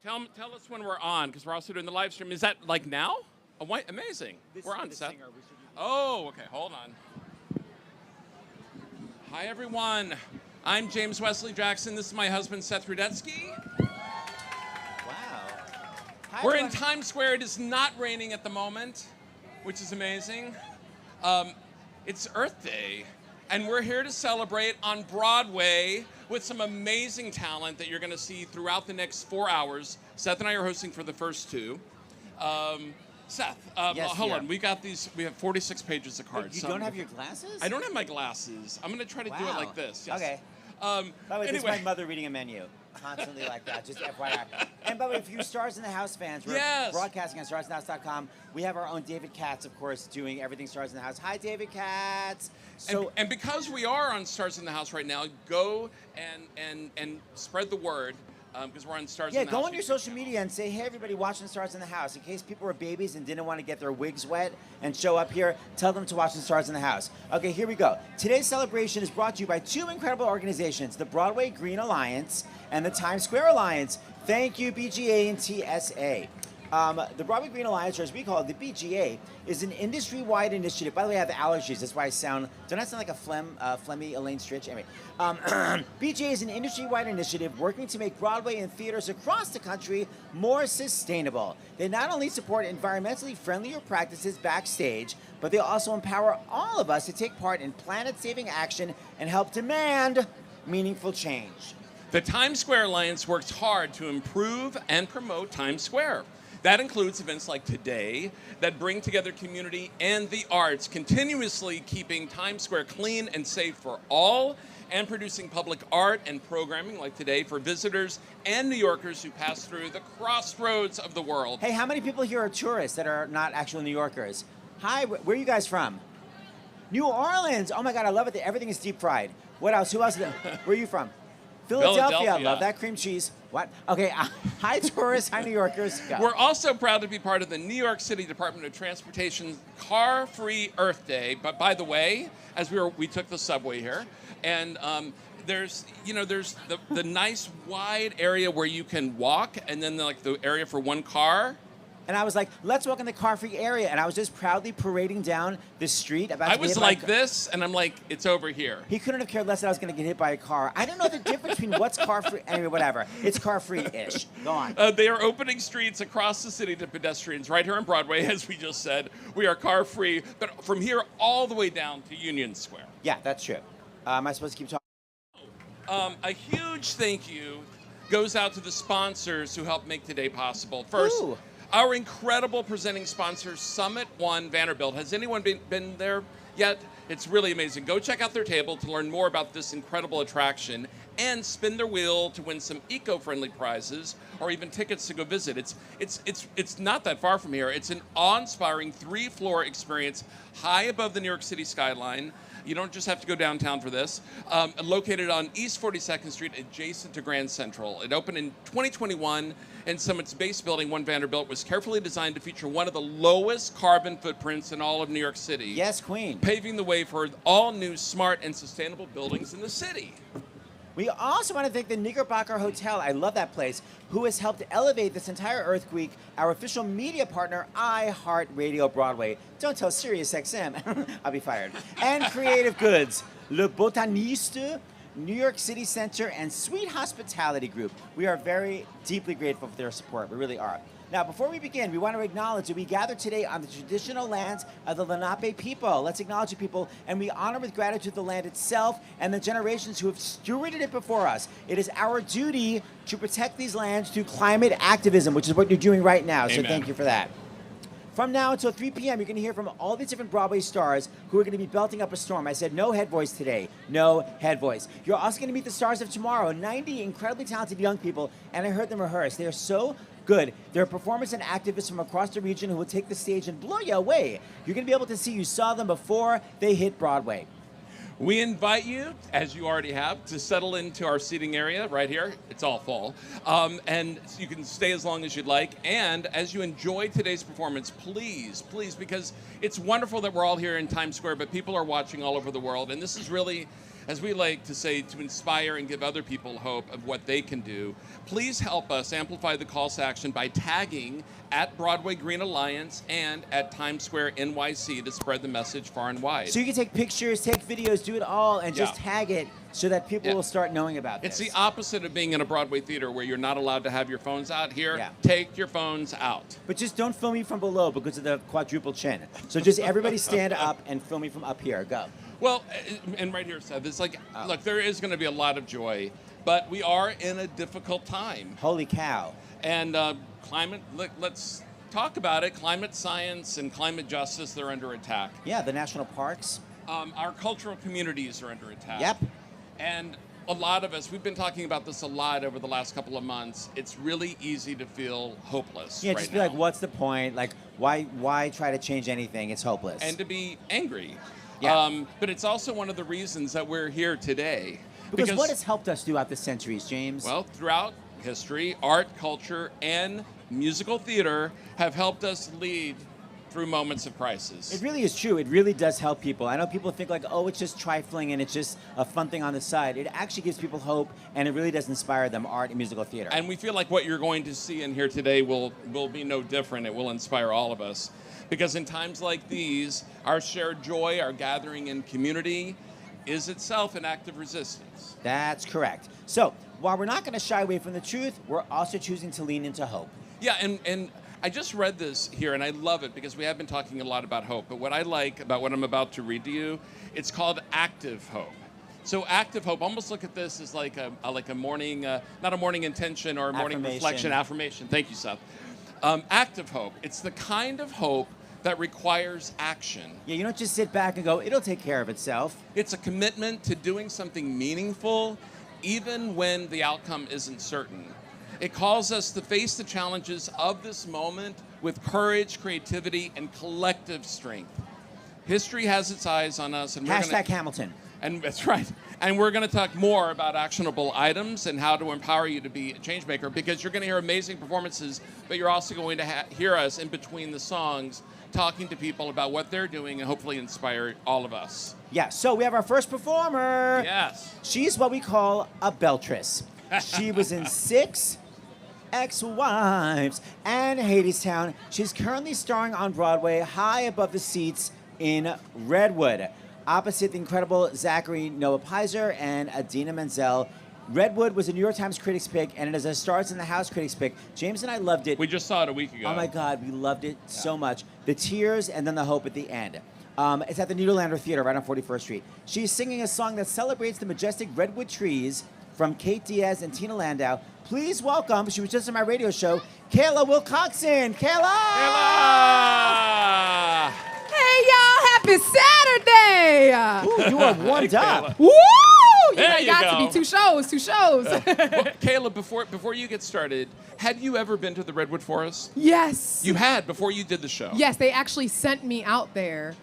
Tell us when we're on, because we're also doing the live stream. Is that like now? Oh, amazing. We're on, Seth. Oh, okay. Hold on. Hi, everyone. I'm James Wesley Jackson. This is my husband, Seth Rudetsky. Wow. Hi, We're everyone. in Times Square. It is not raining at the moment, which is amazing. It's Earth Day, and we're here to celebrate on Broadway with some amazing talent that you're going to see throughout the next 4 hours. Seth and I are hosting for the first two. Seth, Yes, hold dear. on. We have 46 pages of cards. You don't have your glasses? I don't have my glasses. I'm going to try to do it like this. Yes. Okay. By the way, this is anyway. my mother reading a menu. Constantly like that, just FYI. And by the way, for you Stars in the House fans, we're Yes. broadcasting on StarsInTheHouse.com. We have our own David Katz, of course, doing everything Stars in the House. Hi, David Katz. So, And because we are on Stars in the House right now, go and spread the word. Because we're on Stars in the House. go on your social media and say, hey, everybody watching Stars in the House. In case people were babies and didn't want to get their wigs wet and show up here, tell them to watch the Stars in the House. Okay, here we go. Today's celebration is brought to you by two incredible organizations, the Broadway Green Alliance and the Times Square Alliance. Thank you, BGA and TSA. The Broadway Green Alliance, or as we call it, the BGA, is an industry-wide initiative. By the way, I have allergies. That's why I sound, don't I sound like a phlegmy Elaine Stritch? Anyway, BGA is an industry-wide initiative working to make Broadway and theaters across the country more sustainable. They not only support environmentally friendlier practices backstage, but they also empower all of us to take part in planet-saving action and help demand meaningful change. The Times Square Alliance works hard to improve and promote Times Square. That includes events like today that bring together community and the arts, continuously keeping Times Square clean and safe for all, and producing public art and programming like today for visitors and New Yorkers who pass through the crossroads of the world. Hey, how many people here are tourists that are not actual New Yorkers? Hi, where are you guys from? New Orleans. Oh my God, I love it. Everything is deep fried. What else? Who else? Where are you from? Philadelphia. Love that cream cheese. What? Okay. Hi, tourists. Hi, New Yorkers. Go. We're also proud to be part of the New York City Department of Transportation Car-Free Earth Day. But by the way, as we took the subway here, and there's the nice wide area where you can walk, and then the area for one car. And I was like, let's walk in the car-free area. And I was just proudly parading down the street. I was like this, and I'm like, it's over here. He couldn't have cared less that I was going to get hit by a car. I don't know the difference between what's car-free. Anyway, whatever. It's car-free-ish. Go on. They are opening streets across the city to pedestrians right here on Broadway, as we just said. We are car-free, but from here all the way down to Union Square. Yeah, that's true. Am I supposed to keep talking? A huge thank you goes out to the sponsors who helped make today possible. First, Ooh. Our incredible presenting sponsor, SUMMIT One Vanderbilt. Has anyone been there yet? It's really amazing. Go check out their table to learn more about this incredible attraction and spin their wheel to win some eco-friendly prizes or even tickets to go visit. It's not that far from here. It's an awe-inspiring 3-floor experience high above the New York City skyline. You don't just have to go downtown for this. Located on East 42nd Street, adjacent to Grand Central. It opened in 2021, and Summit's base building, One Vanderbilt, was carefully designed to feature one of the lowest carbon footprints in all of New York City. Yes, Queen. Paving the way for all new, smart, and sustainable buildings in the city. We also want to thank the Knickerbocker Hotel, I love that place, who has helped elevate this entire Earth Week, our official media partner, iHeartRadio Broadway. Don't tell SiriusXM, I'll be fired. And Creative Goods, Le Botaniste, New York City Center, and Sweet Hospitality Group. We are very deeply grateful for their support, we really are. Now, before we begin, we want to acknowledge that we gather today on the traditional lands of the Lenape people. Let's acknowledge the people, and we honor with gratitude the land itself and the generations who have stewarded it before us. It is our duty to protect these lands through climate activism, which is what you're doing right now, so thank you for that. From now until 3 p.m., you're going to hear from all these different Broadway stars who are going to be belting up a storm. I said no head voice today. No head voice. You're also going to meet the stars of tomorrow, 90 incredibly talented young people, and I heard them rehearse. They are so good. They're performers and activists from across the region who will take the stage and blow you away. You're going to be able to see you saw them before they hit Broadway. We invite you, as you already have, to settle into our seating area right here. It's all full. And you can stay as long as you'd like. And as you enjoy today's performance, please, because it's wonderful that we're all here in Times Square, but people are watching all over the world. And this is really as we like to say, to inspire and give other people hope of what they can do, please help us amplify the call to action by tagging at Broadway Green Alliance and at Times Square NYC to spread the message far and wide. So you can take pictures, take videos, do it all, and just Yeah. tag it so that people will start knowing about It's this. the opposite of being in a Broadway theater where you're not allowed to have your phones out here. Yeah. Take your phones out. But just don't film me from below because of the quadruple chin. So just everybody stand up and film me from up here. Go. Well, and right here, Seth, it's like, look, there is going to be a lot of joy, but we are in a difficult time. Holy cow. And climate, let's talk about it. Climate science and climate justice, they're under attack. Yeah, the national parks. Our cultural communities are under attack. Yep. And a lot of us, we've been talking about this a lot over the last couple of months. It's really easy to feel hopeless Yeah, right just be now. like, what's the point? Like, why try to change anything? It's hopeless. And to be angry. Yeah. But it's also one of the reasons that we're here today. because what has helped us throughout the centuries, James? Well, throughout history, art, culture, and musical theater have helped us lead through moments of crisis. It really is true. It really does help people. I know people think like, oh, it's just trifling and it's just a fun thing on the side. It actually gives people hope, and it really does inspire them, art and musical theater. And we feel like what you're going to see in here today will be no different. It will inspire all of us. Because in times like these, our shared joy, our gathering in community, is itself an act of resistance. That's correct. So, while we're not going to shy away from the truth, we're also choosing to lean into hope. Yeah, and I just read this here, and I love it because we have been talking a lot about hope. But what I like about what I'm about to read to you, it's called active hope. So active hope, almost look at this as like a morning, not a morning intention or a morning reflection, affirmation. Thank you, Seth. Active hope. It's the kind of hope that requires action. Yeah, you don't just sit back and go, it'll take care of itself. It's a commitment to doing something meaningful, even when the outcome isn't certain. It calls us to face the challenges of this moment with courage, creativity, and collective strength. History has its eyes on us, and Hashtag Hamilton. And that's right. And we're going to talk more about actionable items and how to empower you to be a change maker, because you're going to hear amazing performances, but you're also going to hear us in between the songs talking to people about what they're doing and hopefully inspire all of us. Yeah, so we have our first performer. Yes. She's what we call a beltress. She was in 6 Ex-Wives and Hadestown. She's currently starring on Broadway high above the seats in Redwood, opposite the incredible Zachary Noah Pizer and Adina Menzel. Redwood was a New York Times Critics Pick, and it is a Stars in the House Critics Pick. James and I loved it. We just saw it a week ago. Oh my God, we loved it so much. The tears and then the hope at the end. It's at the Nederlander Theater right on 41st Street. She's singing a song that celebrates the majestic redwood trees from Kate Diaz and Tina Landau. Please welcome, she was just on my radio show, Kayla Wilcoxon. Kayla! Kayla! Hey, y'all, happy Saturday! Ooh, you are warmed up. Woo! There you got go. to be 2 shows. Well, Kayla, before you get started, had you ever been to the Redwood Forest? Yes. You had before you did the show. Yes, they actually sent me out there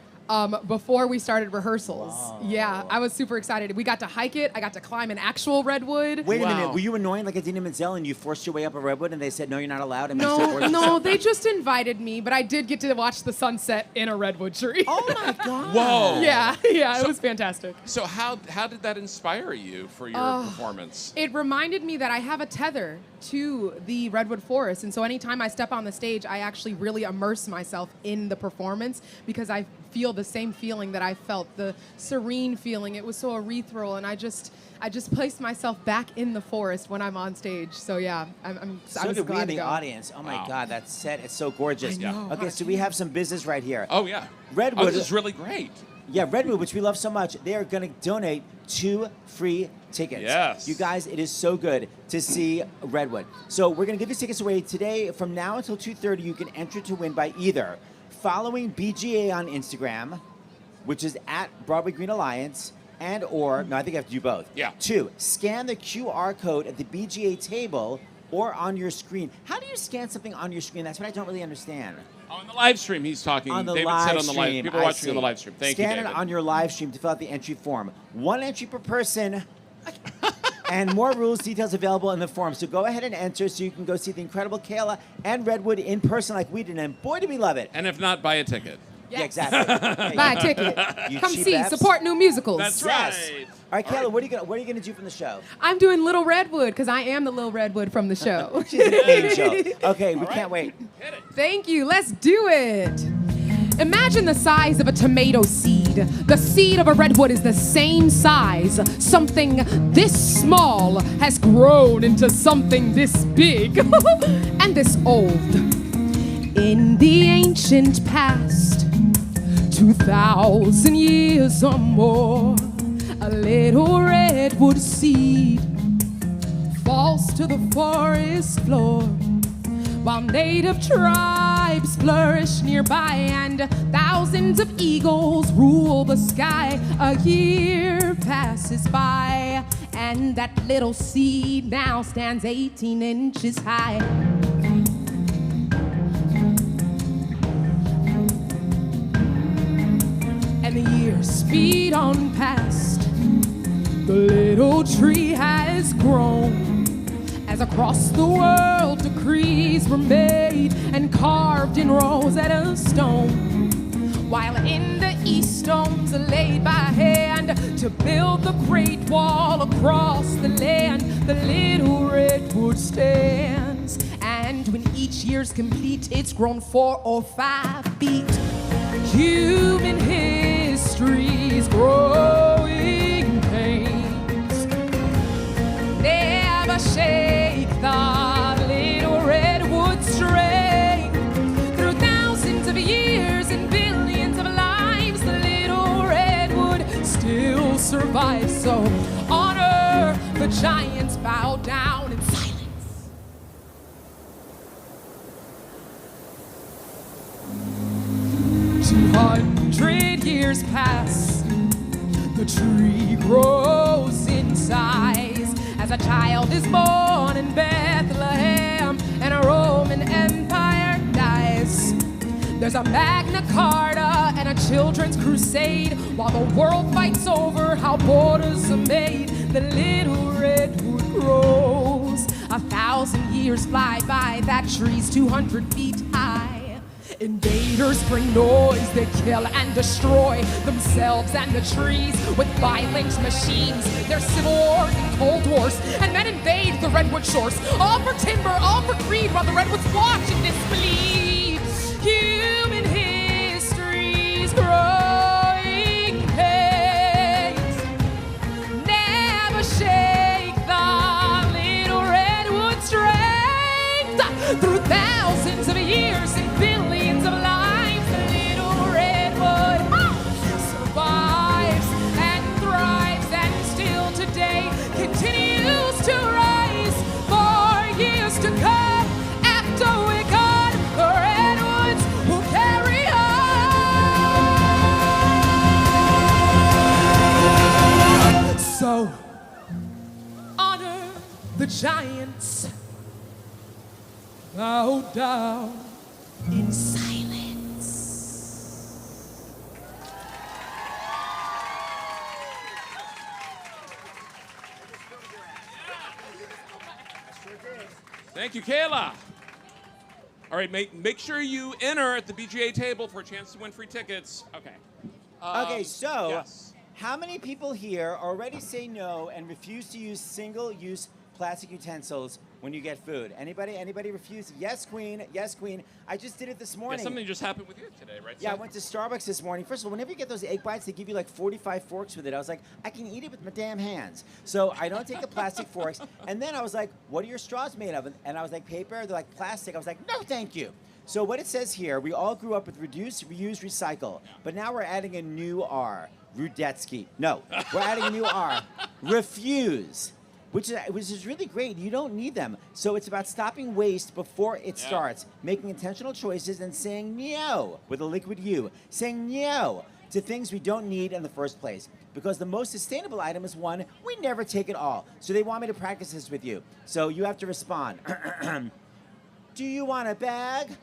before we started rehearsals. Wow. Yeah, I was super excited. We got to hike it. I got to climb an actual redwood. Wait a Wow. minute, were you annoying like Adina Menzel and you forced your way up a redwood and they said, no, you're not allowed? And you still forced No, yourself? they just invited me, but I did get to watch the sunset in a redwood tree. Oh my God. Whoa. Yeah, it was fantastic. So how did that inspire you for your performance? It reminded me that I have a tether to the redwood forest, and so anytime I step on the stage, I actually really immerse myself in the performance because I feel the same feeling that I felt, the serene feeling. It was so ethereal, and I just placed myself back in the forest when I'm on stage. So yeah, I So was did we glad in to the go. audience. Oh my Wow. God, that set is so gorgeous. I know. Okay, so we have some business right here. Oh yeah. Redwood. Oh, this is really great. Yeah, Redwood, which we love so much, they are going to donate 2 free tickets. Yes. You guys, it is so good to see Redwood. So we're going to give these tickets away today. From now until 2:30, you can enter to win by either following BGA on Instagram, which is at Broadway Green Alliance, and or, no, I think I have to do both. Yeah. 2, scan the QR code at the BGA table or on your screen. How do you scan something on your screen? That's what I don't really understand. On the live stream, he's talking. On the David live said on the live. stream, People I watching see. on the live stream. Thank you, Scan David. it on your live stream to fill out the entry form. 1 entry per person. And more rules, details available in the form. So go ahead and enter so you can go see the incredible Kayla and Redwood in person like we did. And boy, do we love it. And if not, buy a ticket. Yes. Yeah, exactly. Buy a ticket. You Come cheap see, apps. support new musicals. That's Yes. right. All right, Kayla, what are you gonna do from the show? I'm doing Little Redwood because I am the Little Redwood from the show. She's an angel. Okay, we can't wait. Hit it. Thank you. Let's do it. Imagine the size of a tomato seed. The seed of a redwood is the same size. Something this small has grown into something this big and this old. In the ancient past, 2,000 years or more, a little redwood seed falls to the forest floor, while native tribes flourish nearby and thousands of eagles rule the sky. A year passes by and that little seed now stands 18 inches high. And the years speed on past. The little tree has grown as across the world decrees were made and carved in Rosetta Stone, while in the east stones are laid by hand to build the great wall across the land. The little redwood stands, and when each year's complete, it's grown 4 or 5 feet. Human history's growing pains never shake the little redwood strength. Through thousands of years and billions of lives, the little redwood still survives. So honor the giants, bow down in silence. 200 years pass, the tree grows in size as a child is born in Bethlehem and a Roman Empire dies. There's a Magna Carta and a children's crusade while the world fights over how borders are made. The little redwood grows. 1,000 years fly by, that tree's 200 feet high. Invaders bring noise, they kill and destroy themselves and the trees with violent machines. There's civil wars and cold wars, and men invade the redwood shores, all for timber, all for greed, while the redwoods watch in disbelief. Human history's growing pains never shake the little redwood strength. Through thousands of years and billions of lives, the little redwood survives and thrives, and still today continues to rise for years to come. After we're gone, the redwoods will carry on. So honor the giants, bow down in silence. Thank you, Kayla. All right, make sure you enter at the BGA table for a chance to win free tickets. Okay. Okay, so yes. how many people here already say no and refuse to use single-use plastic utensils when you get food? Anybody refuse? Yes, queen. Yes, queen. I just did it this morning. Yeah, something just happened with you today, right? Yeah, I Seth? went to Starbucks this morning. First of all, whenever you get those egg bites, they give you like 45 forks with it. I was like, I can eat it with my damn hands. So I don't take the plastic forks. And then I was like, what are your straws made of? And I was like, paper. They're like plastic. I was like, no, thank you. So what it says here, we all grew up with reduce, reuse, recycle. But now we're adding a new R. Rudetsky. No, we're adding a new R. Refuse. Which is really great. You don't need them. So it's about stopping waste before it starts, making intentional choices, and saying no with a liquid U. Saying no to things we don't need in the first place. Because the most sustainable item is one we never take at all. So they want me to practice this with you. So you have to respond. Do you want a bag? No.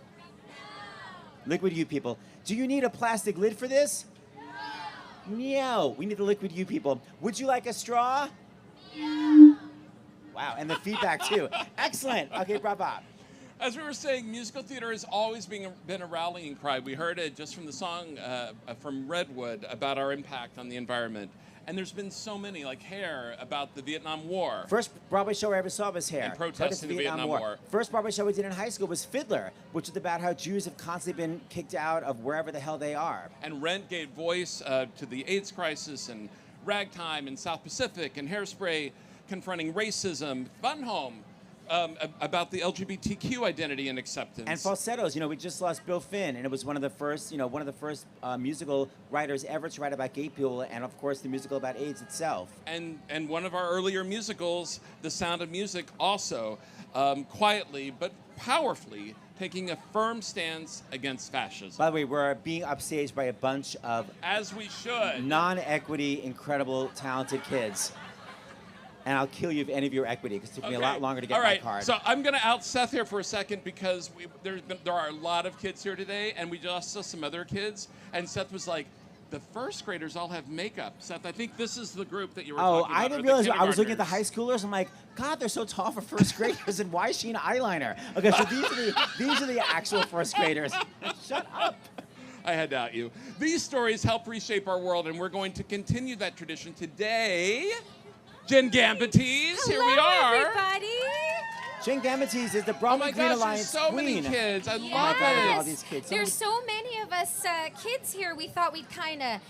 Liquid U, people. Do you need a plastic lid for this? No. No. We need the liquid U, people. Would you like a straw? No. Wow, and the feedback too. Excellent. Okay, bravo. As we were saying, musical theater has always been a rallying cry. We heard it just from the song from Redwood about our impact on the environment. And there's been so many, like Hair, about the Vietnam War. First Broadway show I ever saw was Hair. And protesting the Vietnam War. First Broadway show we did in high school was Fiddler, which is about how Jews have constantly been kicked out of wherever the hell they are. And Rent gave voice to the AIDS crisis, and Ragtime and South Pacific, and Hairspray confronting racism. Fun Home about the LGBTQ identity and acceptance. And falsettos. We just lost Bill Finn, and it was one of the first, musical writers ever to write about gay people, and of course the musical about AIDS itself. And one of our earlier musicals, The Sound of Music, also quietly but powerfully taking a firm stance against fascism. By the way, we're being upstaged by a bunch of as we should non-equity, incredible, talented kids. And I'll kill you if any of your equity, because it took me a lot longer to get my card. So I'm going to out Seth here for a second, because there are a lot of kids here today, and we just saw some other kids, and Seth was like, the first graders all have makeup. Seth, I think this is the group that you were talking about. I didn't realize. I was looking at the high schoolers. I'm like, God, they're so tall for first graders, and why is she an eyeliner? Okay, so these are the actual first graders. Shut up. I had to out you. These stories help reshape our world, and we're going to continue that tradition today. Jenn Gambatese, here we are. Everybody. Jenn Gambatese is the Broadway Green Alliance so queen. Many kids. I Yes. love it. All these kids. There's so many of us kids here. We thought we'd kind of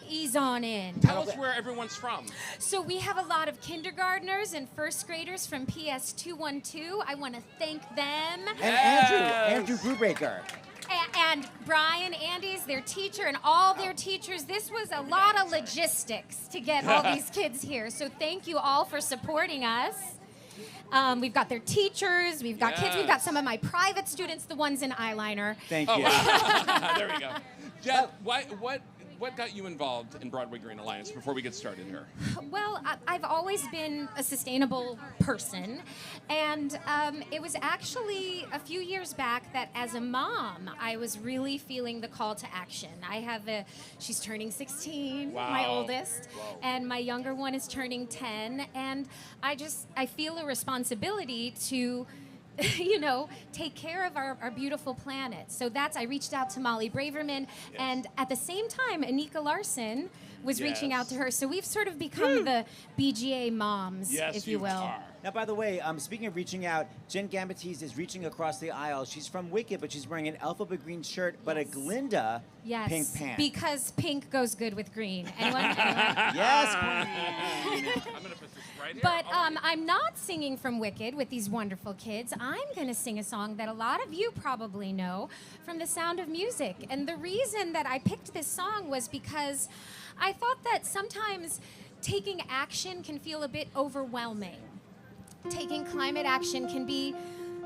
ease on in. Tell us where everyone's from. So we have a lot of kindergartners and first graders from PS 212. I want to thank them. And Andrew Brubaker. And Brian, Andy's their teacher, and all their teachers. This was a lot of logistics to get all these kids here. So thank you all for supporting us. We've got their teachers, we've got kids, we've got some of my private students, the ones in eyeliner. Thank you. There we go. Jenn, what got you involved in Broadway Green Alliance before we get started here? Well, I've always been a sustainable person, and it was actually a few years back that as a mom, I was really feeling the call to action. She's turning 16, my oldest, and my younger one is turning 10, and I feel a responsibility to take care of our beautiful planet. So I reached out to Molly Braverman, and at the same time, Anika Larsen was reaching out to her. So we've sort of become the BGA moms, if you will. Are. Now, by the way, speaking of reaching out, Jenn Gambatese is reaching across the aisle. She's from Wicked, but she's wearing an alphabet green shirt, but a Glinda pink pant. Because pink goes good with green. Anyone? Yes, I'm going to put this right here. But I'm not singing from Wicked with these wonderful kids. I'm going to sing a song that a lot of you probably know from The Sound of Music. And the reason that I picked this song was because I thought that sometimes taking action can feel a bit overwhelming. Taking climate action can be,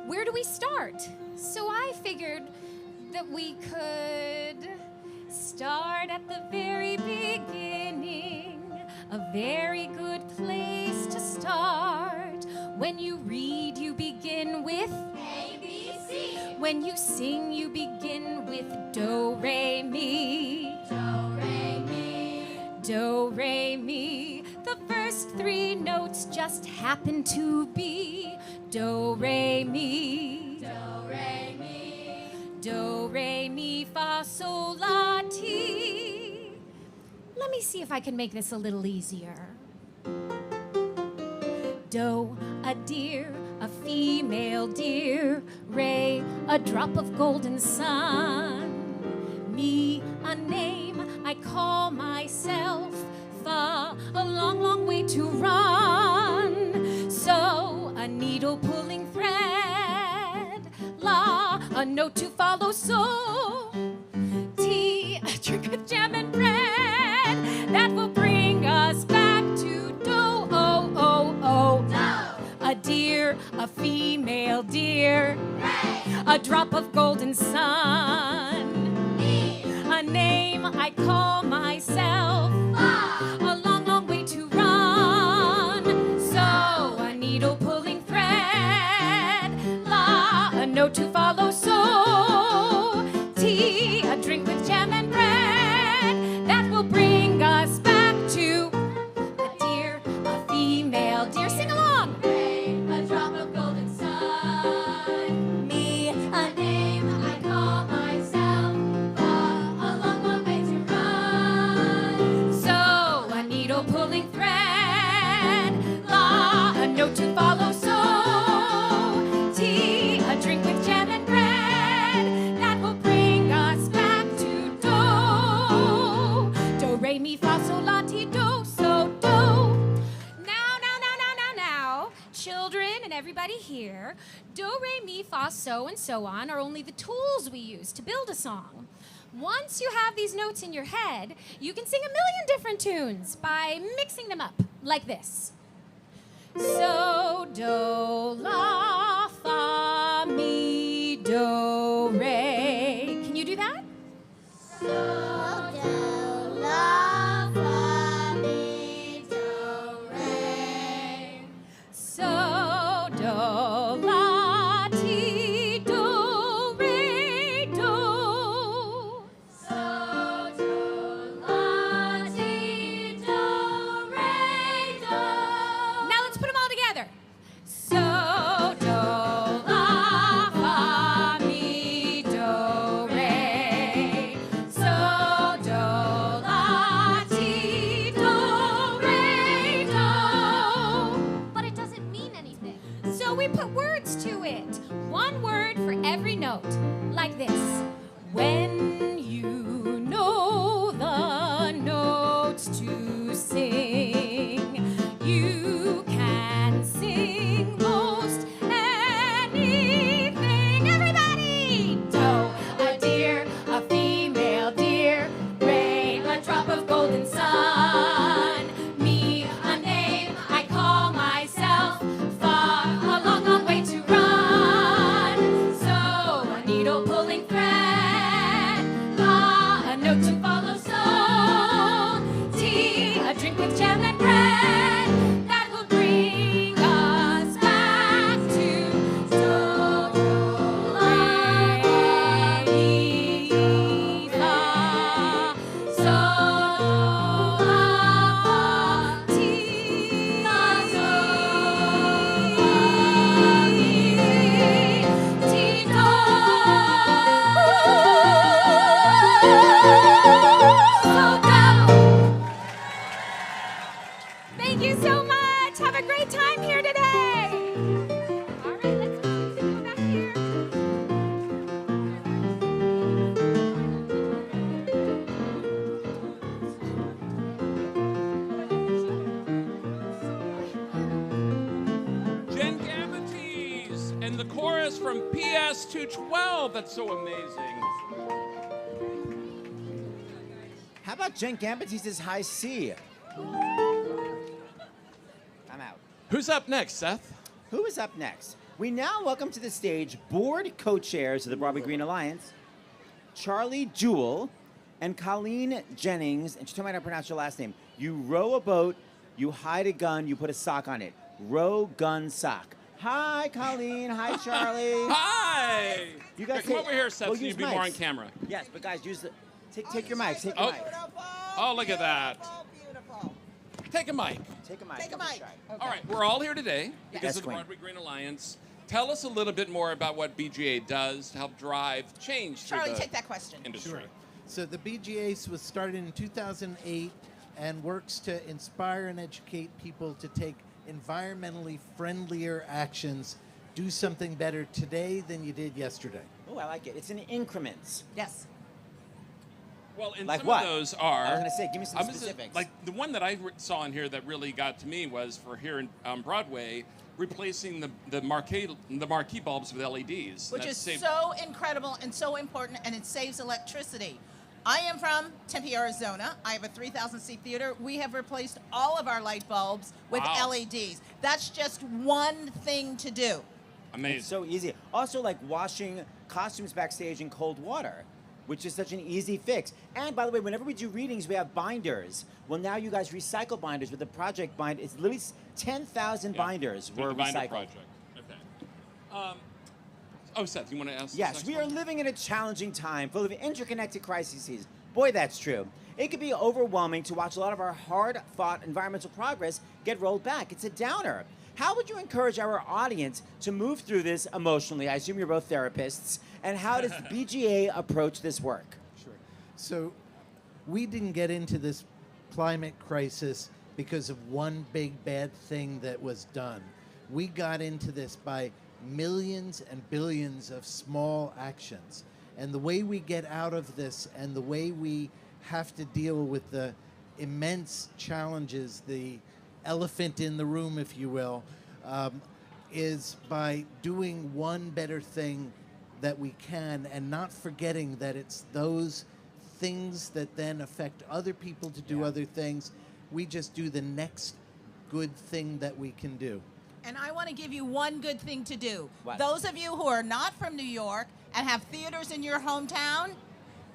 where do we start? So I figured that we could start at the very beginning. A very good place to start. When you read, you begin with ABC. When you sing, you begin with do, re, mi. Do, re, mi. Do, re, mi. The first three notes just happen to be do, re, mi. Do, re, mi. Do, re, mi, fa, sol, la, ti. Let me see if I can make this a little easier. Do, a deer, a female deer. Re, a drop of golden sun. Mi, a name I call myself. Fa, a long, long way to run. So, a needle pulling thread. La, a note to follow. So, tea, a drink with jam and bread. That will bring us back to do, oh, oh, oh. Do. A deer, a female deer. Ray. A drop of golden sun. Me. A name I call myself. A long, long way to run. So, a needle pulling thread. La, a note to follow. So, tea, a drink with jam and bread. That will bring us back to a deer, a female deer. Sing along. A drop of golden sun. Me, re, mi, fa, sol, la, ti, do, so, do. Now, children and everybody here, do, re, mi, fa, so, and so on are only the tools we use to build a song. Once you have these notes in your head, you can sing a million different tunes by mixing them up like this. So, do, la, fa, mi, do, re. Can you do that? So, do, la, fa, mi, do, re. So, do, la, ti, do, re, do. So, do, la, ti, do, re, do. Now let's put them all together. So, do, la, fa, mi, do, re. So, do, la, ti, do, re, do. But it doesn't mean anything. So we put words to it. One word for every note, like this. When you know the notes to sing, you can sing most anything. Everybody! Do, a deer, a female deer. Re, a drop of golden sun. Mi, a name I call myself. Fa, a long, long way to run. So, a needle pulling thread. La, a note to follow. So, tea, a drink with jam and bread. That will bring us back to do, la, mi, fa. So, la, ti, so, ti, do. So go. Thank you so much. Have a great time here today. All right, let's go back here. Jenn Gambatese and the chorus from PS 212. That's so amazing. How about Jenn Gambatese's High C? I'm out. Who's up next, Seth? Who is up next? We now welcome to the stage board co-chairs of the Broadway Green Alliance, Charlie Jewell and Colleen Jennings. And tell me how to pronounce your last name. You row a boat, you hide a gun, you put a sock on it. Row, gun, sock. Hi, Colleen. Hi, Charlie. Hi! You guys Come take- over here, Seth, well, so you use be more on mics. camera. Yes, but guys, use the take your mics. Take your Oh. mics. Oh, look at that. Beautiful. Take a mic. Take a mic. Take a don't be mic. shy. Okay. All right, we're all here today because Yes, of the Queen. Broadway Green Alliance. Tell us a little bit more about what BGA does to help drive change through Charlie, the take that question. industry. Sure. So the BGA was started in 2008 and works to inspire and educate people to take environmentally friendlier actions. Do something better today than you did yesterday. Oh, I like it. It's in increments. Yes. Well, and Like some what? of those are. I was gonna say, give me some I'm just- specifics. Like the one that I saw in here that really got to me was for here in Broadway, replacing the marquee bulbs with LEDs. Which That is saved- so incredible and so important, and it saves electricity. I am from Tempe, Arizona. I have a 3,000-seat theater. We have replaced all of our light bulbs with Wow. LEDs. That's just one thing to do. amazing. It's so easy. Also, like washing costumes backstage in cold water, which is such an easy fix. And by the way, whenever we do readings, we have binders. Well, now you guys recycle binders with the project bind. It's literally 10,000 Yeah. binders With were the binder recycled. project. Okay. Oh, Seth, you want to ask? the Yes, next we are one? living in a challenging time full of interconnected crises. Boy, that's true. It can be overwhelming to watch a lot of our hard-fought environmental progress get rolled back. It's a downer. How would you encourage our audience to move through this emotionally? I assume you're both therapists. And how does the BGA approach this work? Sure. So we didn't get into this climate crisis because of one big bad thing that was done. We got into this by millions and billions of small actions. And the way we get out of this and the way we have to deal with the immense challenges, the elephant in the room, if you will, is by doing one better thing that we can and not forgetting that it's those things that then affect other people to do other things. We just do the next good thing that we can do. And I want to give you one good thing to do. What? Those of you who are not from New York and have theaters in your hometown,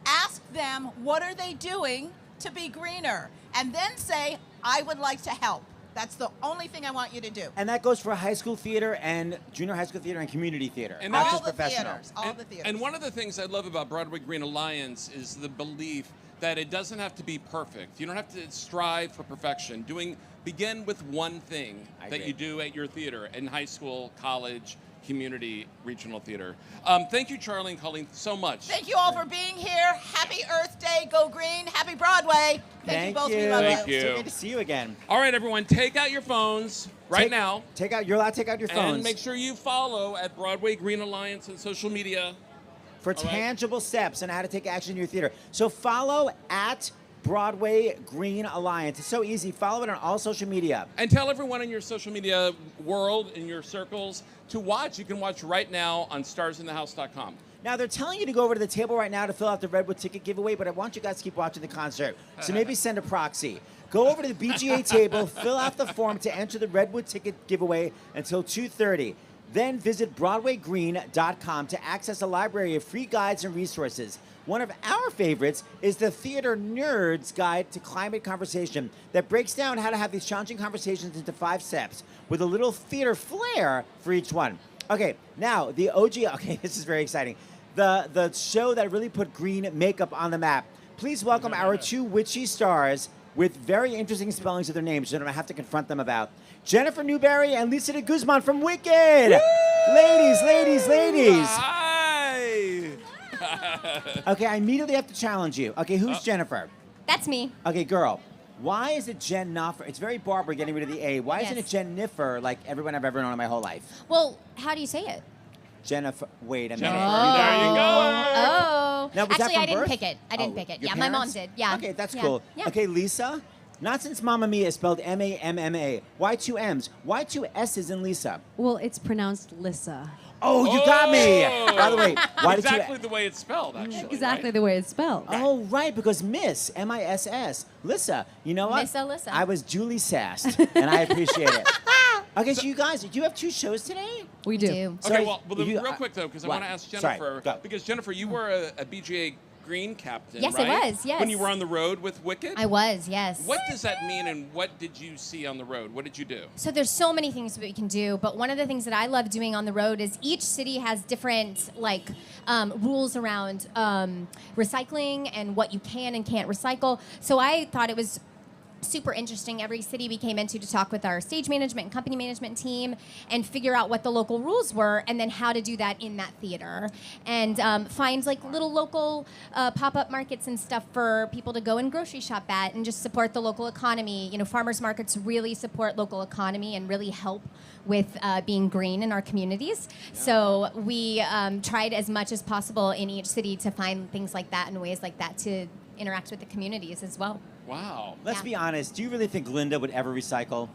ask them what are they doing to be greener, and then say, I would like to help. That's the only thing I want you to do. And that goes for high school theater and junior high school theater and community theater, And not all just the professional. theaters, all the theaters. And one of the things I love about Broadway Green Alliance is the belief that it doesn't have to be perfect. You don't have to strive for perfection. Begin with one thing I that agree. you do at your theater in high school, college, community, regional theater. Thank you, Charlie and Colleen, so much. Thank you all for being here. Happy Earth Day. Go Green. Happy Broadway. Thank you both. We love Thank you. you. So good to see you again. All right, everyone, take out your phones right now. You're allowed to take out your phones. And make sure you follow at Broadway Green Alliance on social media. For All right. tangible steps on how to take action in your theater. So follow at Broadway Green Alliance. It's so easy. Follow it on all social media. And tell everyone in your social media world, in your circles, to watch. You can watch right now on starsinthehouse.com. Now, they're telling you to go over to the table right now to fill out the Redwood ticket giveaway, but I want you guys to keep watching the concert. So maybe send a proxy. Go over to the BGA table, fill out the form to enter the Redwood ticket giveaway until 2:30. Then visit BroadwayGreen.com to access a library of free guides and resources. One of our favorites is the Theater Nerd's Guide to Climate Conversation that breaks down how to have these challenging conversations into 5 steps with a little theater flair for each one. Okay, now the OG, okay, this is very exciting. The show that really put green makeup on the map. Please welcome our 2 witchy stars with very interesting spellings of their names that I don't have to confront them about. Jennafer Newberry and Lissa deGuzman from Wicked. Ladies. Hi! Okay, I immediately have to challenge you. Okay, who's Jennafer? That's me. Okay, girl. Why is it Jennafer? It's very Barbara getting rid of the A. Why isn't it Yes. Jennifer like everyone I've ever known in my whole life? Well, how do you say it? Jennifer. Wait a minute. Jennifer, there you go. Oh. Now, was that Actually, from I didn't birth? pick it. I didn't Oh, pick it. your Yeah, my mom parents? did. Yeah. Okay, that's Yeah. cool. Yeah. Okay, Lissa. Not since Mamma Mia is spelled M-A-M-M-A. Why 2 M's? Why 2 S's in Lissa? Well, it's pronounced Lissa. Oh, you got me. Oh! By the way, why did Exactly you? the way it's spelled, actually. Exactly right? the way it's spelled. Oh, right, because Miss, M-I-S-S. Lissa, you know what? Lissa. I was Julie sassed, and I appreciate it. Okay, so you guys, do you have 2 shows today? We do. So Okay, well then you- real quick, though, because I what? want to ask Sorry, Jennifer. go. Because, Jennifer, you were a BGA Green captain, Yes, I right? was, yes. When you were on the road with Wicked? I was, yes. What does that mean, and what did you see on the road? What did you do? So there's so many things that we can do, but one of the things that I love doing on the road is each city has different rules around recycling and what you can and can't recycle. So I thought it was super interesting. Every city we came into to talk with our stage management and company management team and figure out what the local rules were and then how to do that in that theater and find little local pop-up markets and stuff for people to go and grocery shop at and just support the local economy. You know, farmers markets really support local economy and really help with being green in our communities. So we tried as much as possible in each city to find things like that and ways like that to interact with the communities as well. Wow. Let's Yeah. be honest. Do you really think Linda would ever recycle?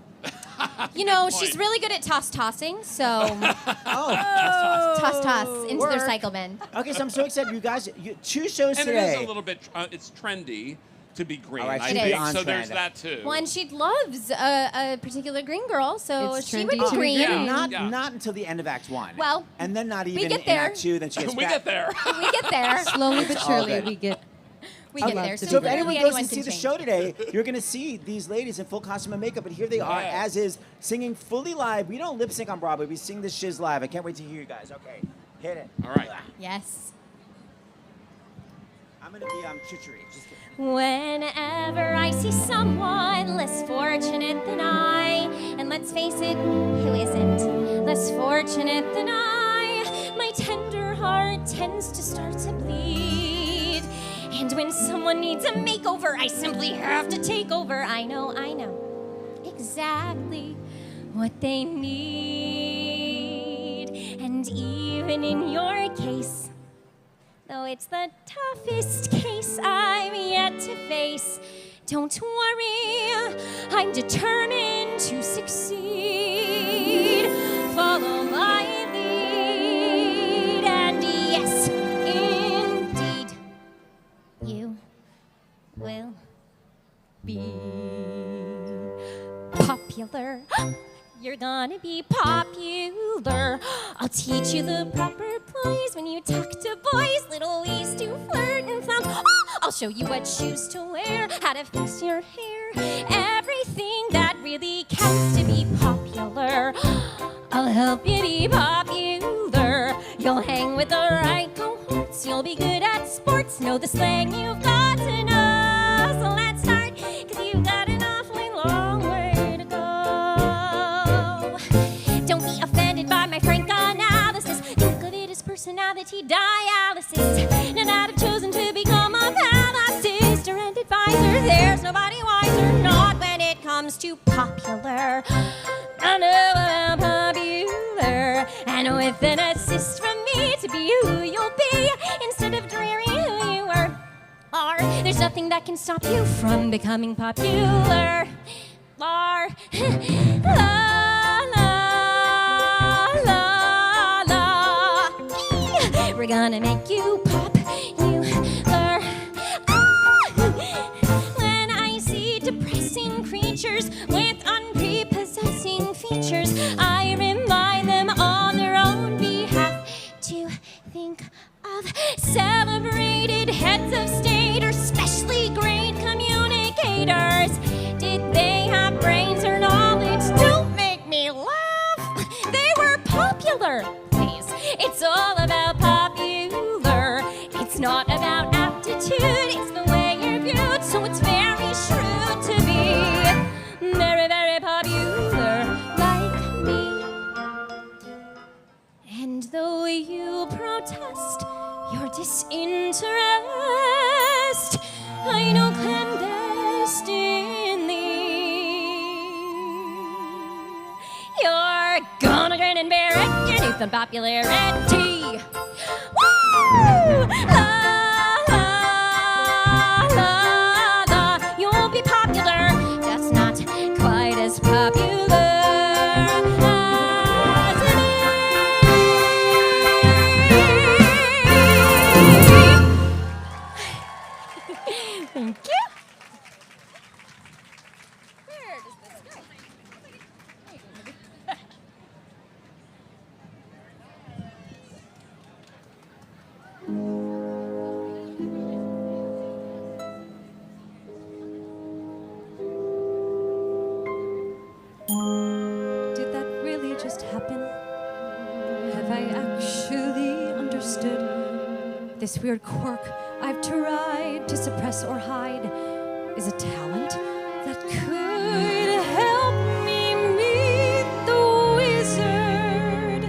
You know, point. she's really good at tossing, so Oh. toss into the Work. recycle bin. Okay, so I'm so excited. You guys, 2 shows And today. it is a little bit, it's trendy to be green, All right, I she's think. on So there's trend. that, too. Well, and she loves a particular green girl, so It's she trendy would to be be green. Yeah. Not until the end of Act 1. Well, and then not even get in there. Act 2. Then she gets we back. get there. We get there. Slowly but all surely good. we get. We get love there. to So if be anyone really goes to can see the change. show today, you're going to see these ladies in full costume and makeup, and here they are, Yes. as is, singing fully live. We don't lip sync on Broadway. We sing this shiz live. I can't wait to hear you guys. Okay, hit it. All right. Yes. I'm going to be Chichery. Just kidding. Whenever I see someone less fortunate than I, and let's face it, who isn't less fortunate than I, my tender heart tends to start to bleed. And when someone needs a makeover, I simply have to take over. I know exactly what they need. And even in your case, though it's the toughest case I've yet to face, Don't worry, I'm determined to succeed. Follow my lead, and yes, indeed, you will be popular. You're gonna be popular. I'll teach you the proper plays when you talk to boys, little ways to flirt and flaunt. Oh, I'll show you what shoes to wear, how to fix your hair, everything that really counts to be popular. I'll help you be popular. You'll hang with the right cohorts. You'll be good at sports. Know the slang you've got to know. So let's start, 'cause you've got an awfully long way to go. Don't be offended by my frank analysis. Think of it as personality dialysis. Now that I've chosen to become a pal, sister and advisor, there's nobody wiser. Not when it comes to popular. I know I'm popular, and with an assist from me to be who you'll be instead of dreary who you are. There's nothing that can stop you from becoming popular. La la la la. We're gonna make you popular. When I see depressing creatures with unprepossessing features, I remind them on their own behalf to think of celebrated heads of state or specially great communicators. Did they have brains or knowledge? Don't make me laugh. They were popular. Please, it's all about popular. It's not about aptitude. It's the way you're viewed. So it's very shrewd to be very, very popular like me. And though you protest your disinterest, I know clandestinely you're gonna grin and bear it. Your newfound popularity. Woo! La la la la. You'll be popular, just not quite as popular as me. Thank you. Where does this go? Did that really just happen? Have I actually understood? This weird quirk I've tried to suppress or hide is a talent that could help me meet the wizard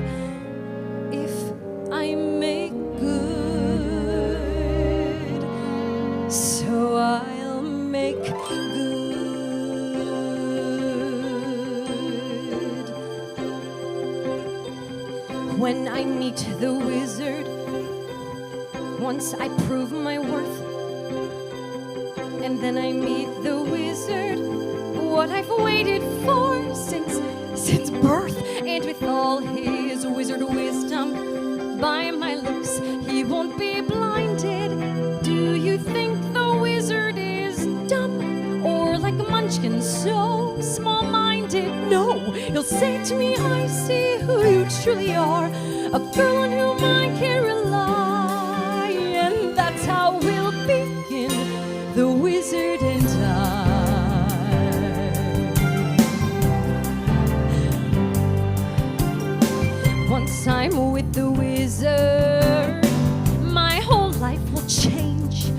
if I make good. So I'll make good. When I meet the wizard, once I prove my worth, and then I meet the wizard, what I've waited for since birth, and with all his wizard wisdom, by my looks he won't be blinded. Do you think the wizard is dumb, or like a munchkin so small-minded? No, he'll say to me, I see who you truly are, a girl on whom I can rely, and that's how we'll begin, the wizard and I. Once I'm with the wizard, my whole life will change.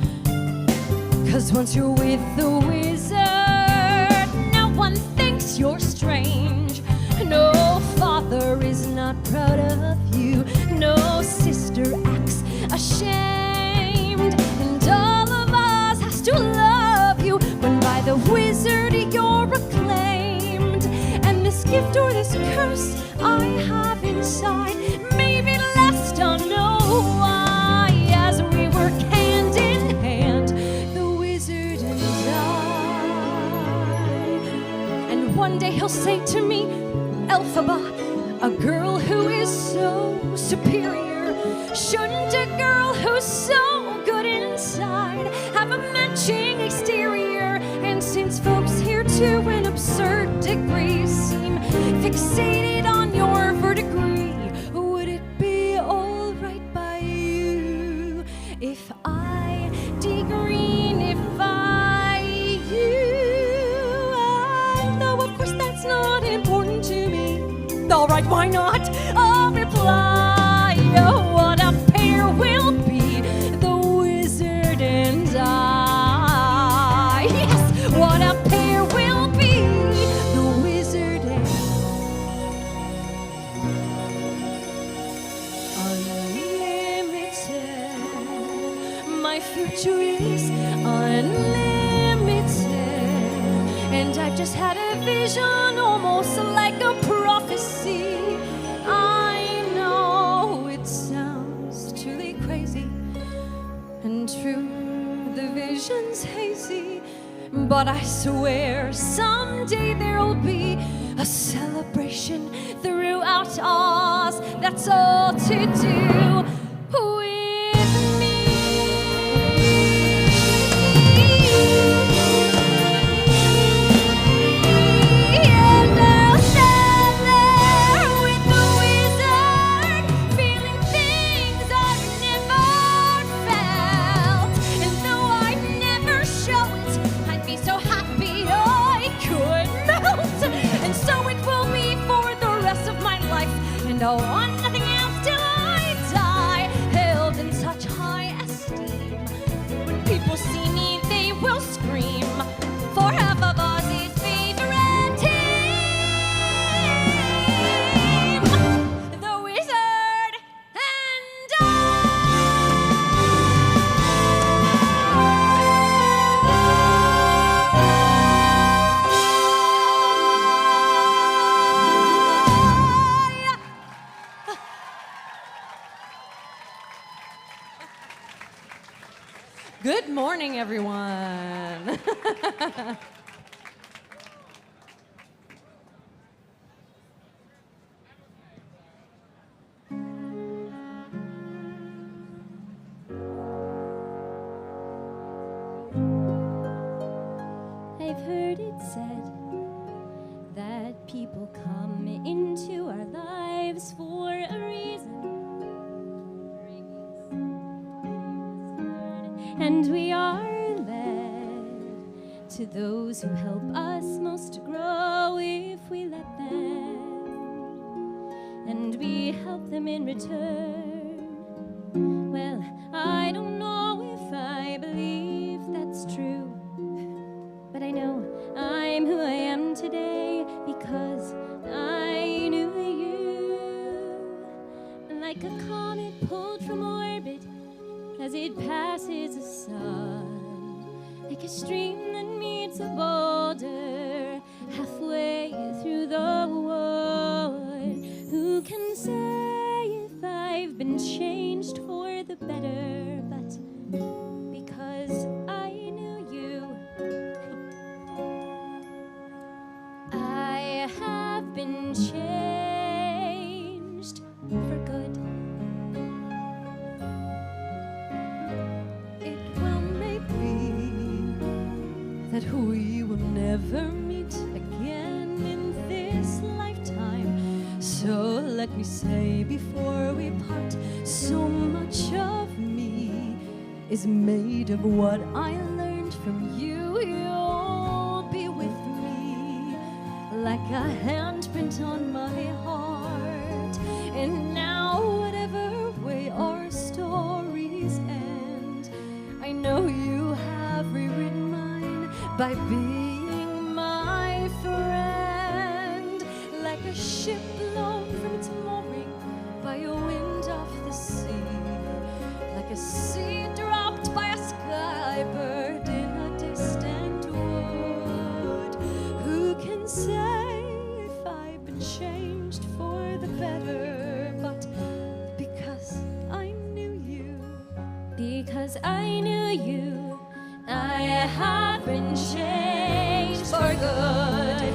'Cause once you're with the wizard, no one thinks you're strange. No father is not proud of you. No sister acts ashamed. And all of us has to love you when by the wizard you're acclaimed. And this gift or this curse I have inside may be less to know why, as we work hand in hand, the wizard and I. one day he'll say to me, Elphaba, a girl who is so superior, shouldn't a girl who's so good inside have a matching exterior? And since folks here to an absurd degree seem fixated on your verdigris, would it be all right by you if I degreenify you? No, of course that's not important to me. All right, why not? I'll reply, oh, what a pair we'll be, the wizard and I. Yes, what a pair we'll be, the wizard and unlimited. My future is unlimited, and I've just had a vision, almost like a prophecy. I know it sounds truly crazy and true, the vision's hazy, but I swear someday there'll be a celebration throughout Oz. That's all to do with me. And I'll stand there with the wizard, feeling things I've never felt. And though I'd never show it, I'd be so happy I could melt. And so it will be for the rest of my life, and I want nothing else till I die, held in such high esteem. When people see me, they will scream for half of Ozzy's favorite team, the wizard and Good morning, everyone. I've heard it said that people come into our lives for a reason, and we are led to those who help us most to grow if we let them, and we help them in return. Well, I don't know if I believe that's true, but I know I'm who I am today because I knew you. Like a comet pulled from orbit as it passes the sun, like a stream that meets a boulder halfway through the wood. Who can say if I've been changed for the better? But because I knew you, I have been changed for good. It well may be that we will never meet again in this lifetime. So let me say before we part, so much of me is made of what I learned from you. You'll be with me like a handprint on my heart. And now whatever way our stories end, I know you have rewritten mine by being my friend. Like a ship blown from its mooring by a wind off the sea, like a seed dropped by a sky bird in a distant wood. Who can say if I've been changed for the better? But because I knew you, because I knew you, I have been changed for good.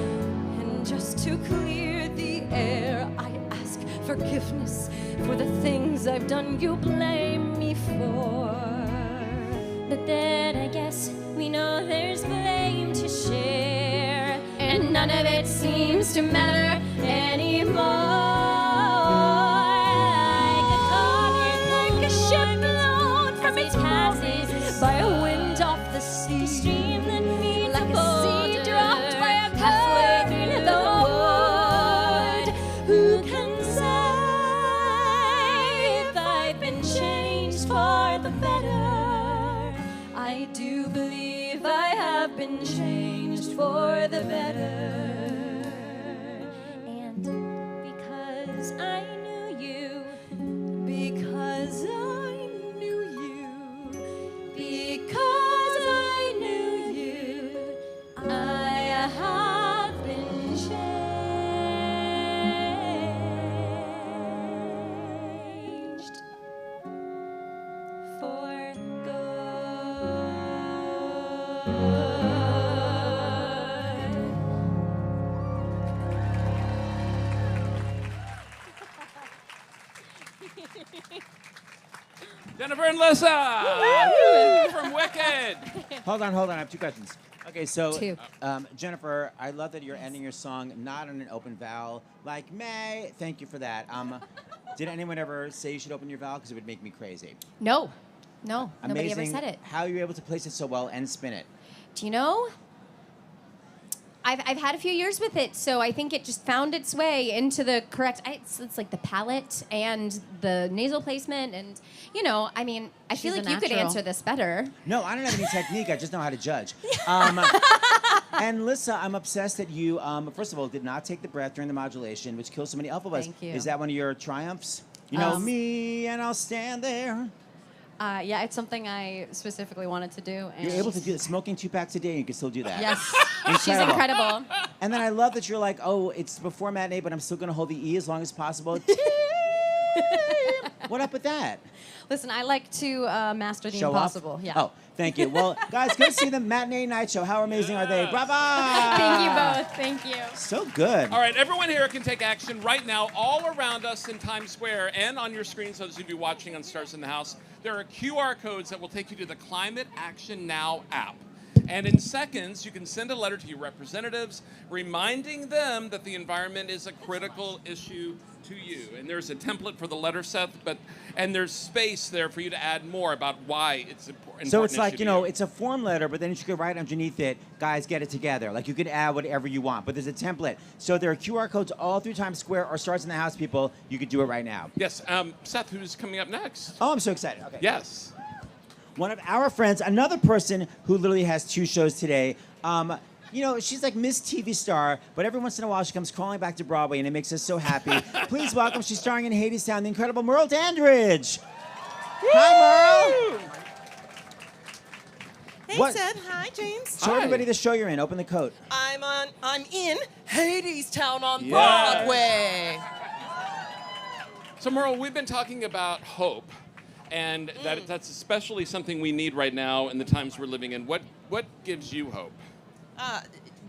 And to clear the air. I ask forgiveness for the things I've done you blame me for. But then I guess we know there's blame to share, and none of it seems to matter anymore. Like a ship blown from its passes by a wind off the sea. Stream that meets Like a a boulder seed dropped by a halfway through the wood. Who can say if I've been changed for the better? I do believe I have been changed for the better. And because I knew you, Because I knew you. because I knew you, I have been changed for Jennafer and Lissa Woo! From Wicked. Hold on. I have two questions. Okay, so Two. Jennafer, I love that you're ending your song not on an open vowel like May. Thank you for that. Did anyone ever say you should open your vowel? Because it would make me crazy. No, nobody Amazing ever said it. how you're able to place it so well and spin it. Do you know? I've had a few years with it, so I think it just found its way into the correct. It's like the palate and the nasal placement, and I mean, I feel She's like a you could natural. answer this better. No, I don't have any technique. I just know how to judge. And Lissa, I'm obsessed that you, first of all, did not take the breath during the modulation, which kills so many alphabets. Thank you. Is that one of your triumphs? You know, me and I'll stand there. Yeah, it's something I specifically wanted to do. And You're able to do it. Smoking 2 packs a day, you can still do that. Yes. She's incredible. And then I love that you're like, oh, it's before matinee, but I'm still going to hold the E as long as possible. What up with that? Listen, I like to master the Show impossible. off? Yeah. Oh, thank you. Well, guys, go see the Matinee Night Show. How amazing are they? Bravo! Thank you both. Thank you. So good. All right, everyone here can take action right now, all around us in Times Square and on your screens, those of you watching on Stars in the House. There are QR codes that will take you to the Climate Action Now app. And in seconds, you can send a letter to your representatives reminding them that the environment is a critical issue to you. And there's a template for the letter, Seth, and there's space there for you to add more about why it's important. So it's like, issue you to know, it's a form letter, but then you could write underneath it, guys, get it together. Like, you could add whatever you want, but there's a template. So there are QR codes all through Times Square or Stars in the House, people. You could do it right now. Yes, Seth, who's coming up next? Oh, I'm so excited. Okay. Yes. One of our friends, another person who literally has 2 shows today. You know, she's like Miss TV star, but every once in a while she comes crawling back to Broadway, and it makes us so happy. Please welcome, she's starring in Hadestown, the incredible Merle Dandridge. Hi, Merle. Hey, What- Seth. Hi, James. Show everybody the show you're in. Open the coat. I'm in Hadestown on Yes. Broadway. So, Merle, we've been talking about hope, and that's especially something we need right now in the times we're living in. What gives you hope?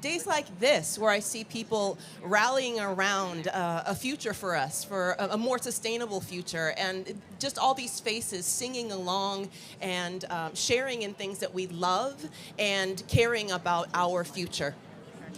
Days like this, where I see people rallying around a future for us, for a more sustainable future, and just all these faces singing along and sharing in things that we love and caring about our future.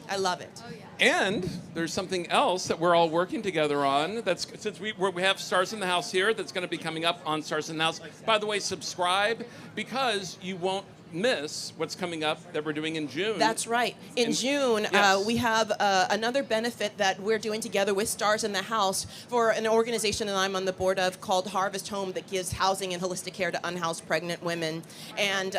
I love it. And there's something else that we're all working together on. That's since we have Stars in the House here. That's going to be coming up on Stars in the House. By the way, subscribe because you won't miss what's coming up that we're doing in June. That's right. In June, yes. we have another benefit that we're doing together with Stars in the House for an organization that I'm on the board of called Harvest Home that gives housing and holistic care to unhoused pregnant women. And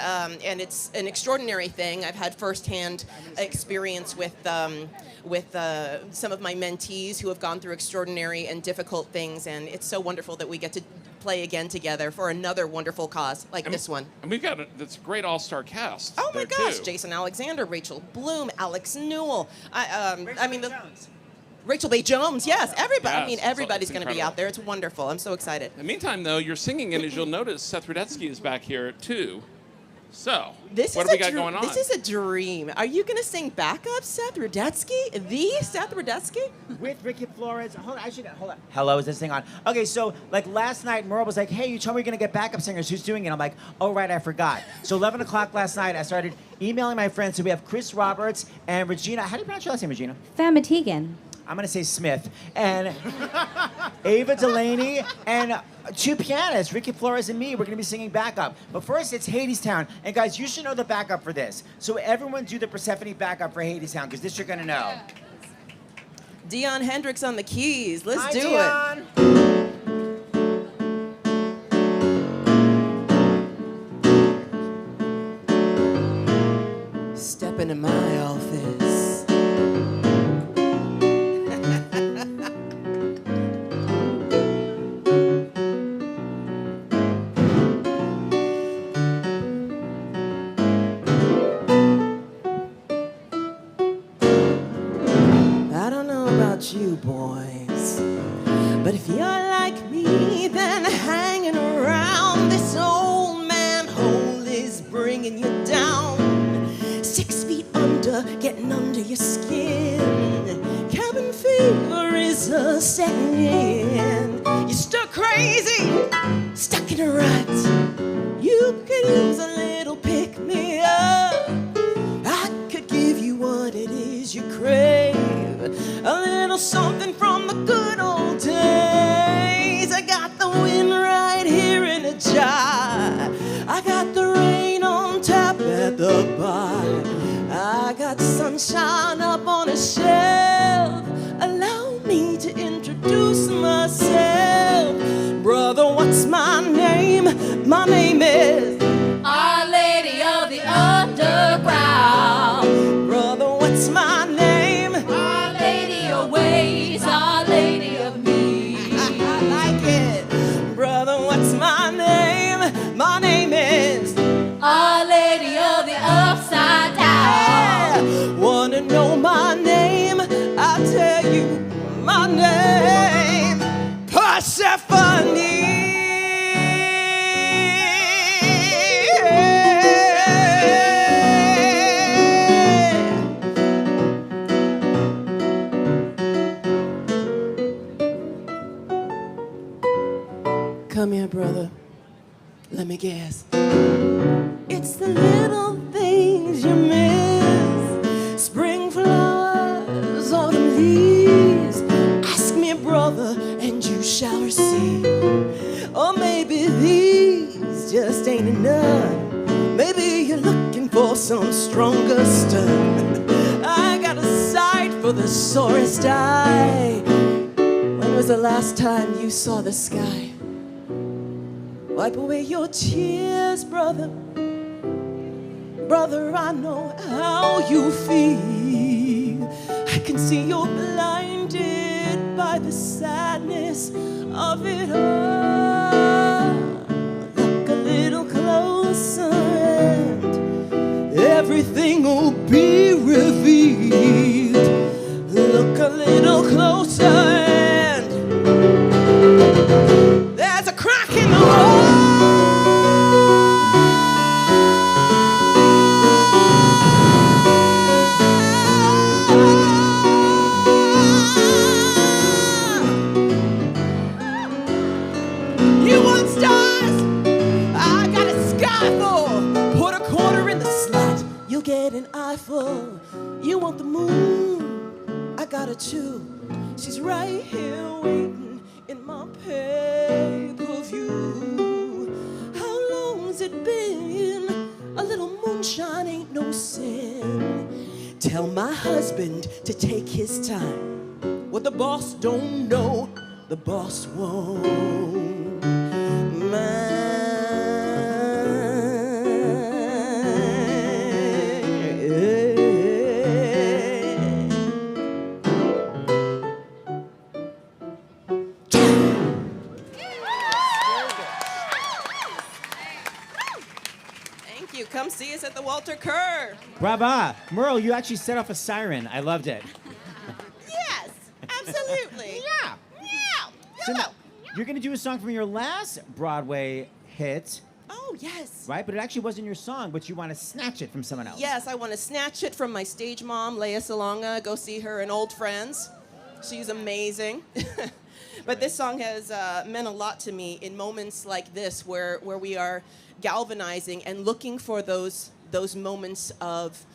it's an extraordinary thing. I've had firsthand experience with some of my mentees who have gone through extraordinary and difficult things. And it's so wonderful that we get to play again together for another wonderful cause like this one. And we've got this great all-star cast. Oh my there, gosh! too. Jason Alexander, Rachel Bloom, Alex Newell. Rachel Bay Jones. Yes, everybody. I Yes, mean, it's everybody's going to be incredible. out there. It's wonderful. I'm so excited. In the meantime, though, you're singing, and as you'll notice, Seth Rudetsky is back here too. So, This what is do we a got going on? This is a dream. Are you going to sing backup, Seth Rudetsky? The Seth Rudetsky? With Ricky Flores. Hold on. Hello, is this thing on? Okay, so like last night, Merle was like, hey, you told me you're going to get backup singers. Who's doing it? I'm like, oh, right, I forgot. So 11 o'clock last night, I started emailing my friends. So we have Chris Roberts and Regina. How do you pronounce your last name, Regina? Famatigan. I'm going to say Smith. And Ava Delaney and two pianists, Ricky Flores and me. We're going to be singing backup. But first, it's Hadestown. And guys, you should know the backup for this. So everyone do the Persephone backup for Hadestown, because this you're going to know. Dion Hendricks on the keys. Let's Hi, do Dion. it. Step into my office. You boys, but if you're like me, then hanging around this old manhole is bringing you down. 6 feet under, getting under your skin. Cabin fever is setting in. You're stuck crazy, stuck in a rut. You could use a little pick-me-up. I could give you what it is you crave. A little something from the good old days. I got the wind right here in a jar. I got the rain on tap at the bar. I got sunshine up on a shelf. Allow me to introduce myself. Brother, what's my name? My name is Our Lady of the Underground. Brother, what's my name? Our Lady of Ways, Our Lady of Me. I like it. Brother, what's my name? My name is Our Lady of the Upside Down. Wanna know my name? I'll tell you my name. Persephone. Come here, brother. Let me guess. It's the little things you miss. Spring flowers, autumn leaves. Ask me, brother, and you shall receive. Or maybe these just ain't enough. Maybe you're looking for some stronger stuff. I got a sight for the sorest eye. When was the last time you saw the sky? Wipe away your tears, brother. Brother, I know how you feel. I can see you're blinded by the sadness of it all. Look a little closer and everything will be revealed. Look a little closer and there's a crack in the wall. You want stars? I got a sky full. Put a quarter in the slot, you'll get an eyeful. You want the moon? I got her too. She's right here waiting in my pay-per-view. How long's it been? A little moonshine ain't no sin. Tell my husband to take his time. What the boss don't know, the boss won't mind. Thank you. Come see us at the Walter Kerr. Brava. Merle, you actually set off a siren. I loved it. Yes, absolutely. Yeah. Yeah. So Hello. now, you're going to do a song from your last Broadway hit. Oh, Oh, yes. Right? But it actually wasn't your song, but you want to snatch it from someone else. Yes, I want to snatch it from my stage mom, Leah Salonga. Go see her in Old Friends. She's amazing. But this song has meant a lot to me in moments like this where we are galvanizing and looking for those moments of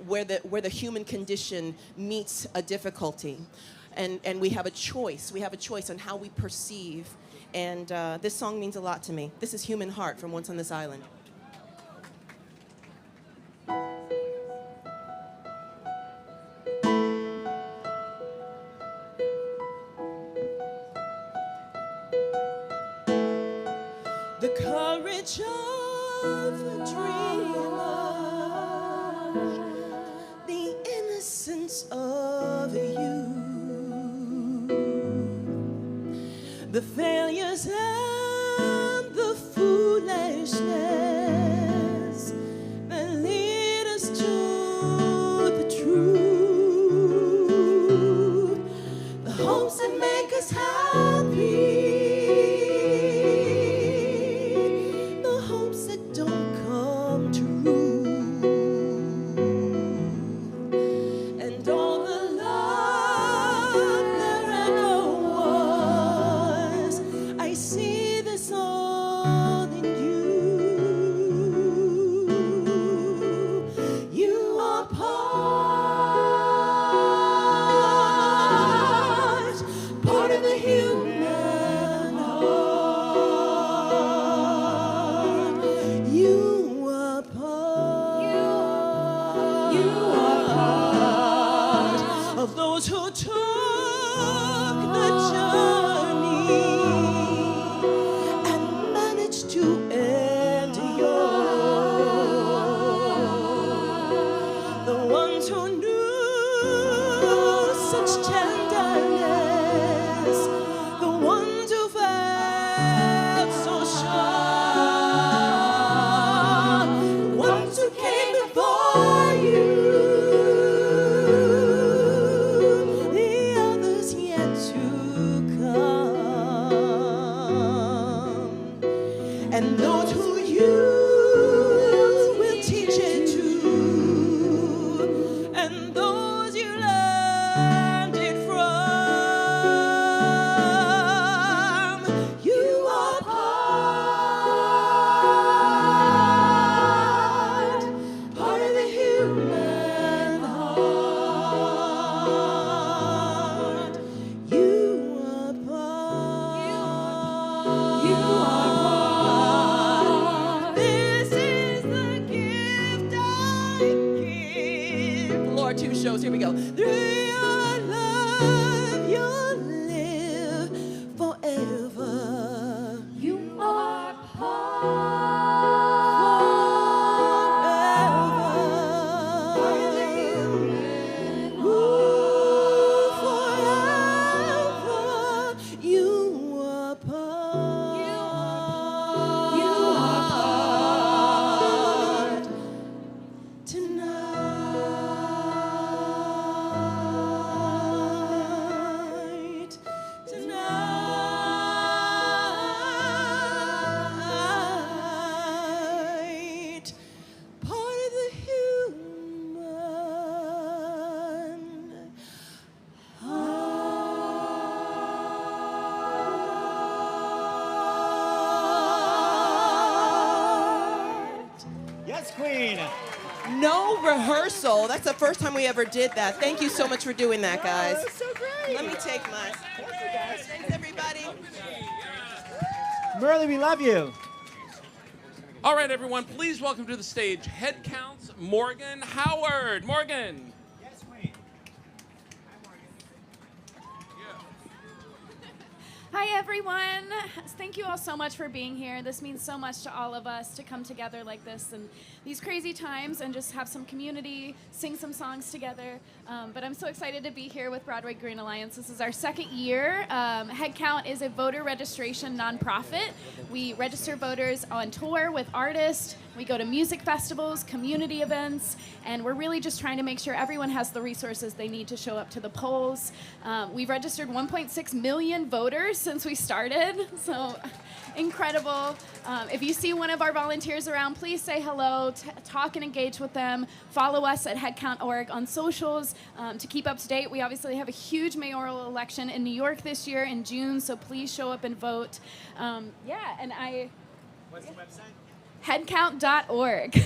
where the human condition meets a difficulty. And we have a choice. We have a choice on how we perceive. And this song means a lot to me. This is Human Heart from Once on This Island. The courage of a dreamer, the innocence of you, the failures and the foolishness that lead us to the truth, the hopes that make us happy. Rehearsal. That's the first time we ever did that. Thank you so much for doing that, guys. That was so great. Let me take mine. Thanks, everybody. Merle, we love you. All right, everyone, please welcome to the stage head counts Morgan Howard. Morgan. Yes, Queen. Hi, everyone. Thank you all so much for being here. This means so much to all of us to come together like this in these crazy times and just have some community, sing some songs together. But I'm so excited to be here with Broadway Green Alliance. This is our second year. Headcount is a voter registration nonprofit. We register voters on tour with artists. We go to music festivals, community events, and we're really just trying to make sure everyone has the resources they need to show up to the polls. We've registered 1.6 million voters since we started, so incredible. If you see one of our volunteers around, please say hello, talk and engage with them. Follow us at headcount.org on socials to keep up to date. We obviously have a huge mayoral election in New York this year in June, so please show up and vote. What's the website? Headcount.org.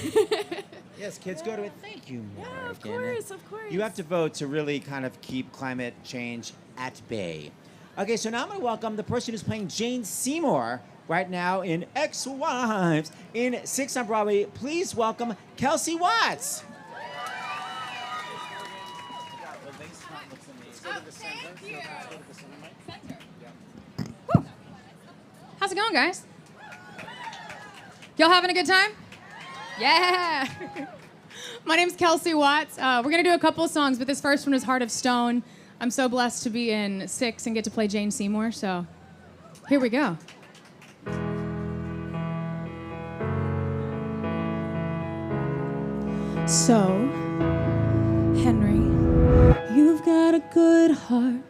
Yes, kids, go to it. Thank you, Yeah, of Morgan. course, of course. You have to vote to really kind of keep climate change at bay. Okay, so now I'm going to welcome the person who's playing Jane Seymour right now in Ex-Wives in 6 on Broadway. Please welcome Kelsie Watts. How's it going, guys? Y'all having a good time? Yeah. My name's Kelsie Watts. We're going to do a couple of songs, but this first one is Heart of Stone. I'm so blessed to be in 6 and get to play Jane Seymour, so here we go. So, Henry, you've got a good heart,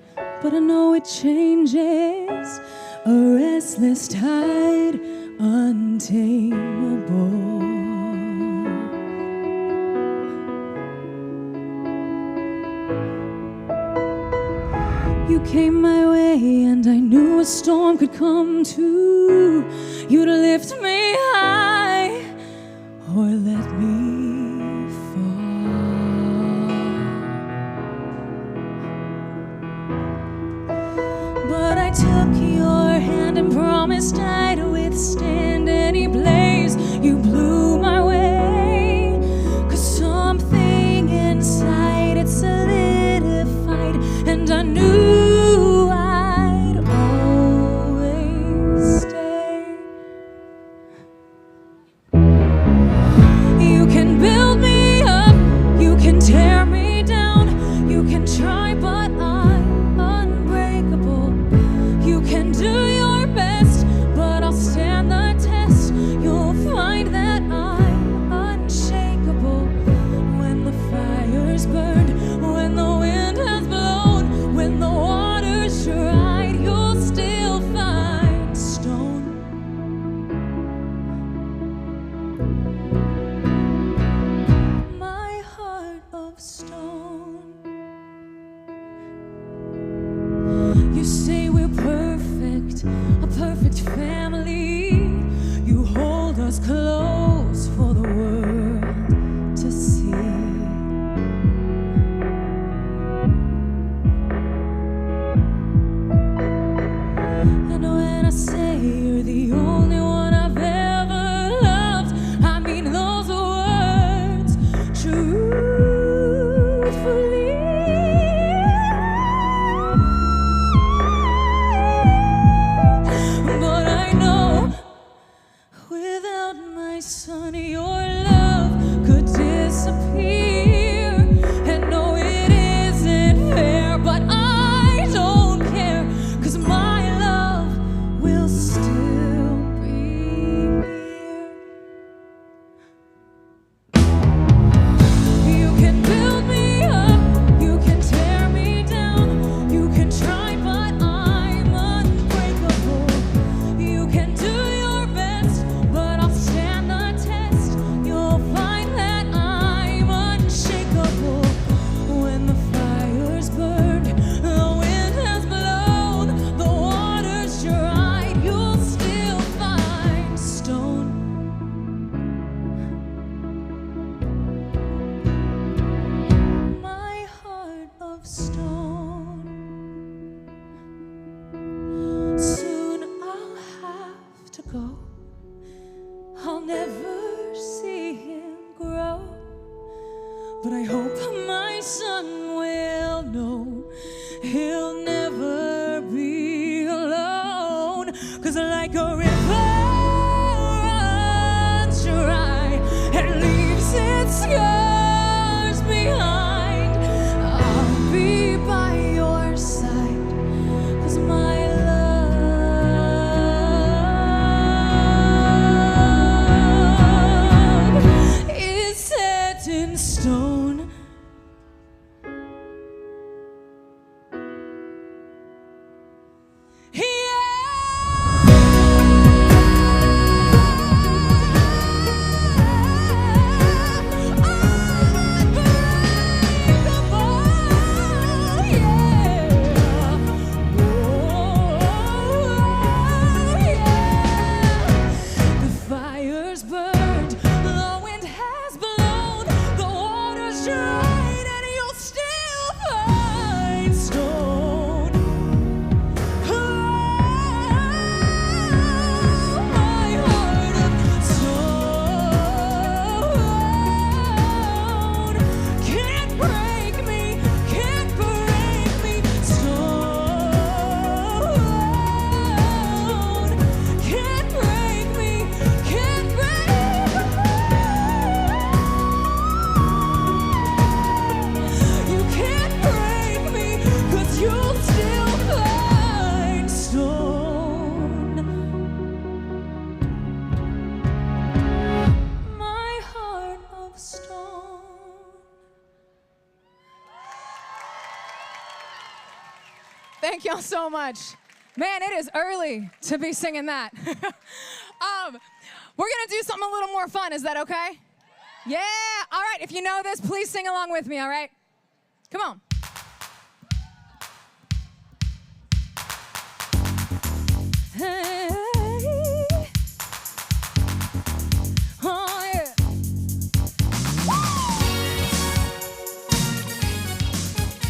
but I know it changes. A restless tide, untamable. You came my way and I knew a storm could come too. You'd lift me high or let me fall. But I took your hand and promised I'd withstand any blaze. You blew my way, 'cause something inside it solidified, and I knew I'd always stay. You can build me up, you can tear me down, you can try, but I'm unbreakable. You can do your best, but I'll stand the test. You'll find that I'm unshakable. When the fire's burned, when the wind has blown, when the water's dried, you'll still find stone. My heart of stone. You say we're perfect, a perfect family. You hold us close for the world to see. And when I say you're the only one I've ever loved, I mean those words truthfully. But I know without my son, your love could disappear. And no, it isn't fair, but I don't care, 'cause my love will still be here. You can build me up, you can tear me down, you can try, but I'm unbreakable. You can do your best, but I'll stand the test. You'll find that I'm unshakable. When the fire's burned, the wind has blown, the water's dried, you'll still find stone. My heart of stone. Soon I'll have to go. I'll never see him grow. But I hope my son will know he'll never be alone. 'Cause like a river runs dry and leaves its scars behind, I'll be by your side. 'Cause my love is set in stone. Yeah. Thank y'all so much. Man, it is early to be singing that. We're gonna do something a little more fun. Is that okay? Yeah. All right. If you know this, please sing along with me. All right. Come on. Hey. Oh yeah.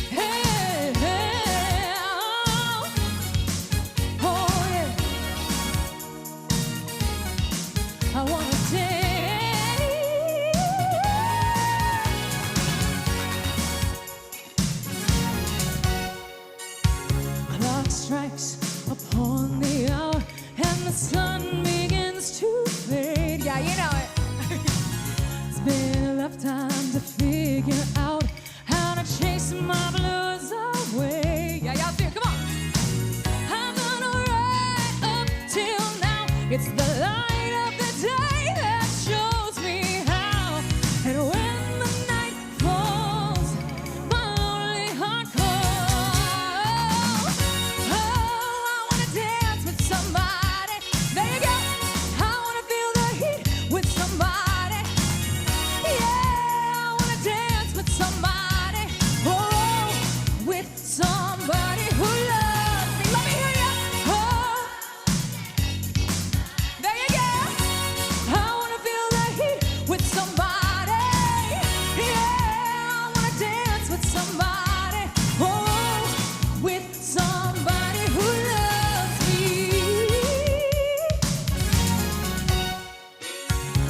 Hey, hey, oh yeah. I wanna clock strikes upon the hour and the sun begins to fade. Yeah, you know it. It's been enough time to figure out how to chase my blues away. Yeah, y'all too. Come on. I'm gonna ride up till now. It's the light of the day that shows me how. And when the night falls, my lonely heart calls. Oh, I wanna dance with somebody. There you go. I wanna feel the heat with somebody. Yeah, I wanna dance with somebody. Oh, with somebody who loves me. Let me hear ya. Oh, there you go. I wanna feel the heat with somebody. Yeah, I wanna dance with somebody. Oh, with somebody who loves me.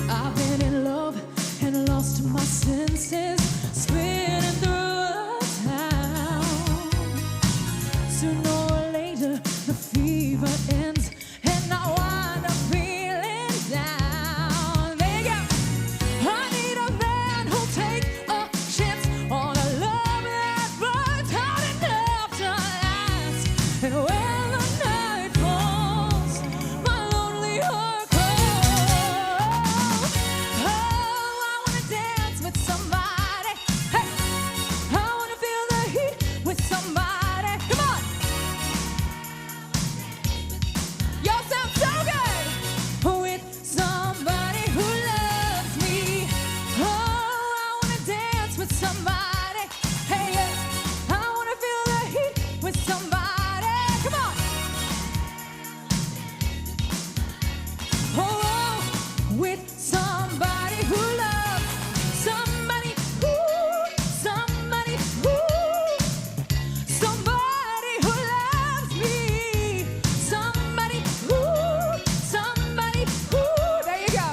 I've been in love and lost my senses, spinning through a town. Sooner or later, the fever ends, and I wind up feeling down. There you go. I need a man who'll take a chance on a love that burns hot enough to last. And when the night falls, my lonely heart calls. Oh, I wanna dance with somebody. Hey, I wanna feel the heat with somebody. Come on. Y'all sound so good. With somebody who loves me. Oh, I wanna dance with somebody. Hey, yeah, I wanna feel the heat with somebody. Come on. Oh, with somebody who loves somebody who, somebody who, somebody who loves me, somebody who, there you go,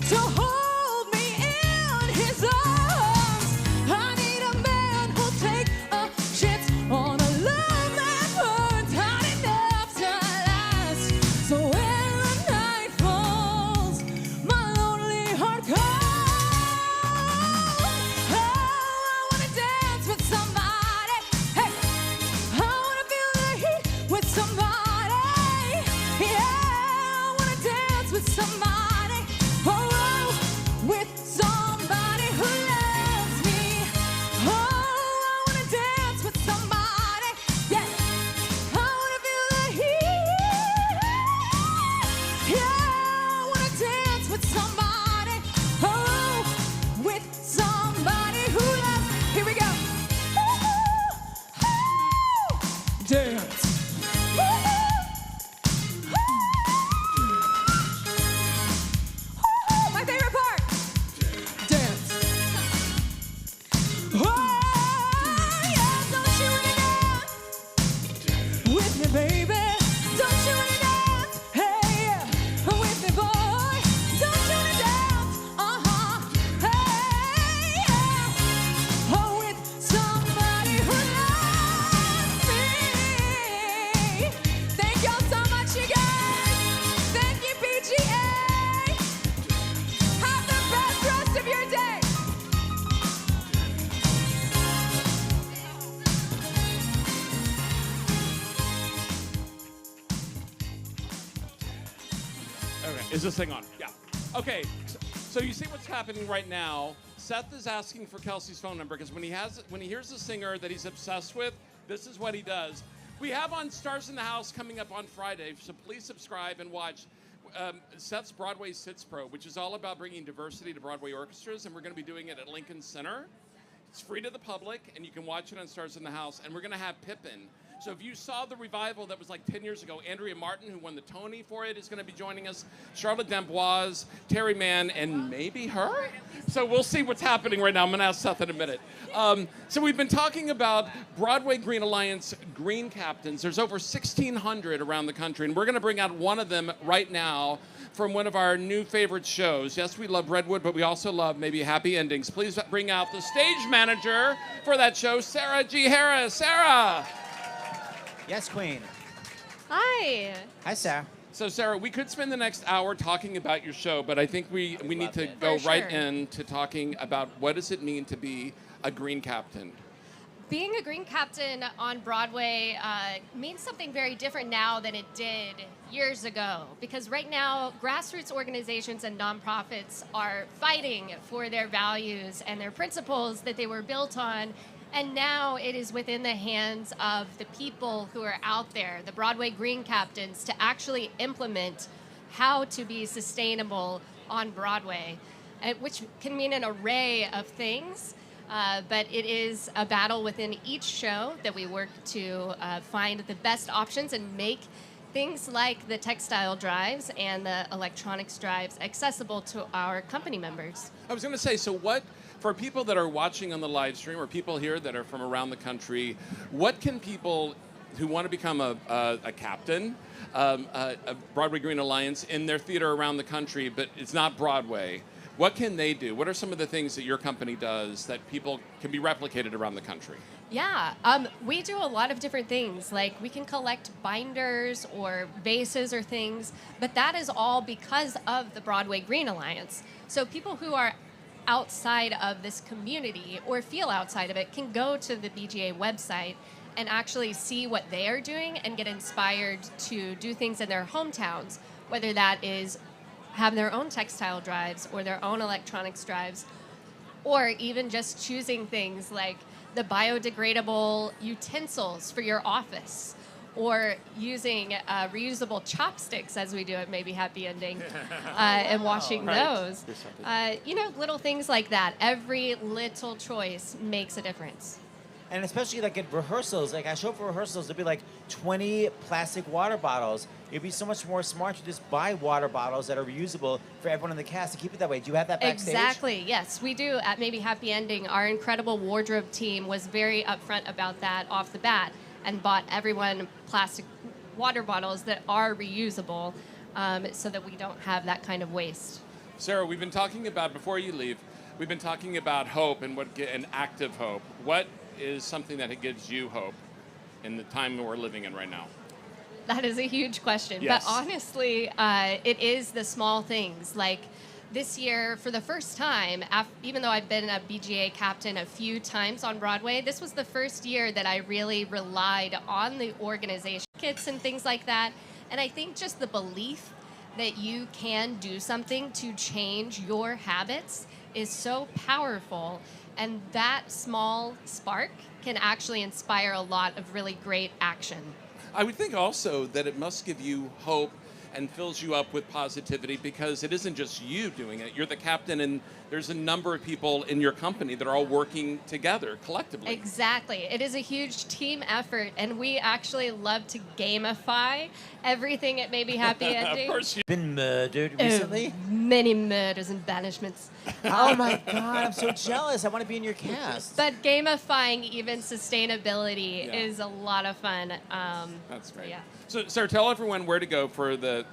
to hold me in his arms. I need a man who'll take a chance on a love that burns hot enough to last. So when the night falls, my lonely heart calls. Oh, I wanna dance with somebody. Hey, I wanna feel the heat with somebody. Yeah, I wanna dance with somebody. Oh, with somebody who loves me. Oh, I wanna dance with somebody. Yeah, I wanna feel the heat. Yeah, I wanna dance with somebody. Oh, with somebody who loves. Here we go. Dance. My favorite part. Dance. Oh, yeah, don't you wanna dance with me, baby? Don't you wanna dance? Hey, yeah, with me, boy. Don't you wanna dance? Hey, yeah, oh, with somebody who loves me. Thank y'all so much, you guys. Thank you, PGA. Have the best rest of your day. Okay, is this thing on? Yeah. Okay, so you see what's happening right now. Seth is asking for Kelsie's phone number because when he hears a singer that he's obsessed with, this is what he does. We have on Stars in the House coming up on Friday, so please subscribe and watch Seth's Broadway Sits Pro, which is all about bringing diversity to Broadway orchestras, and we're going to be doing it at Lincoln Center. It's free to the public, and you can watch it on Stars in the House, and we're going to have Pippin. So if you saw the revival that was like 10 years ago, Andrea Martin, who won the Tony for it, is going to be joining us. Charlotte D'Amboise, Terry Mann, and maybe her? So we'll see what's happening right now. I'm going to ask Seth in a minute. So we've been talking about Broadway Green Alliance Green Captains. There's over 1,600 around the country, and we're going to bring out one of them right now from one of our new favorite shows. Yes, we love Redwood, but we also love maybe happy endings. Please bring out the stage manager for that show, Sarah G. Harris. Sarah! Yes, Queen. Hi. Hi, Sarah. So, Sarah, we could spend the next hour talking about your show, but I think we need to go right into talking about what does it mean to be a green captain. Being a green captain on Broadway means something very different now than it did years ago. Because right now, grassroots organizations and nonprofits are fighting for their values and their principles that they were built on. And now it is within the hands of the people who are out there, the Broadway Green Captains, to actually implement how to be sustainable on Broadway, which can mean an array of things. But it is a battle within each show that we work to find the best options and make things like the textile drives and the electronics drives accessible to our company members. I was going to say, so what, for people that are watching on the live stream or people here that are from around the country, what can people who want to become a captain, a Broadway Green Alliance in their theater around the country, but it's not Broadway, what can they do? What are some of the things that your company does that people can be replicated around the country? Yeah, we do a lot of different things. Like we can collect binders or vases or things, but that is all because of the Broadway Green Alliance. So people who are outside of this community or feel outside of it can go to the BGA website and actually see what they are doing and get inspired to do things in their hometowns, whether that is have their own textile drives or their own electronics drives, or even just choosing things like the biodegradable utensils for your office, or using reusable chopsticks, as we do at Maybe Happy Ending, and washing those. Little things like that. Every little choice makes a difference. And especially like at rehearsals, like I show up for rehearsals, there'll be like 20 plastic water bottles. It'd be so much more smart to just buy water bottles that are reusable for everyone in the cast and keep it that way. Do you have that backstage? Exactly, yes, we do at Maybe Happy Ending. Our incredible wardrobe team was very upfront about that off the bat and bought everyone plastic water bottles that are reusable so that we don't have that kind of waste. Sarah, we've been talking about, before you leave, we've been talking about hope and an active hope. What is something that gives you hope in the time that we're living in right now? That is a huge question. Yes. But honestly, it is the small things. Like this year, for the first time, even though I've been a BGA captain a few times on Broadway, this was the first year that I really relied on the organization kits and things like that. And I think just the belief that you can do something to change your habits is so powerful. And that small spark can actually inspire a lot of really great action. I would think also that it must give you hope and fills you up with positivity because it isn't just you doing it. You're the captain, and there's a number of people in your company that are all working together collectively. Exactly. It is a huge team effort, and we actually love to gamify everything at Maybe Happy Ending. Of course you Been murdered recently? Many murders and banishments. Oh my God, I'm so jealous. I want to be in your cast. But gamifying even sustainability is a lot of fun. That's great. Yeah. So, Sarah, tell everyone where to go for the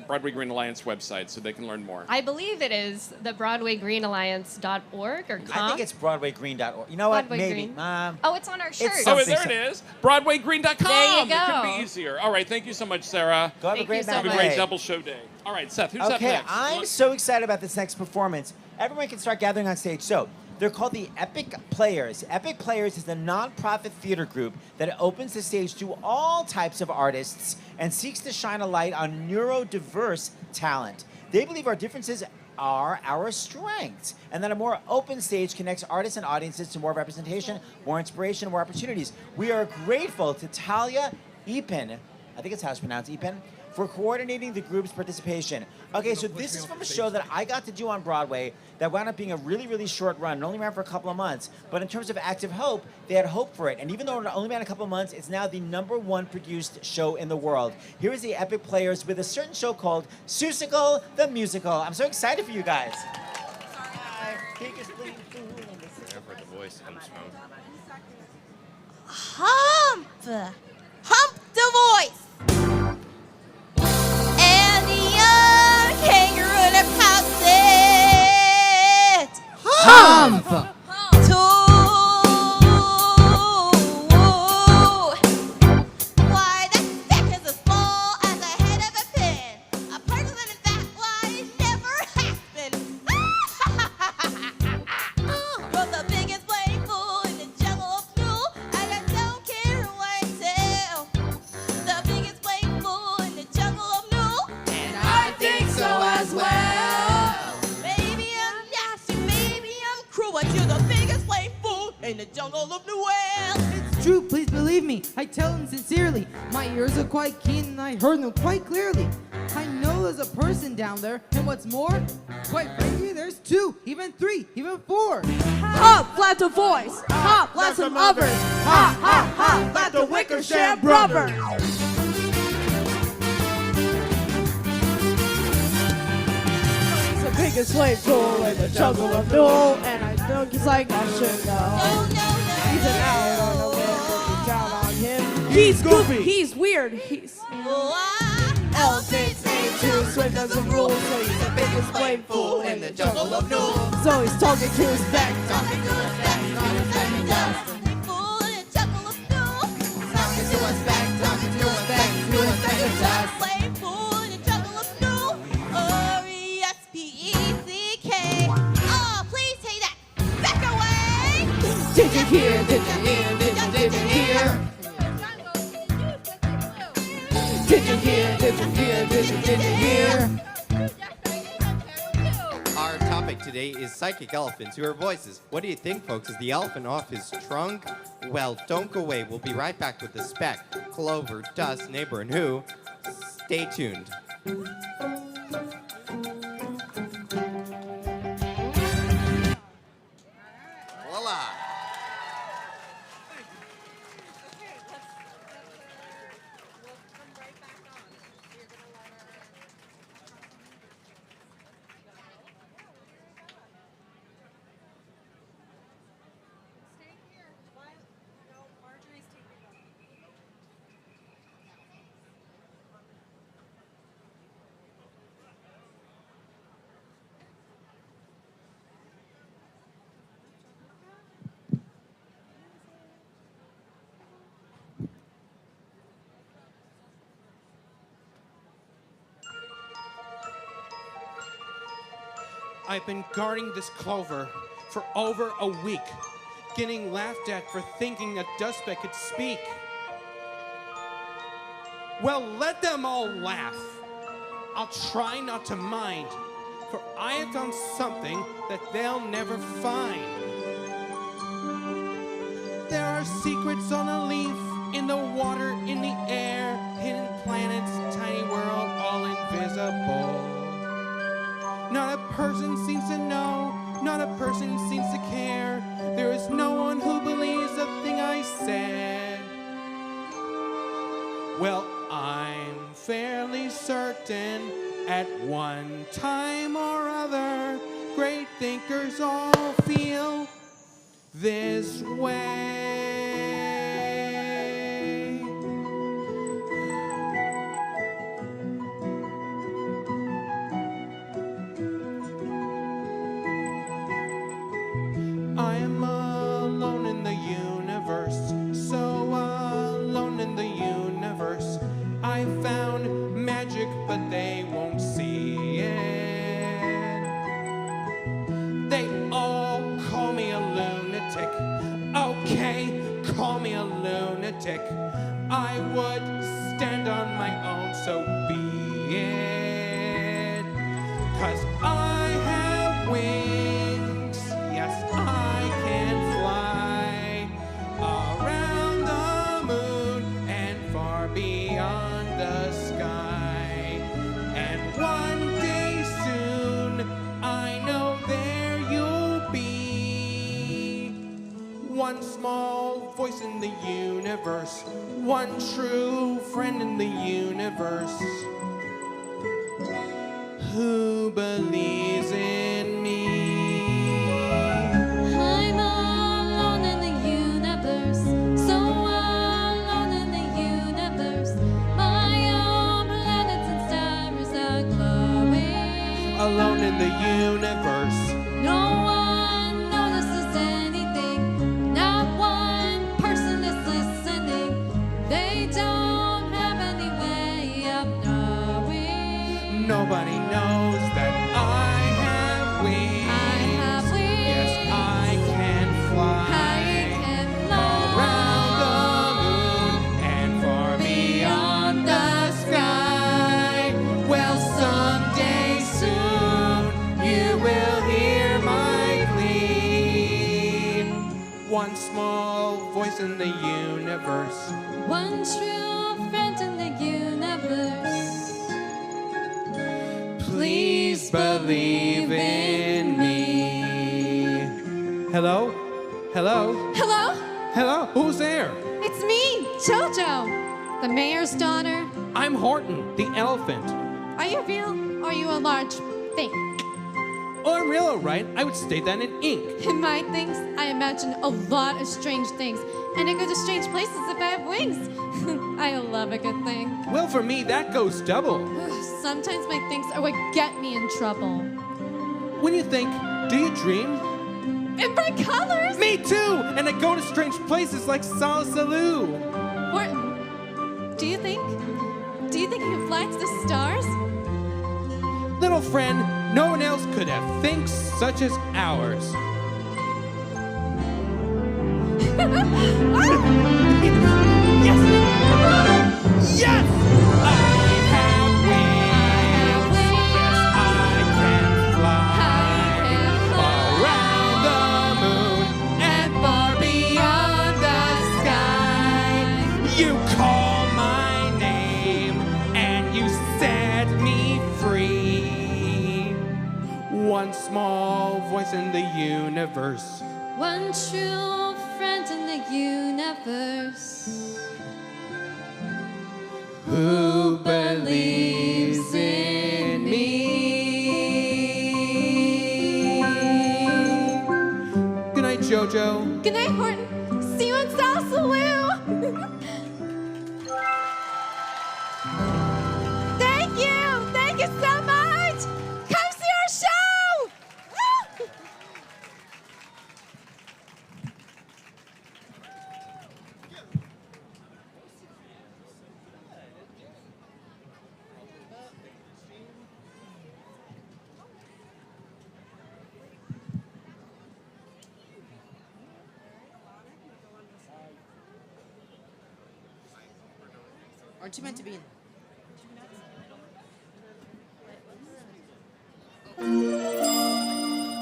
Broadway Green Alliance website so they can learn more. I believe it is the BroadwayGreenAlliance.org or com. I think it's BroadwayGreen.org. You know what? Broadway Maybe. Green. Oh, it's on our shirt. Oh, there it is. BroadwayGreen.com. There you go. It couldn't be easier. All right, thank you so much, Sarah. Go have a Thank great you so night. Have a great double show day. All right, Seth, who's up next? I'm so excited about this next performance. Everyone can start gathering on stage. So, they're called the Epic Players. Epic Players is a nonprofit theater group that opens the stage to all types of artists and seeks to shine a light on neurodiverse talent. They believe our differences are our strengths, and that a more open stage connects artists and audiences to more representation, more inspiration, more opportunities. We are grateful to Talia, Epen, I think it's how it's pronounced, Epen, for coordinating the group's participation. Okay, so this is from a show that I got to do on Broadway that wound up being a really, really short run. It only ran for a couple of months. But in terms of active hope, they had hope for it. And even though it only ran a couple of months, it's now the #1 produced show in the world. Here is the Epic Players with a certain show called Seussical the Musical. I'm so excited for you guys. Wherever the voice comes from. Hump the voice. And the young kangaroo that pouts it. Hump. Why, that stick is as small as the head of a pin. A person that is that wide never has been. You're the biggest playful in the jungle of blue, and I don't care what I tell. The biggest playful in the jungle of blue, and I think so as well. Maybe I'm nasty, maybe I'm cruel, but you're the biggest playful in the jungle of New Wales. It's true, please believe me. I tell him sincerely. My ears are quite keen and I heard them quite clearly. I know there's a person down there, and what's more, quite frankly, there's 2, even 3, even 4. Up, let the voice. Up, let some others. Ha, ha, ha, let the Wickersham brothers. He's the biggest slave tool in the jungle of Newell, and I think he's like I should know. He's an out on the wind, down on him. He's goofy, he's weird, he's... Elephants need to swim, does some rules, so he's the biggest blame fool in the jungle of Newell. So he's talking to his back, talking to his back, talking to his back, fool in the jungle of Newell. Talking to his back, talking to his back, to his back, blame fool in the jungle of Newell. R-E-S-P-E-C-K. Oh, please take that back away. Did you hear? Did you hear? Did you hear? Did you hear? Did you hear? Did you hear? Our topic today is psychic elephants who are voices. What do you think, folks? Is the elephant off his trunk? Well, don't go away. We'll be right back with the Speck, Clover, Dust, Neighbor, and Who. Stay tuned. Voila! I've been guarding this clover for over a week, getting laughed at for thinking a dust speck could speak. Well, let them all laugh. I'll try not to mind, for I have found something that they'll never find. There are secrets on a leaf, in the water, in the air, hidden planets, tiny world, all invisible. Not a person seems to know, not a person seems to care. There is no one who believes a thing I said. Well, I'm fairly certain at one time or other, great thinkers all feel this way. I am alone in the universe, so alone in the universe. I found magic, but they won't see it. They all call me a lunatic. Okay, call me a lunatic. I would stand on my own, so be it. 'Cause I have wings, yes, I can fly around the moon and far small voice in the universe, one true friend in the universe. Who believes in me? I'm alone in the universe, so alone in the universe. My own planets and stars are glowing. Alone in the universe. No one notices anything. Not one person is listening. They don't have any way of knowing. Nobody knows that I have wings. I have wings. Yes, I can fly. I can fly around the moon and far beyond the sky. Well, someday soon you will hear my plea. One small voice in the universe. One true friend in the universe. Please believe in me. Hello? Hello? Hello? Hello? Who's there? It's me, Jojo, the mayor's daughter. I'm Horton, the elephant. Are you real or are you a large thing? Oh, I'm real, all right. I would state that in ink. In my things, I imagine a lot of strange things. And I go to strange places if I have wings. I love a good thing. Well, for me, that goes double. Sometimes my things are what get me in trouble. When you think, do you dream? In bright colors! Me too! And I go to strange places like Salsaloo. Horton, do you think you can fly to the stars? Little friend, no one else could have things such as ours. Yes! Yes! I have wings. Yes, I can fly around the moon and far beyond the sky. You call my name and you set me free. One small voice in the universe. One true friend in the universe. Who believes in me? Good night, Jojo. Good night, Horton. See you in Salsaloo. Thank you. Thank you so much. Come see our show. Woo! Aren't you meant to be in?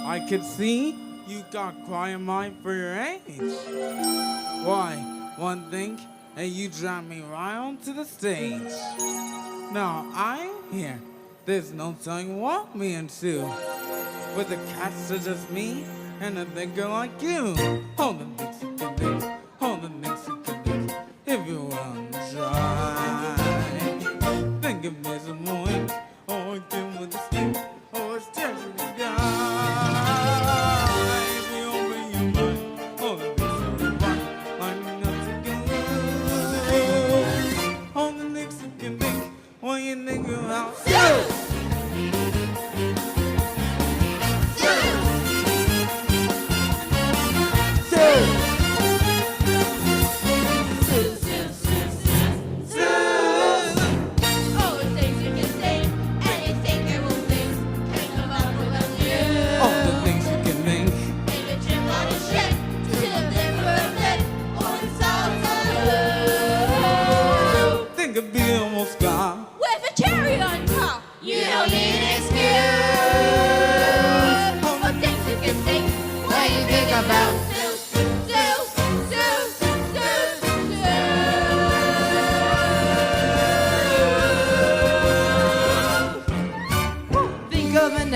I can see you got quite a mind for your age. Why, one thing, and you drive me right onto the stage. Now, I'm here. There's no telling what me into. With the cats are just me and a thinker like you. Hold the things you can do. Hold the things you can do. If you want to try. Think of me some more. Or give with the stick. Or it's touching the sky. If you open your mind, all the things are right. I'm not to go. All the things you can think. When you think about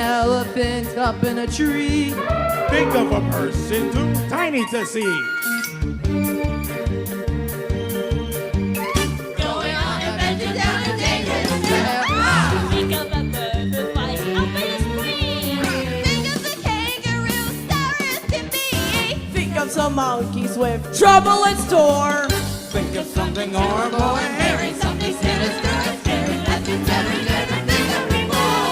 elephant up in a tree. Think of a person too tiny to see. monkeys with trouble in store. Think of something horrible and hearing something sinister. Scaring that you never think of before.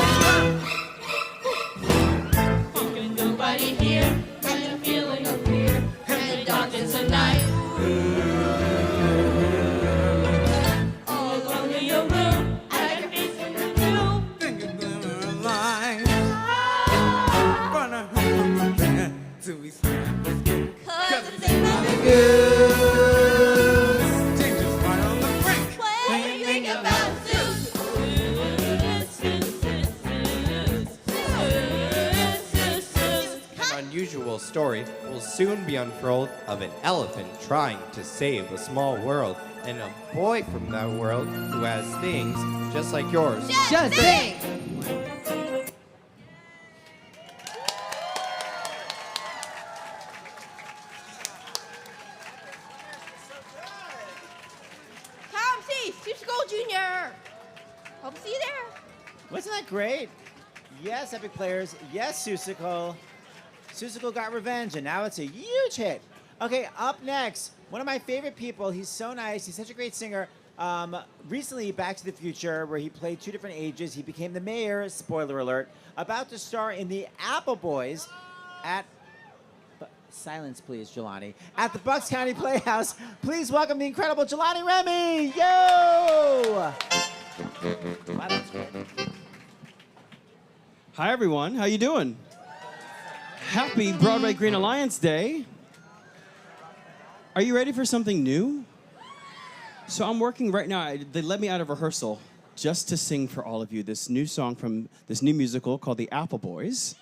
Thinking nobody here, and the feeling of fear, and the darkness of night. All alone in your room, I like your face in the room. Think of glimmer of light. Gonna hold my hand till we snap the skin. 'Cause it's ain't nothing good. Danger's right on the brink. When you think about Zeus. An unusual story will soon be unfurled of an elephant trying to save a small world and a boy from that world who has things just like yours. Just think. Kelsie, Cisco Jr. Hope to see you there. Wasn't that great? Yes, Epic Players. Yes, Susical. Susical got revenge, and now it's a huge hit. Okay, up next, one of my favorite people. He's so nice. He's such a great singer. Recently, Back to the Future, where he played 2 different ages. He became the mayor, spoiler alert, about to star in the Apple Boys at... Silence, please, Jelani. At the Bucks County Playhouse. Please welcome the incredible Jelani Remy. Yo! Wow, that's great. Hi, everyone. How you doing? Happy Broadway Green Alliance Day. Are you ready for something new? So I'm working right now. They let me out of rehearsal just to sing for all of you this new song from this new musical called The Apple Boys,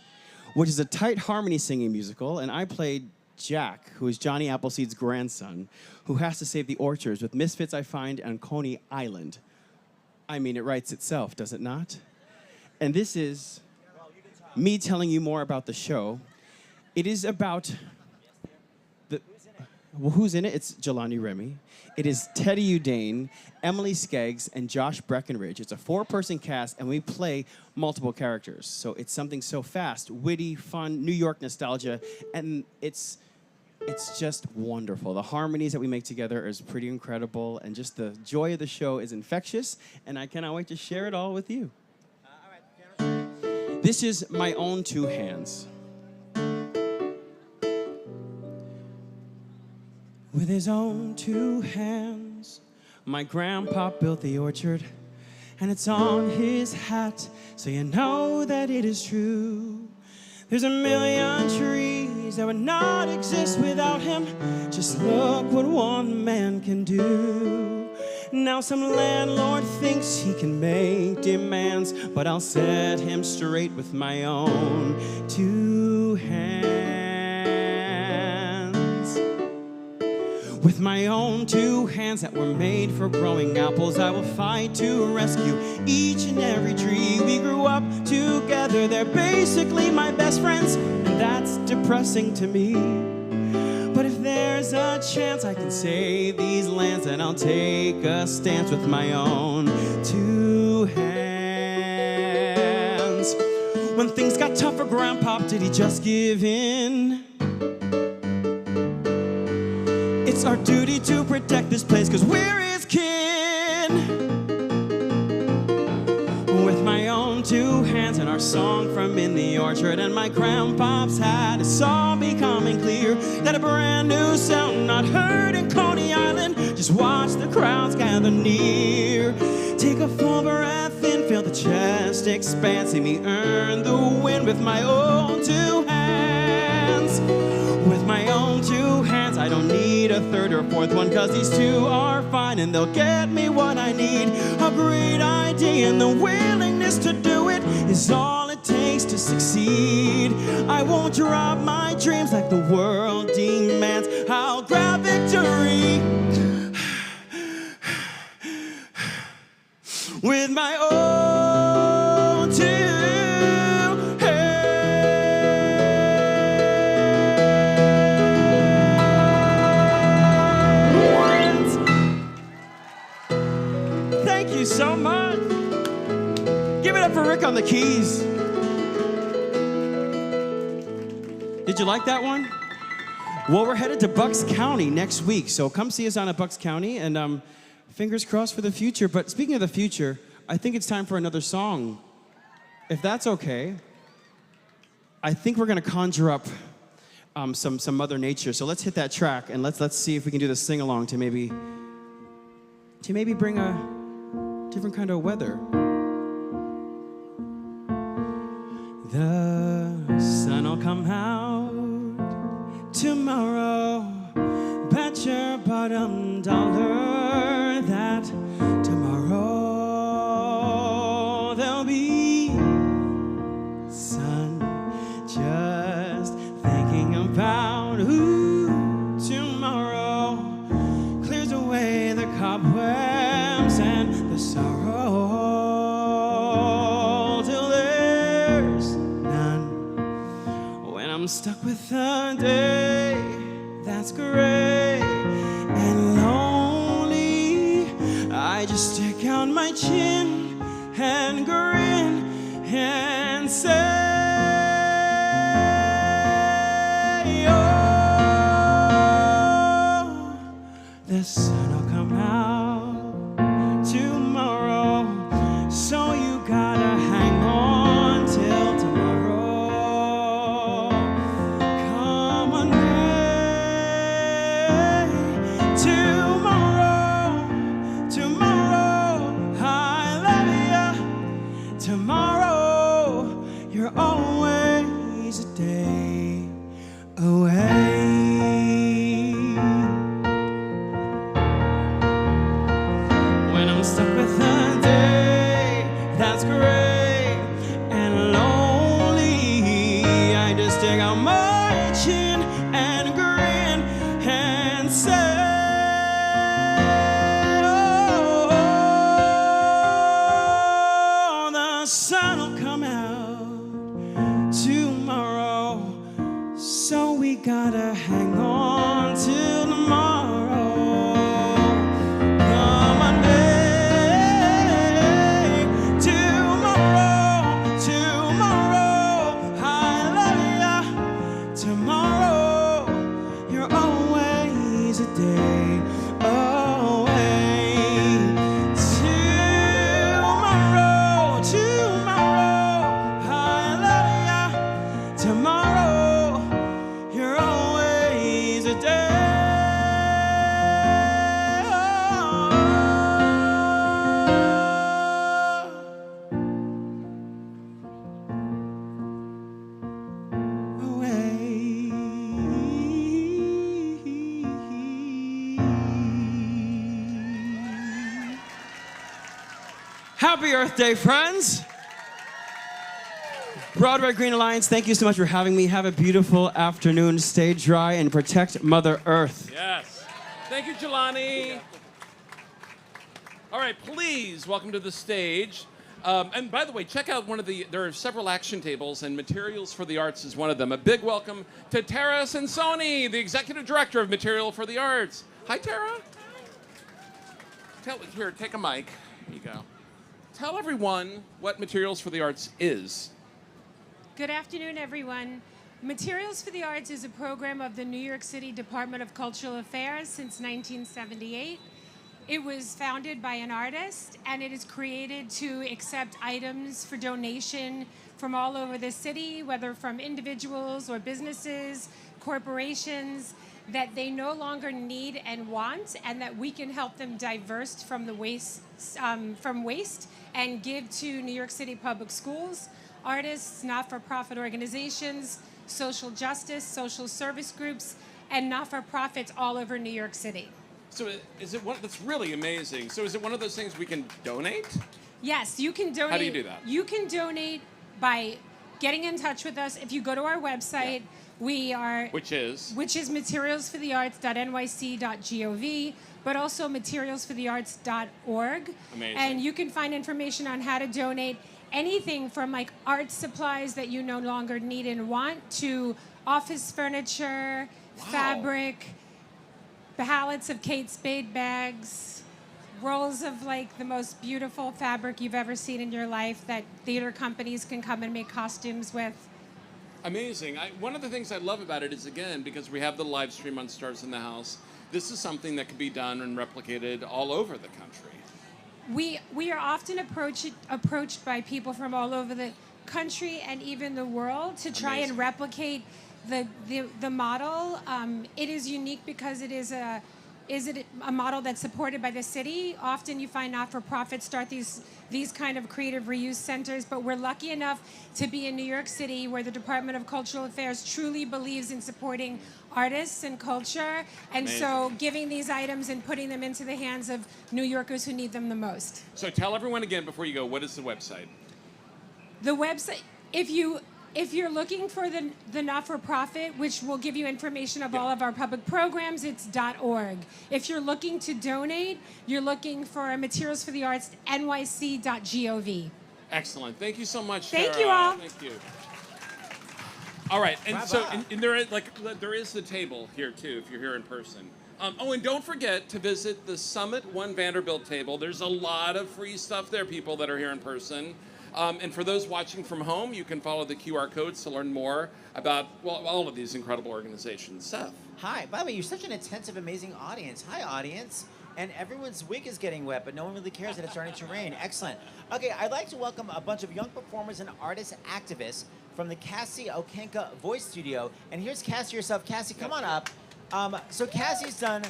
which is a tight harmony singing musical, and I played Jack, who is Johnny Appleseed's grandson, who has to save the orchards with misfits I find on Coney Island. I mean, it writes itself, does it not? And this is me telling you more about the show. It is about who's in it? It's Jelani Remy. It is Teddy Udane, Emily Skeggs, and Josh Breckenridge. It's a 4-person cast, and we play multiple characters. So it's something so fast, witty, fun, New York nostalgia, and it's just wonderful. The harmonies that we make together is pretty incredible, and just the joy of the show is infectious, and I cannot wait to share it all with you. This is My Own 2 Hands. With his own 2 hands, my grandpa built the orchard, and it's on his hat, so you know that it is true. There's a million trees that would not exist without him. Just look what one man can do. Now some landlord thinks he can make demands, but I'll set him straight with my own 2 hands. With my own 2 hands that were made for growing apples, I will fight to rescue each and every tree. We grew up together, they're basically my best friends, and that's depressing to me. But if there's a chance I can save these lands, then I'll take a stance with my own 2 hands. When things got tough for Grandpa, did he just give in? It's our duty to protect this place, 'cause we're his kin. With my own 2 hands and our song from in the orchard and my grandpa's hat, it's all becoming clear that a brand new sound not heard in Coney Island. Just watch the crowds gather near. Take a full breath in, feel the chest expand. See me earn the win with my own 2 hands. With my own 2 hands, I don't need a 3rd or 4th one, 'cause these 2 are fine and they'll get me what I need. A great idea and the willingness to do it is all it takes to succeed. I won't drop my dreams like the world demands. I'll grab victory with my own 2 hands. Thank you so much. Give it up for Rick on the keys. Did you like that one? Well, we're headed to Bucks County next week, so come see us on at Bucks County, and fingers crossed for the future. But speaking of the future, I think it's time for another song. If that's okay, I think we're gonna conjure up some Mother Nature. So let's hit that track, and let's see if we can do the sing-along to maybe bring a different kind of weather. The sun'll come out tomorrow. Bet your bottom dollar that tomorrow there'll be sun. Just thinking about who tomorrow clears away the cobwebs and the sorrow. I'm stuck with a day that's gray and lonely. I just stick out my chin and grin and say, oh, the sun'll come out tomorrow, so you gotta hang on till tomorrow. Always a day away. When I'm stuck with a day that's gray and lonely, I just stick out my chin and grin and say, oh, the sun'll come out tomorrow, so we gotta hang on till tomorrow. Come on, babe. Tomorrow, I love ya. Tomorrow, you're always a day away. Tomorrow, you're always a day. Happy Earth Day, friends. Broadway Green Alliance, thank you so much for having me. Have a beautiful afternoon. Stay dry and protect Mother Earth. Yes. Thank you, Jelani. All right, please welcome to the stage. And by the way, check out there are several action tables, and Materials for the Arts is one of them. A big welcome to Tara Sansoni, the Executive Director of Material for the Arts. Hi, Tara. Here, take a mic. Here you go. Tell everyone what Materials for the Arts is. Good afternoon, everyone. Materials for the Arts is a program of the New York City Department of Cultural Affairs since 1978. It was founded by an artist, and it is created to accept items for donation from all over the city, whether from individuals or businesses, corporations, that they no longer need and want, and that we can help them divest from waste and give to New York City public schools, artists, not-for-profit organizations, social justice, social service groups, and not-for-profits all over New York City. So that's really amazing. So is it one of those things we can donate? Yes, you can donate. How do you do that? You can donate by getting in touch with us. If you go to our website, we are... Which is materialsforthearts.nyc.gov, but also materialsforthearts.org. Amazing. And you can find information on how to donate anything from like art supplies that you no longer need and want to office furniture, fabric, pallets of Kate Spade bags, rolls of like the most beautiful fabric you've ever seen in your life that theater companies can come and make costumes with. Amazing. One of the things I love about it is, again, because we have the live stream on Stars in the House, this is something that can be done and replicated all over the country. We are often approached by people from all over the country and even the world to try and replicate the model. It is unique because it is a model that's supported by the city. Often you find not-for-profits start these kind of creative reuse centers, but we're lucky enough to be in New York City, where the Department of Cultural Affairs truly believes in supporting artists and culture, and so giving these items and putting them into the hands of New Yorkers who need them the most. So tell everyone again before you go, what is the website? The website, if you're looking for the not-for-profit, which will give you information of all of our public programs, it's .org. If you're looking to donate, you're looking for Materials for the Arts, nyc.gov. Excellent. Thank you so much. Thank Sarah. you all. Thank you. All right, and so and there is the table here too if you're here in person. And don't forget to visit the SUMMIT One Vanderbilt table. There's a lot of free stuff there, people that are here in person. And for those watching from home, you can follow the QR codes to learn more about, well, all of these incredible organizations. Seth. Hi. By the way, you're such an attentive, amazing audience. Hi, audience. And everyone's wig is getting wet, but no one really cares that it's starting to rain. Excellent. Okay, I'd like to welcome a bunch of young performers and artist activists from the Cassie Okenka Voice Studio. And here's Cassie herself. Cassie, come on up. So Cassie's done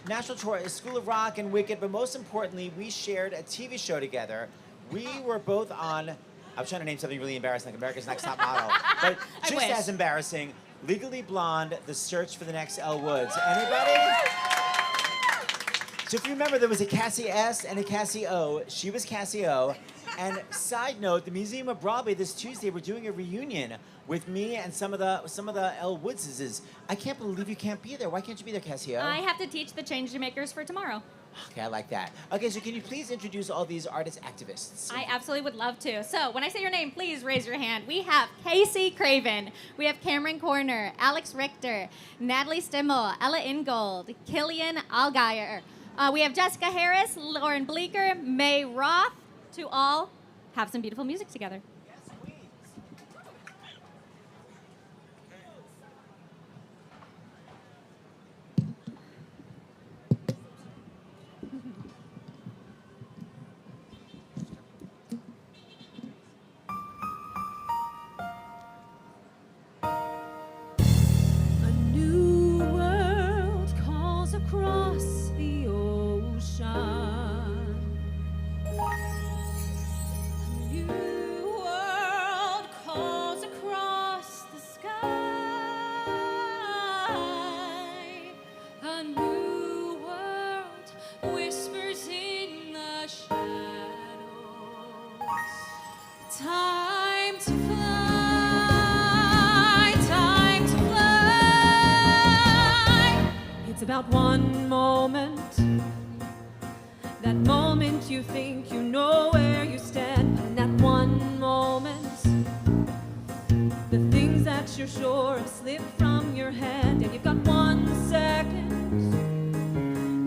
national tour, School of Rock and Wicked, but most importantly, we shared a TV show together. We were both on, I'm trying to name something really embarrassing, like America's Next Top Model, but just as embarrassing, Legally Blonde, The Search for the Next Elle Woods. Anybody? So if you remember, there was a Cassie S and a Cassie O. She was Cassie O. And side note, the Museum of Broadway this Tuesday, we're doing a reunion with me and some of the Elle Woodses. I can't believe you can't be there. Why can't you be there, Cassie O? I have to teach the change makers for tomorrow. Okay, I like that. Okay, so can you please introduce all these artist activists? I absolutely would love to. So when I say your name, please raise your hand. We have Casey Craven. We have Cameron Corner, Alex Richter, Natalie Stimmel, Ella Ingold, Killian Allgaier. We have Jessica Harris, Lauren Bleeker, May Roth. To all, have some beautiful music together. Across the ocean, a new world calls across the sky, a new world whispers in the shadows. Time to fly, time to fly. It's about one moment, that moment you think you know where you stand, and that one moment, the things that you're sure have slipped from your hand, and you've got 1 second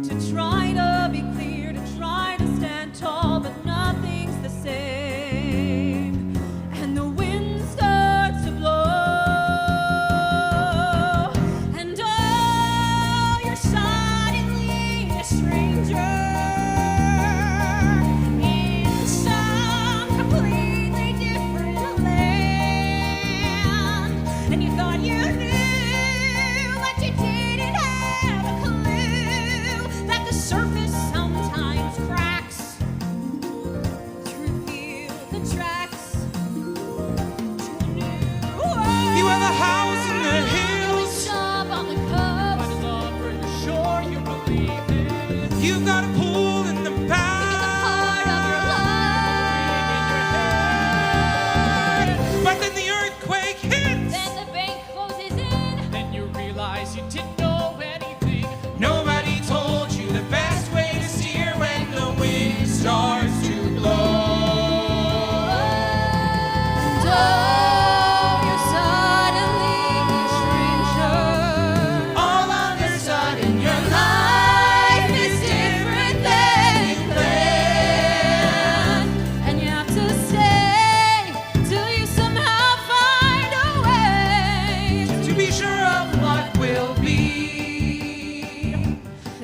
to try to be clear, to try to stand tall, but nothing's the same, and the wind starts to blow.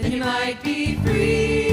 then you might be free.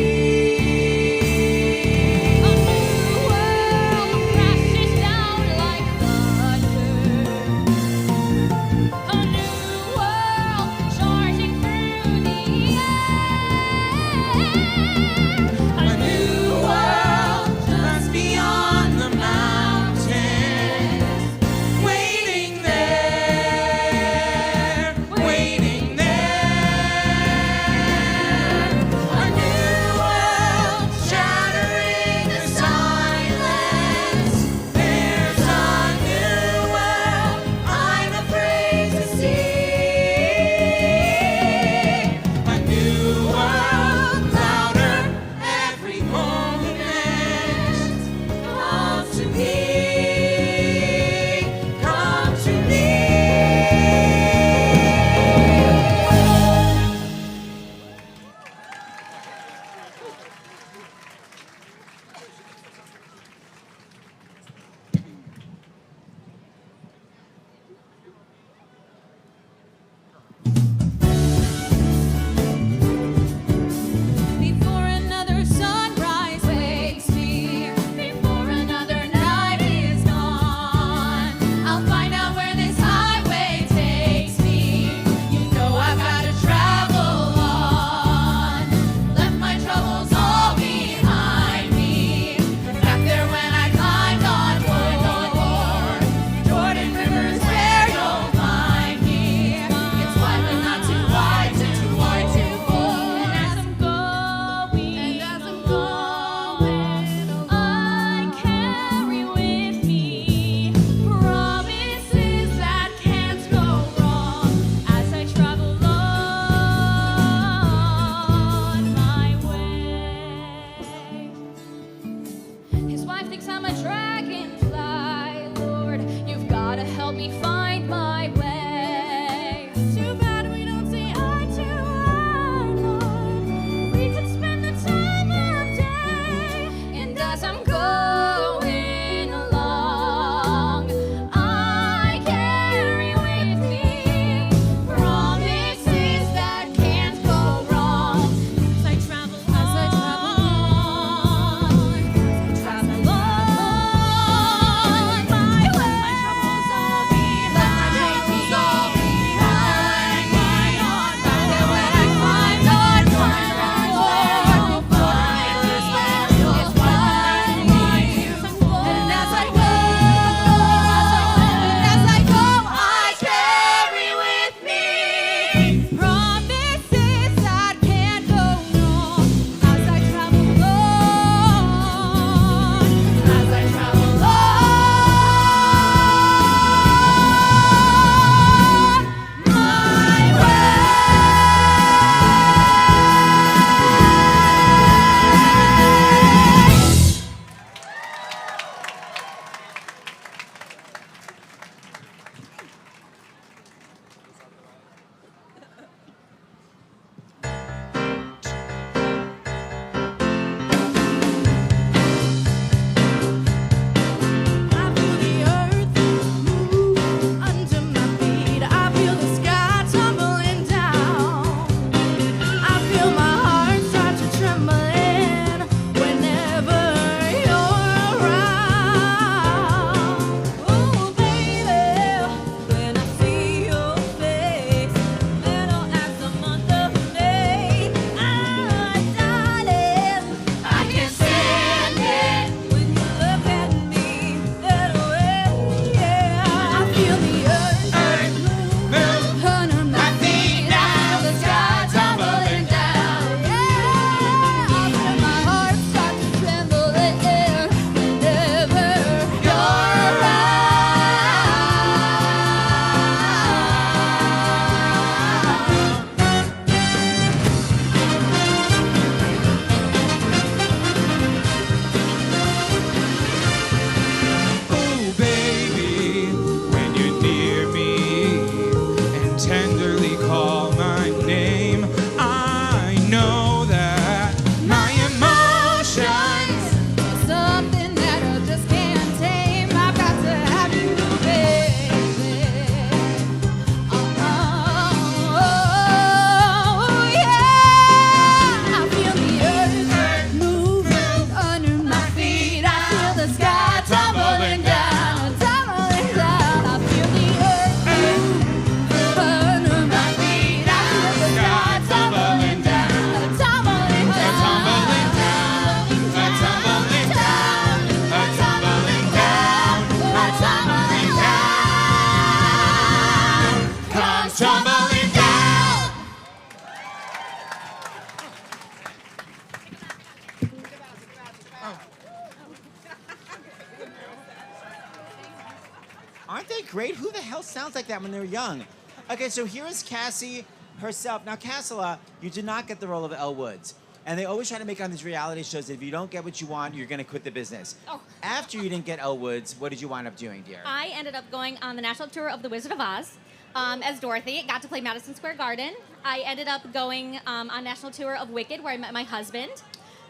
they great? Who the hell sounds like that when they're young? Okay, so here is Cassie herself. Now, Cassela, you did not get the role of Elle Woods. And they always try to make on these reality shows that if you don't get what you want, you're going to quit the business. Oh. After you didn't get Elle Woods, what did you wind up doing, dear? I ended up going on the national tour of The Wizard of Oz as Dorothy. Got to play Madison Square Garden. I ended up going on national tour of Wicked, where I met my husband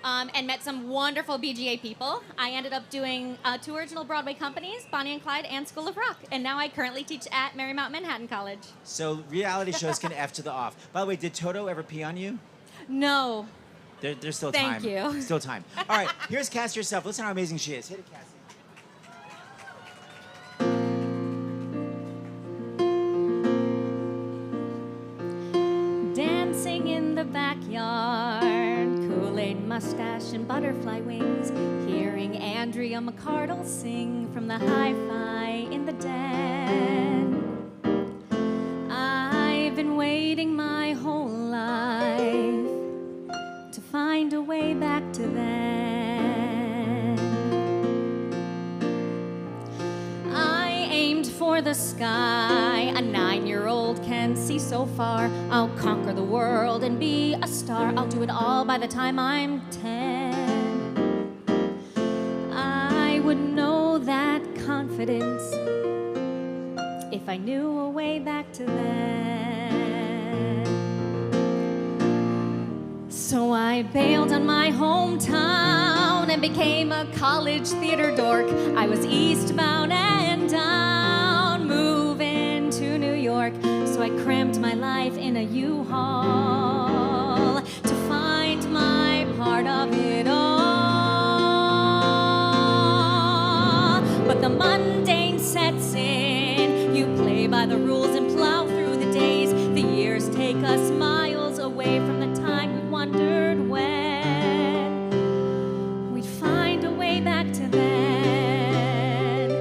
and met some wonderful BGA people. I ended up doing 2 original Broadway companies, Bonnie and Clyde and School of Rock. And now I currently teach at Marymount Manhattan College. So reality shows can F to the off. By the way, did Toto ever pee on you? No. There's still Thank time. you. Still time. All right, here's Cassie herself. Listen how amazing she is. Hit it, Cassie. Dancing in the backyard, Kool-Aid mustache and butterfly wings, hearing Andrea McCardle sing from the hi-fi in the den. I've been waiting my whole life to find a way back to then. I aimed for the sky, a 9-year-old can see so far. I'll conquer the world and be a star. I'll do it all by the time I'm 10. I would know that confidence if I knew a way back to then. So I bailed on my hometown and became a college theater dork. I was eastbound and down, moving to New York. So I cramped my life in a U-Haul to find my part of it all. But the mundane sets in. You play by the rules and plow through the days. The years take us miles away from the time we wondered when we'd find a way back to then.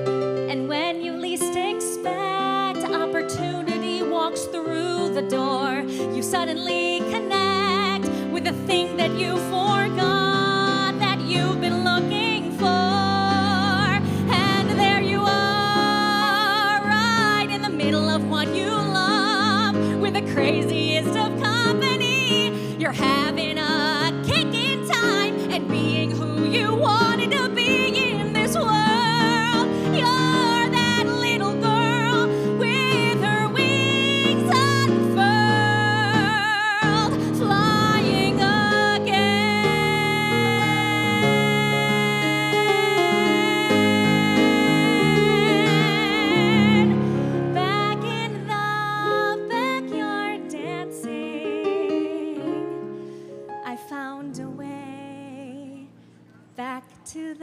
And when you least expect, opportunity walks through the door. You suddenly connect with the thing that you forgot that you've been looking for. And there you are, right in the middle of what you love, with the craziest of company. You're having a kick in time and being who you wanted to be in this world. You're that little girl with her wings unfurled, flying again. Back in the backyard dancing, I found a way back to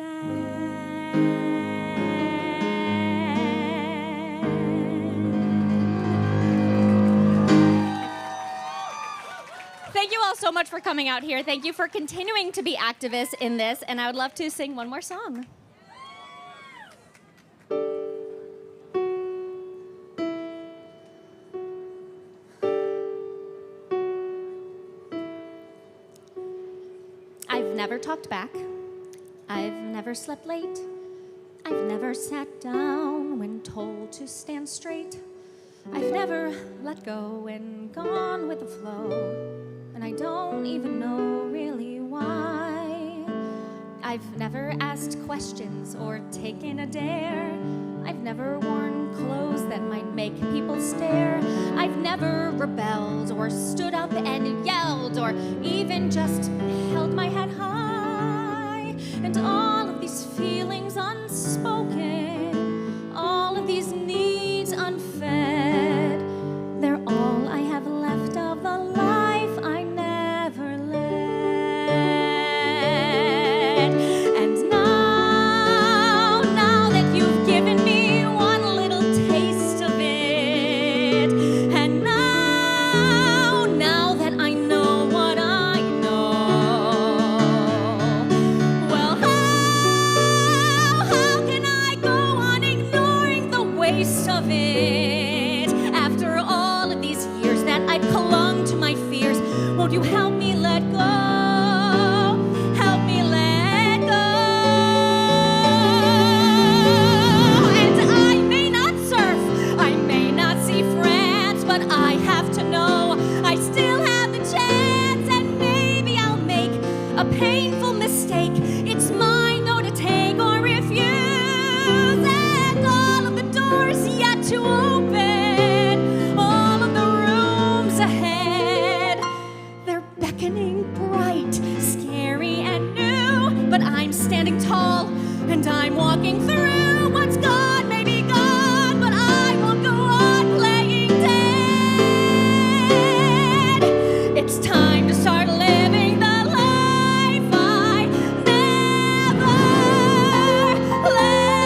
Thank you all so much for coming out here. Thank you for continuing to be activists in this, and I would love to sing one more song. I've never talked back. I've never slept late. I've never sat down when told to stand straight. I've never let go and gone with the flow. And I don't even know really why. I've never asked questions or taken a dare. I've never worn clothes that might make people stare. I've never rebelled or stood up and yelled or even just held my head high. And all of these feelings unspoken, all of these needs unfed, they're all I have left of the life I never led. And now that you've given me one little taste of it, and now that I know what I know, a painful mistake. It's mine though to take or refuse. And all of the doors yet to open, all of the rooms ahead, they're beckoning bright, scary and new. But I'm standing tall and I'm walking through. What's gone may be gone, but I won't go on playing dead. It's time to start living the life I never led.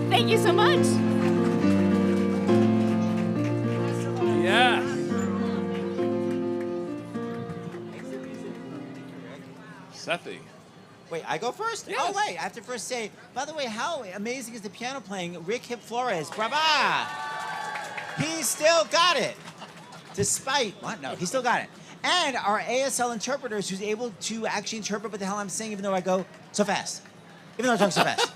Thank you so much. Yes. Sethy. Wait, I go first? Yes. Oh, wait, I have to first say, by the way, how amazing is the piano playing? Rick Hip Flores, brava! He still got it. Despite, what? No, he still got it. And our ASL interpreters who's able to actually interpret what the hell I'm saying even though I go so fast. Even though I talk so fast.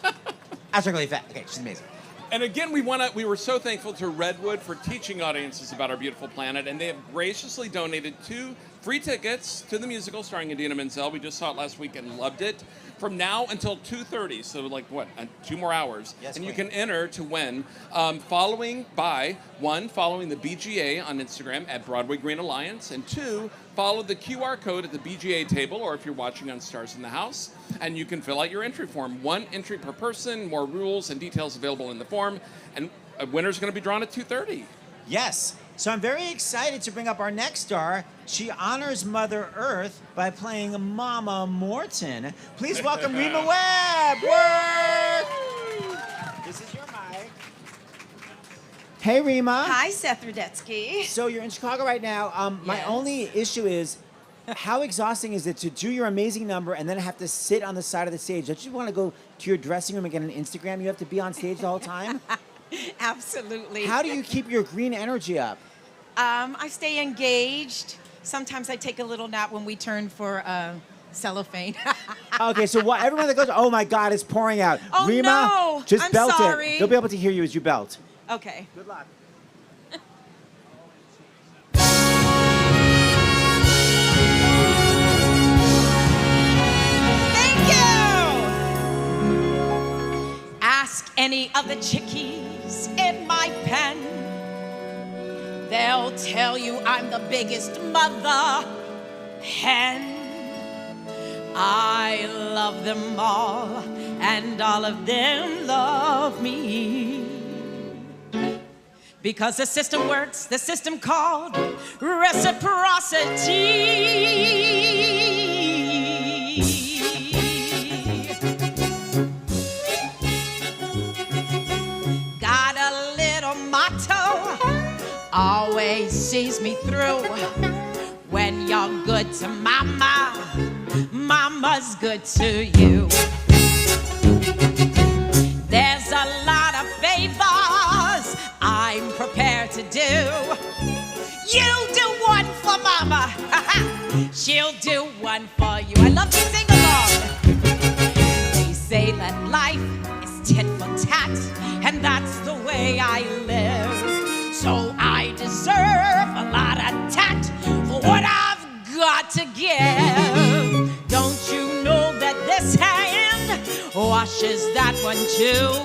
I talk really fast. Okay, she's amazing. And again, we were so thankful to Redwood for teaching audiences about our beautiful planet, and they have graciously donated 2 free tickets to the musical starring Idina Menzel. We just saw it last week and loved it. From now until 2:30, so like what, 2 more hours. Yes, and you queen. can enter to win following the BGA on Instagram at Broadway Green Alliance, and 2, follow the QR code at the BGA table, or if you're watching on Stars in the House, and you can fill out your entry form. 1 entry per person, more rules and details available in the form, and a winner's going to be drawn at 2:30. Yes. So I'm very excited to bring up our next star. She honors Mother Earth by playing Mama Morton. Please welcome Rema Webb. Work! This is your mic. Hey, Rema. Hi, Seth Rudetsky. So you're in Chicago right now. My Yes. only issue is, how exhausting is it to do your amazing number and then have to sit on the side of the stage? Don't you want to go to your dressing room and get an Instagram? You have to be on stage the whole time? Absolutely. How do you keep your green energy up? I stay engaged. Sometimes I take a little nap when we turn for cellophane. Okay, so everyone that goes, oh my God, it's pouring out. Oh, Rema, no. just I'm belt sorry. it. They'll be able to hear you as you belt. Okay. Good luck. Thank you. Ask any of the chickies in my pen. They'll tell you I'm the biggest mother hen. I love them all, and all of them love me. Because the system works, the system called reciprocity. Got a little motto, always sees me through. When you're good to mama, mama's good to you. There's a lot of favors I'm prepared to do. You do one for mama, she'll do one for you. I love to sing along. They say that life is tit for tat, and that's the way I live. So I deserve a lot of tat for what I've got to give. Don't you know that this hand washes that one too?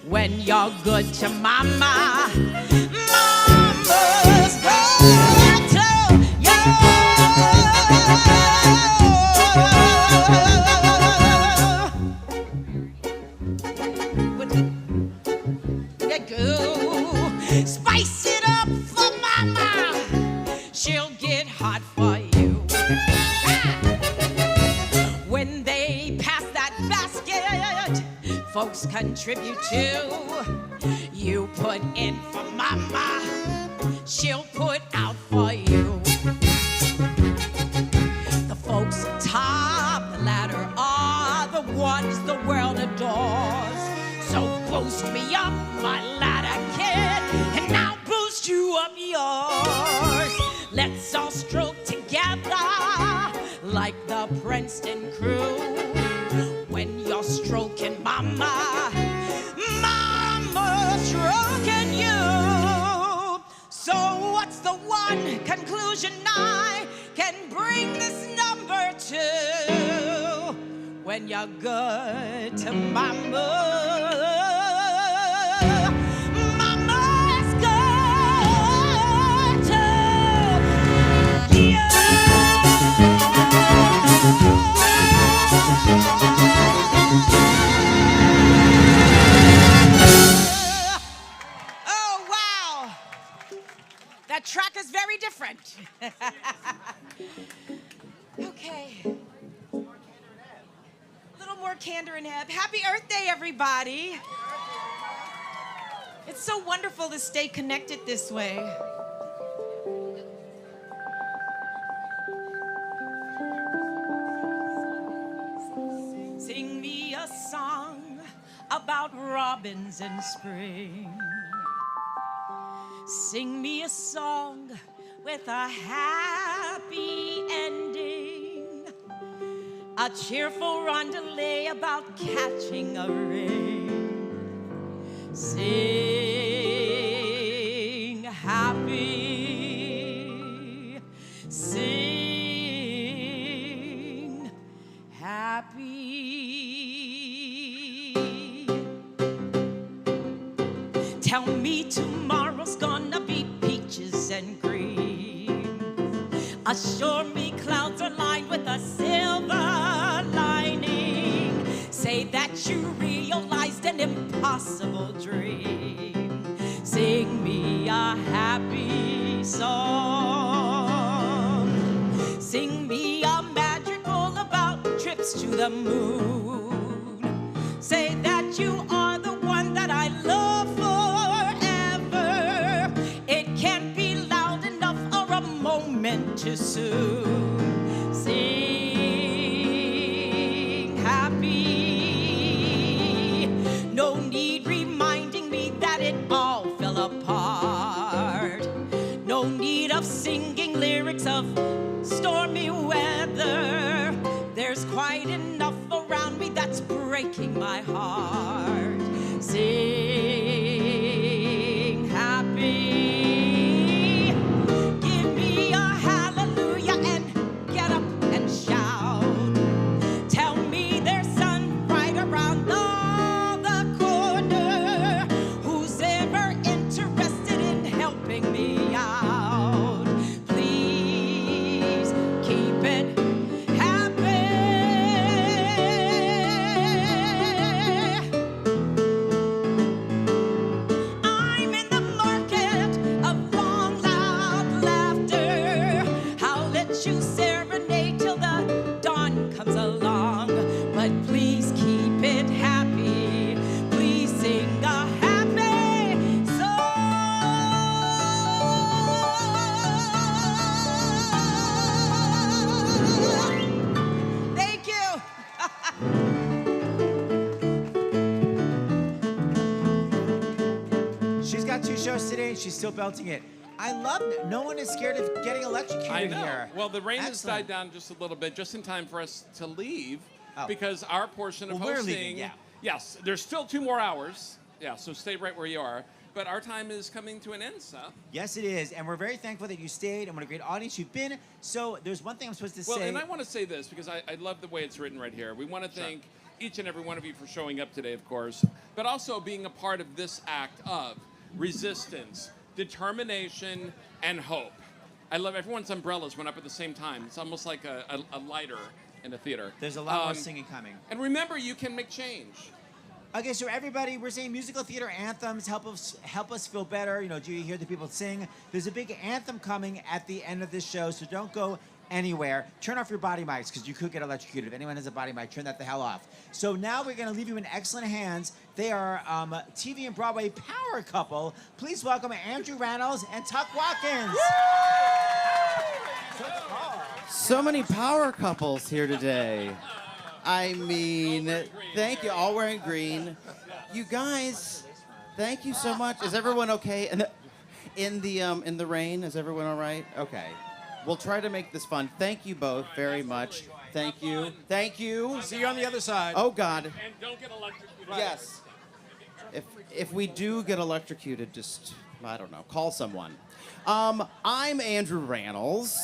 When you're good to mama, mama's good to you. Spice it up for mama, she'll get hot for you. When they pass that basket, folks contribute too. You put in for mama, she'll put out for you. The folks atop the ladder are the ones the world adores. So boost me up, my ladder kid, and I'll boost you up yours. Let's all stroke together like the Princeton crew. When you're stroking Mama, Mama stroking you. So what's the one conclusion I can bring this number to? When you're good to Mama, Mama's good to you. Oh, wow. That track is very different. Okay. A little more candor and ebb. Happy Earth Day, everybody. It's so wonderful to stay connected this way. Sing me a song about robins in spring. Sing me a song with a happy ending. A cheerful roundelay about catching a ring. Sing happy. Sing happy. Tell me tomorrow's gonna be peaches and cream. Assure me clouds are lined with a silver lining. Say that you realized an impossible dream. Sing me a happy song. Sing me a madrigal about trips to the moon. Say that you are the one that I love forever. It can't be loud enough or a moment too soon. Sing happy. No need reminding me that it all fell apart. No need of singing lyrics of stormy weather. There's quite enough around me that's breaking my heart. Sing happy. Give me a hallelujah and get up and shout. Tell me there's sun right around the corner. Who's ever interested in helping me out? Please keep it happy. I'm in the market of long, loud laughter. I'll let you serenade till the dawn comes along. But please keep it happy. Please sing a happy song. Thank you. She's got 2 shows today and she's still belting it. I love it. No one is scared of getting electrocuted I know. here. Well, the rain has Excellent. died down just a little bit, just in time for us to leave, Oh. because our portion of Well, we're hosting. leaving, yeah. Yes, there's still 2 more hours. Yeah, so stay right where you are. But our time is coming to an end, Seth. Yes, it is. And we're very thankful that you stayed and what a great audience you've been. So there's one thing I'm supposed to Well, say. and I want to say this because I love the way it's written right here. We want to thank each and every one of you for showing up today, of course, but also being a part of this act of resistance, determination, and hope. I love everyone's umbrellas went up at the same time. It's almost like a lighter in a theater. There's a lot more singing coming. And remember, you can make change. Okay, so everybody, we're saying musical theater anthems help us feel better. You know, do you hear the people sing? There's a big anthem coming at the end of this show, so don't go anywhere. Turn off your body mics because you could get electrocuted. If anyone has a body mic, turn that the hell off. So now we're going to leave you in excellent hands. They are TV and Broadway power couple. Please welcome Andrew Rannells and Tuck Watkins. So many power couples here today. I mean, thank you. All wearing green. You guys, thank you so much. Is everyone okay? In the rain, is everyone all right? Okay. We'll try to make this fun. Thank you both very much. Thank you. Thank you. See you on the other side. Oh, God. And don't get electrocuted. Yes. If we do get electrocuted, just, I don't know, call someone. I'm Andrew Rannells.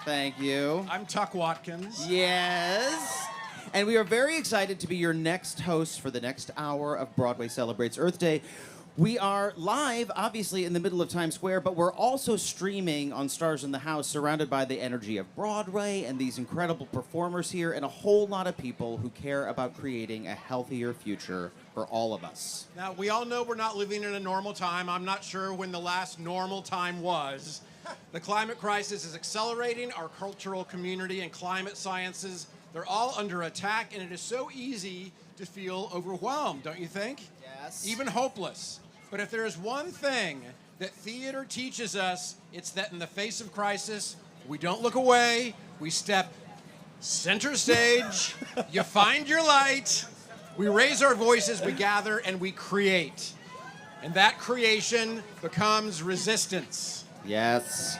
Thank you. I'm Tuck Watkins. Yes. And we are very excited to be your next host for the next hour of Broadway Celebrates Earth Day. We are live, obviously, in the middle of Times Square, but we're also streaming on Stars in the House, surrounded by the energy of Broadway and these incredible performers here and a whole lot of people who care about creating a healthier future for all of us. Now, we all know we're not living in a normal time. I'm not sure when the last normal time was. The climate crisis is accelerating. Our cultural community and climate sciences, they're all under attack, and it is so easy to feel overwhelmed, don't you think? Yes. Even hopeless. But if there is one thing that theater teaches us, it's that in the face of crisis, we don't look away, we step center stage, you find your light, we raise our voices, we gather, and we create. And that creation becomes resistance. Yes.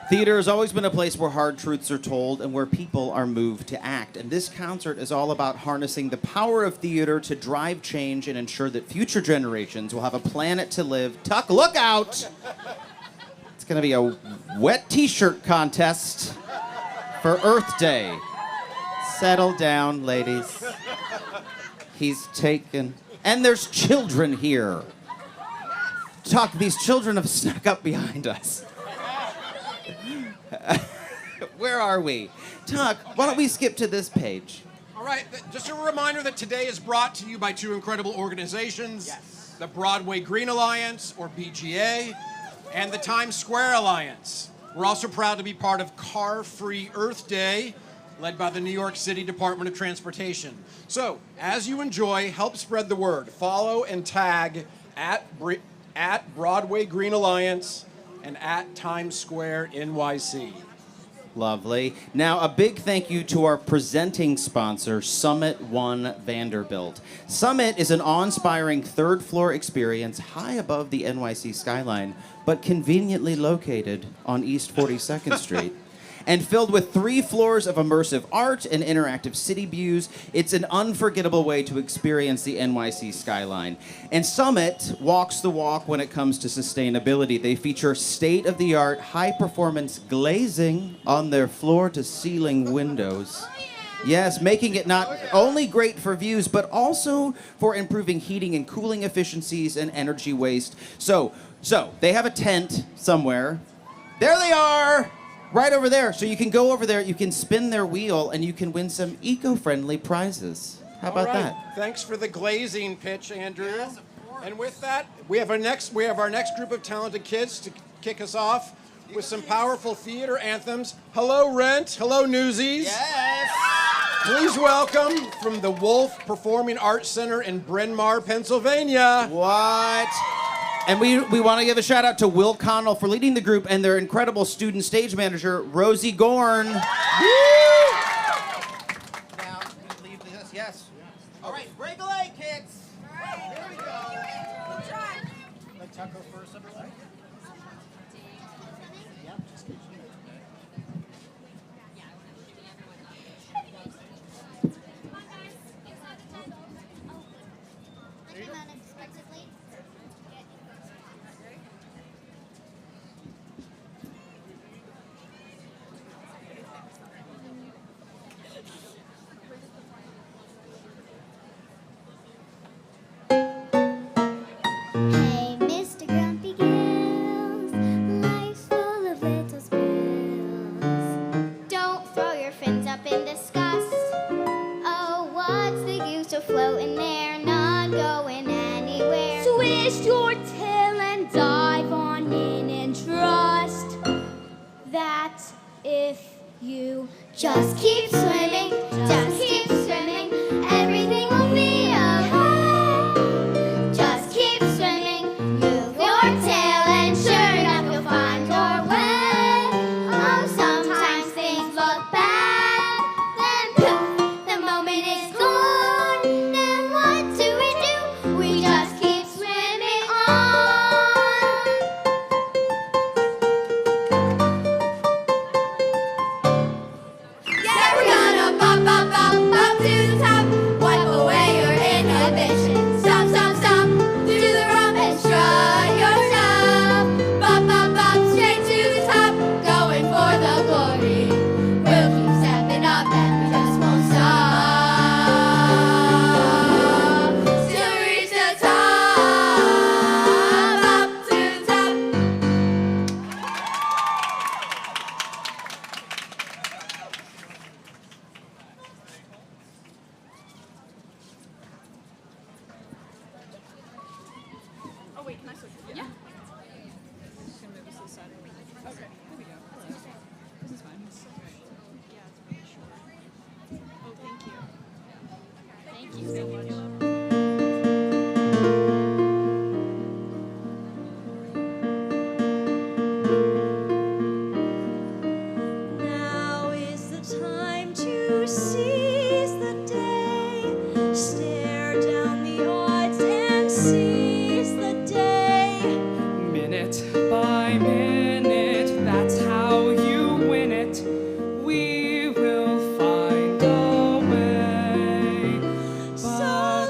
Theater has always been a place where hard truths are told and where people are moved to act. And this concert is all about harnessing the power of theater to drive change and ensure that future generations will have a planet to live. Tuck, look out! It's going to be a wet t-shirt contest for Earth Day. Settle down, ladies. He's taken... And there's children here. Tuck, these children have snuck up behind us. Where are we? Tuck, why don't we skip to this page? All right, just a reminder that today is brought to you by two incredible organizations. Yes. The Broadway Green Alliance, or BGA, and the Times Square Alliance. We're also proud to be part of Car-Free Earth Day, led by the New York City Department of Transportation. So, as you enjoy, help spread the word. Follow and tag at Broadway Green Alliance and at Times Square NYC. Lovely. Now, a big thank you to our presenting sponsor, SUMMIT One Vanderbilt. SUMMIT is an awe-inspiring third-floor experience high above the NYC skyline, but conveniently located on East 42nd Street. And filled with 3 floors of immersive art and interactive city views, it's an unforgettable way to experience the NYC skyline. And Summit walks the walk when it comes to sustainability. They feature state-of-the-art, high-performance glazing on their floor-to-ceiling windows. Yes, making it not only great for views, but also for improving heating and cooling efficiencies and energy waste. So they have a tent somewhere. There they are! Right over there. So you can go over there, you can spin their wheel, and you can win some eco-friendly prizes. How about that? Thanks for the glazing pitch, Andrew. Yes, of course. And with that, we have our next group of talented kids to kick us off with some powerful theater anthems. Hello, Rent. Hello, Newsies. Yes. Please welcome from the Wolf Performing Arts Center in Bryn Mawr, Pennsylvania. What? And we want to give a shout out to Will Connell for leading the group and their incredible student stage manager, Rosie Gorn. Woo! Now, leave this. Yes. All right, break a leg, kids. All right. Here we go. Good try. Let Tuck go first, everyone. Yep, just keep shooting. Hey, Mr. Grumpy Gills, life's full of little spills. Don't throw your fins up in disgust. Oh, what's the use of floating there, not going anywhere? Twist your tail and dive on in and trust that if you just keep swimming, just keep swimming, everything will be okay. Just keep swimming, move your tail, and sure enough you'll find your way. Oh, sometimes things look bad, then poof, the moment is gone. Then what do? We just keep swimming on. wait, can I switch? Yeah. Okay. Here we go. This is fine. Yeah, it's pretty short. Oh, thank you. Thank you so much. Now is the time to seize the day. Stare down the odds and seize the day. Minute by minute, that's how you win it. We will find a way. So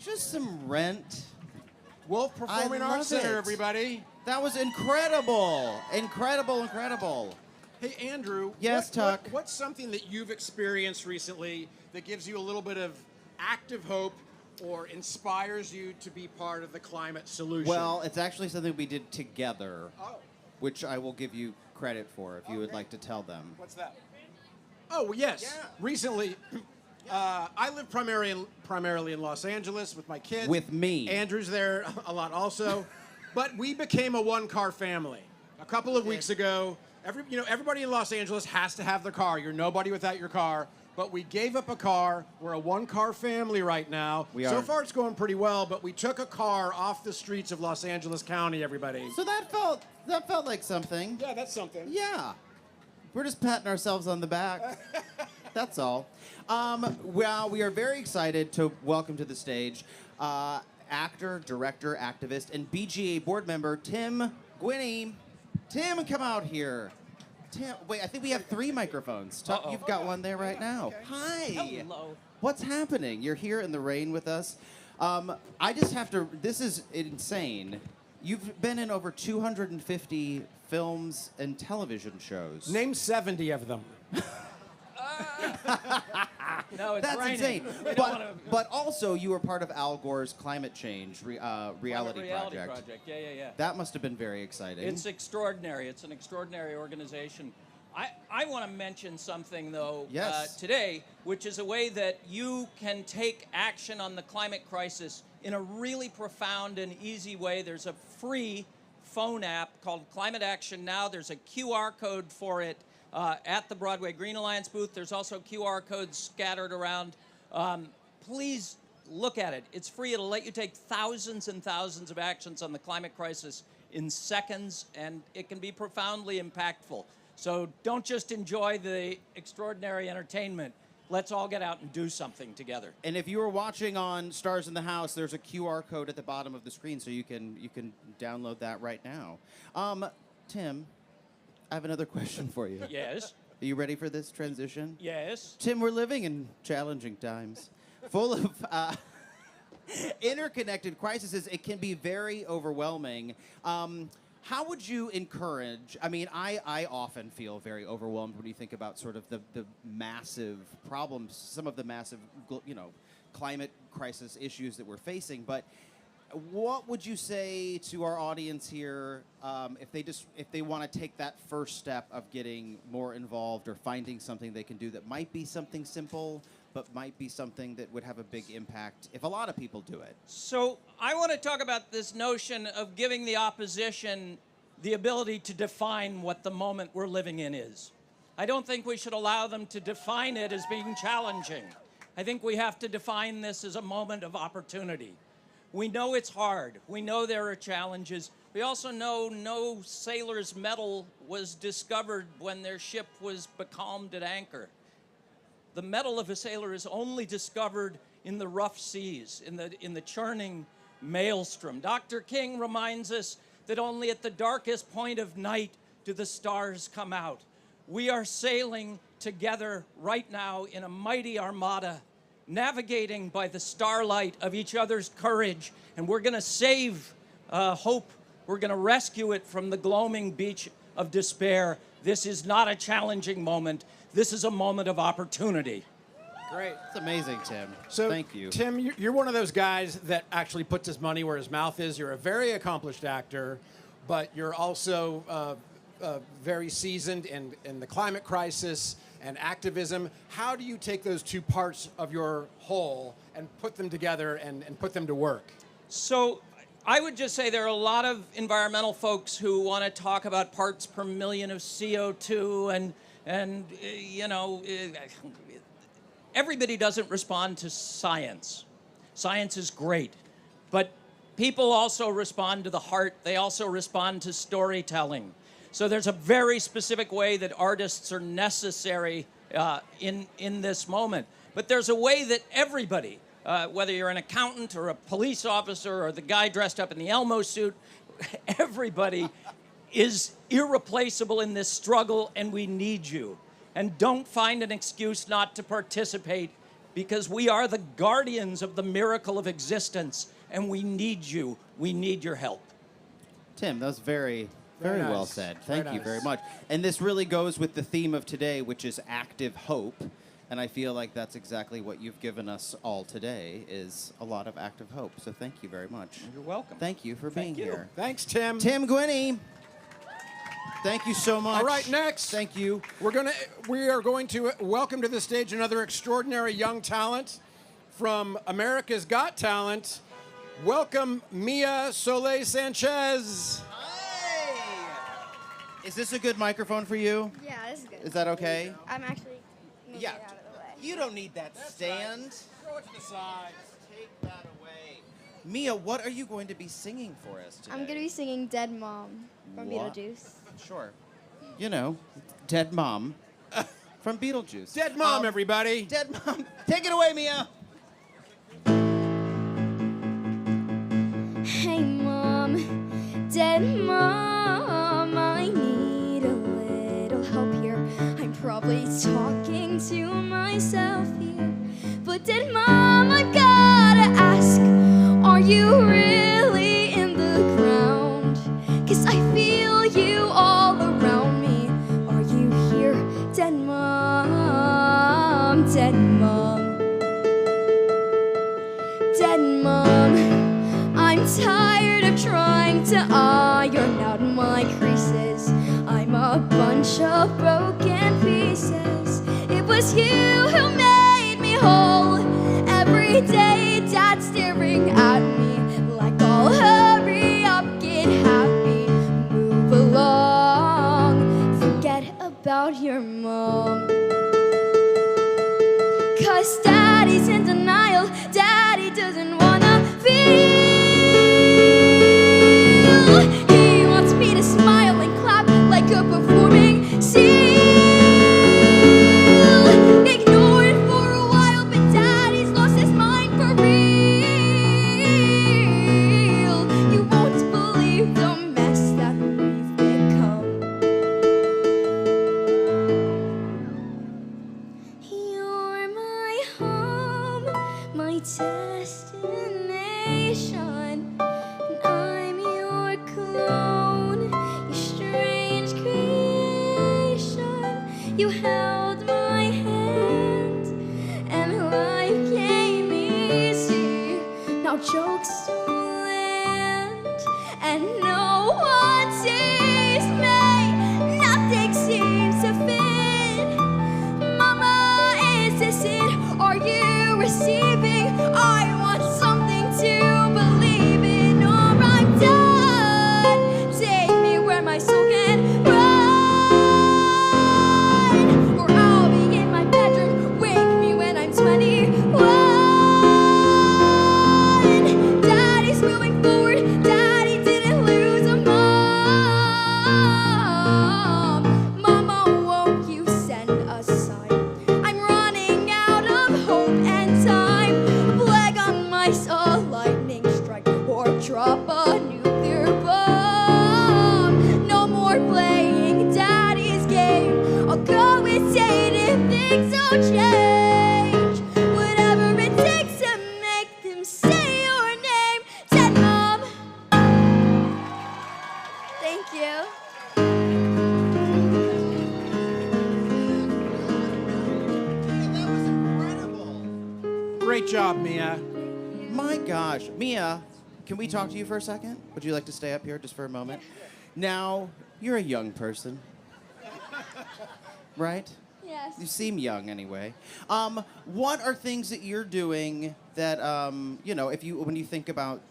just some Rent. Wolf Performing Arts Center, everybody. That was incredible. Incredible. Hey, Andrew. Yes, Tuck. What's something that you've experienced recently that gives you a little bit of active hope or inspires you to be part of the climate solution? Well, it's actually something we did together, which I will give you credit for if you would like to tell them. What's that? Oh, well, yes. Yeah. Recently, I live primarily in Los Angeles with my kids. With me. Andrew's there a lot also. But we became a one-car family. A couple of weeks ago, everybody in Los Angeles has to have their car. You're nobody without your car. But we gave up a car. We're a one-car family right now. So far, it's going pretty well, but we took a car off the streets of Los Angeles County, everybody. So that felt like something. Yeah, that's something. Yeah. We're just patting ourselves on the back. That's all. Well, we are very excited to welcome to the stage actor, director, activist, and BGA board member Tim Gwinney. Tim, come out here. Tim, wait, I think we have 3 microphones. You've got one there right now. Okay. Hi. Hello. What's happening? You're here in the rain with us. I just have to, this is insane. You've been in over 250 films and television shows. Name 70 of them. No, it's That's raining. insane. But also, you were part of Al Gore's climate change reality project. Yeah. That must have been very exciting. It's extraordinary. It's an extraordinary organization. I want to mention something, though, today, which is a way that you can take action on the climate crisis in a really profound and easy way. There's a free phone app called Climate Action Now. There's a QR code for it at the Broadway Green Alliance booth. There's also QR codes scattered around. Please look at it. It's free. It'll let you take thousands and thousands of actions on the climate crisis in seconds, and it can be profoundly impactful. So don't just enjoy the extraordinary entertainment. Let's all get out and do something together. And if you were watching on Stars in the House, there's a QR code at the bottom of the screen, so you can download that right now. Tim, I have another question for you. Yes. Are you ready for this transition? Yes. Tim, we're living in challenging times, full of interconnected crises. It can be very overwhelming. How would you encourage, I often feel very overwhelmed when you think about sort of the massive problems, some of the massive, climate crisis issues that we're facing, but what would you say to our audience here if they want to take that first step of getting more involved or finding something they can do that might be something simple, but might be something that would have a big impact if a lot of people do it? So I want to talk about this notion of giving the opposition the ability to define what the moment we're living in is. I don't think we should allow them to define it as being challenging. I think we have to define this as a moment of opportunity. We know it's hard. We know there are challenges. We also know no sailor's medal was discovered when their ship was becalmed at anchor. The medal of a sailor is only discovered in the rough seas, in the churning maelstrom. Dr. King reminds us that only at the darkest point of night do the stars come out. We are sailing together right now in a mighty armada, navigating by the starlight of each other's courage, and we're going to save hope. We're going to rescue it from the gloaming beach of despair. This is not a challenging moment. This is a moment of opportunity. Great. It's amazing, Tim. So, thank you. Tim, you're one of those guys that actually puts his money where his mouth is. You're a very accomplished actor, but you're also very seasoned in the climate crisis and activism. How do you take those two parts of your whole and put them together and put them to work? So I would just say there are a lot of environmental folks who want to talk about parts per million of CO2 and everybody doesn't respond to science. Science is great, but people also respond to the heart. They also respond to storytelling. So there's a very specific way that artists are necessary in this moment. But there's a way that everybody, whether you're an accountant or a police officer or the guy dressed up in the Elmo suit, everybody is irreplaceable in this struggle, and we need you. And don't find an excuse not to participate. because we are the guardians of the miracle of existence, and we need you. We need your help. Tim, that was very Very well nice. said. Very Thank you nice. very much. And this really goes with the theme of today, which is active hope. And I feel like that's exactly what you've given us all today, is a lot of active hope. So thank you very much. You're welcome. Thank you for being here. Thanks, Tim. Tim Gwinney. Thank you so much. All right, next. Thank you. We are going to welcome to the stage another extraordinary young talent from America's Got Talent. Welcome Mia Soleil Sanchez. Is this a good microphone for you? Yeah, this is good. Is that okay? I'm actually moving Yeah. it out of the way. You don't need that stand. Throw it to the side. Take that away. Mia, what are you going to be singing for us today? I'm going to be singing Dead Mom from What? Beetlejuice. Sure. You know, Dead Mom from Beetlejuice. Dead Mom, everybody. Dead Mom. Take it away, Mia. Hey, Mom, Dead Mom, I need a little help here. I'm probably talking to myself here. But Dead Mom, I've gotta ask, are you really in the ground? 'Cause I feel you all around me. Are you here, Dead Mom, Dead Mom? Dead Mom, I'm tired of trying to iron out my creases. I'm a bunch of broken pieces. It was you who made me whole. Every day, Dad's staring at me like, I'll hurry up, get happy, move along, forget about your mom. 'Cause Daddy's in denial, Daddy doesn't wanna feel. He wants me to smile and clap like a performing seal. Ignore it for a while, but Daddy's lost his mind for real. You won't believe the mess that we've become. You're my home, my destination, and I'm your clone, your strange creation. You held my hand, and life came easy. Now jokes don't land, and no one sees me. Nothing seems to fit. Mama, is this it? Are you receiving? I want something to believe in, or I'm done. Take me where my soul can run, or I'll be in my bedroom. Wake me when I'm 21. Daddy's moving forward. Daddy didn't lose a mom. Mama, won't you send a sign? I'm running out of hope and time. Flag on mice, a lightning strike, or drop a nuclear bomb. No more playing Daddy's game. I'll go insane if things don't change. Whatever it takes to make them say your name. Dead Mom. Thank you. Great job, Mia. My gosh. Mia, can we talk to you for a second? Would you like to stay up here just for a moment? Now, you're a young person, right? Yes. You seem young anyway. What are things that you're doing that, when you think about,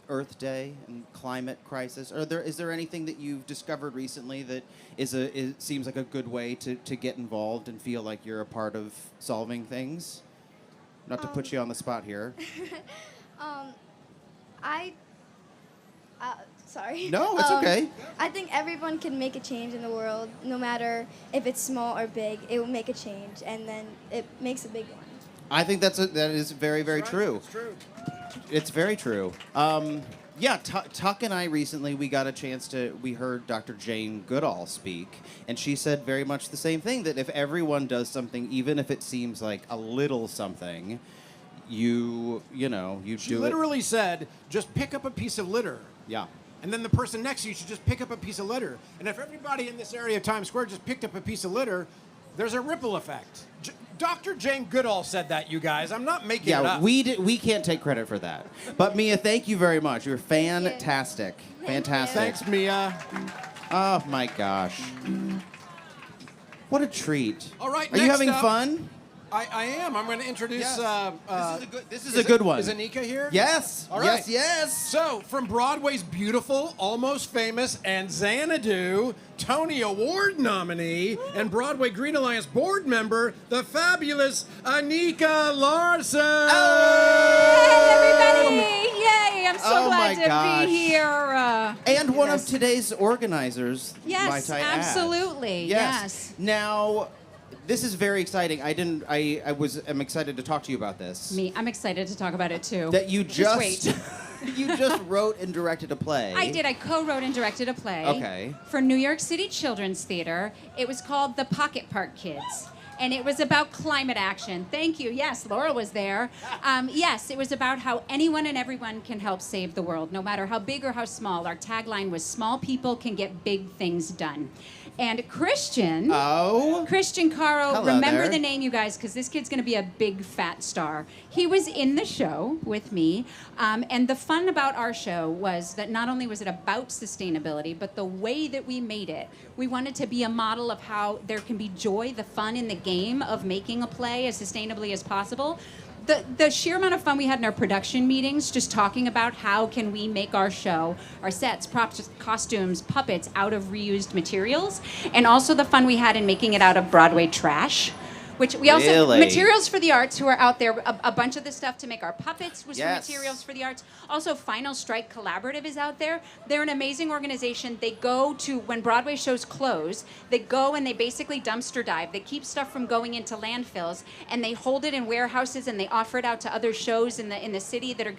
Earth Day and climate crisis, is there anything that you've discovered recently that seems like a good way to get involved and feel like you're a part of solving things? Not to put you on the spot here. Sorry. No, it's okay. I think everyone can make a change in the world, no matter if it's small or big. It will make a change, and then it makes a big one. I think that is very, very true. It's true. It's very true. Yeah, Tuck and I recently, we heard Dr. Jane Goodall speak, and she said very much the same thing, that if everyone does something, even if it seems like a little something, you do it. She literally said, just pick up a piece of litter. Yeah. And then the person next to you should just pick up a piece of litter. And if everybody in this area of Times Square just picked up a piece of litter, there's a ripple effect. Dr. Jane Goodall said that, you guys. I'm not making it up. We can't take credit for that. But Mia, thank you very much. You're fantastic. Fantastic. Thanks, Mia. Oh my gosh. What a treat. All right, Are you next having up- fun? I am. I'm going to introduce. Yes. This is a good one. Is Anika here? Yes. All right. Yes. So, from Broadway's beautiful, almost famous, and Xanadu Tony Award nominee and Broadway Green Alliance board member, the fabulous Anika Larsen. Hey, everybody! Yay! I'm so Oh my glad to gosh. be here. And one of today's organizers. Yes, might I add. absolutely. Yes. Now, this is very exciting. I'm excited to talk to you about this. I'm excited to talk about it too. That you Just wait. you just wrote and directed a play. I did. I co-wrote and directed a play Okay. for New York City Children's Theater. It was called The Pocket Park Kids. And it was about climate action. Thank you. Yes, Laura was there. Yes, it was about how anyone and everyone can help save the world, no matter how big or how small. Our tagline was small people can get big things done. And Christian Caro, Hello remember there. the name, you guys, because this kid's going to be a big fat star. He was in the show with me. And the fun about our show was that not only was it about sustainability, but the way that we made it. We wanted to be a model of how there can be joy, the fun in the game of making a play as sustainably as possible. The sheer amount of fun we had in our production meetings, just talking about how can we make our show, our sets, props, costumes, puppets out of reused materials, and also the fun we had in making it out of Broadway trash. Which we also, Really? Materials for the Arts, who are out there, a bunch of the stuff to make our puppets was Yes. for Materials for the Arts. Also, Final Strike Collaborative is out there. They're an amazing organization. They go to, when Broadway shows close, they go and they basically dumpster dive. They keep stuff from going into landfills, and they hold it in warehouses, and they offer it out to other shows in the city that are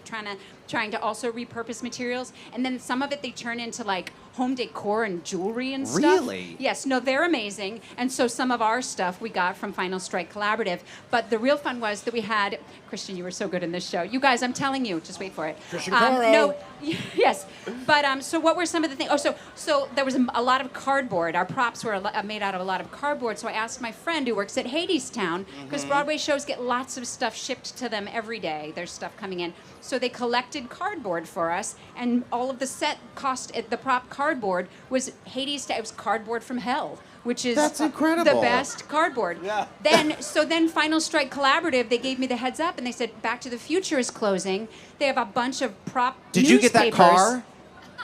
trying to also repurpose materials. And then some of it they turn into like home decor and jewelry and stuff. Really? Yes, no, they're amazing. And so some of our stuff we got from Final Strike Collaborative. But the real fun was that we had, Christian, you were so good in this show. You guys, I'm telling you, just wait for it. Christian Caro. No, yes. But so what were some of the things? Oh, so there was a lot of cardboard. Our props were made out of a lot of cardboard. So I asked my friend who works at Hadestown, because Broadway shows get lots of stuff shipped to them every day. There's stuff coming in. So they collected cardboard for us, and all of the set cost, the prop cardboard was Hadestown. It was cardboard from hell, which is That's incredible. the best cardboard. Yeah. Then Final Strike Collaborative, they gave me the heads up, and they said Back to the Future is closing. They have a bunch of prop Did you get that newspapers. car?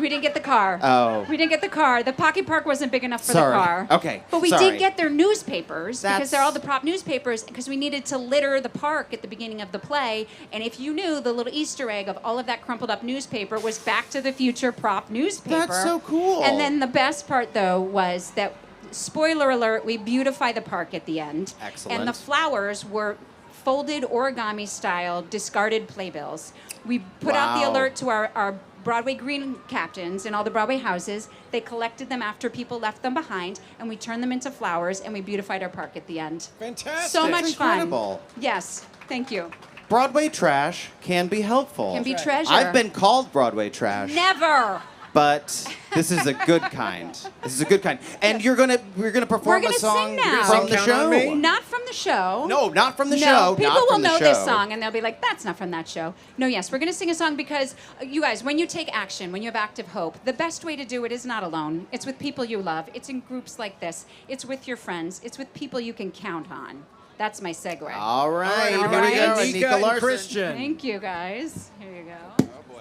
We didn't get the car. Oh. We didn't get the car. The pocket park wasn't big enough for Sorry. the car. Okay. But we Sorry. did get their newspapers because That's- they're all the prop newspapers because we needed to litter the park at the beginning of the play. And if you knew, the little Easter egg of all of that crumpled up newspaper was Back to the Future prop newspaper. That's so cool. And then the best part, though, was that, spoiler alert, we beautify the park at the end. Excellent. And the flowers were folded origami style discarded playbills. We put out the Wow. alert to our Broadway green captains in all the Broadway houses. They collected them after people left them behind, and we turned them into flowers, and we beautified our park at the end. Fantastic. So much That's fun. incredible. Yes, thank you. Broadway trash can be helpful. Can be treasure. I've been called Broadway trash. Never. But this is a good kind. This is a good kind. And we're gonna perform We're gonna a song sing now. from the Count on show. me? Not from the show. No, not from the No, show. people not will from the know show. this song and they'll be like, that's not from that show. No, yes, we're going to sing a song because, you guys, when you take action, when you have active hope, the best way to do it is not alone. It's with people you love. It's in groups like this. It's with your friends. It's with people you can count on. That's my segue. All right, All here we right. go. Anika Anika and Larsen. Christian. Thank you, guys. Here you go. Oh boy.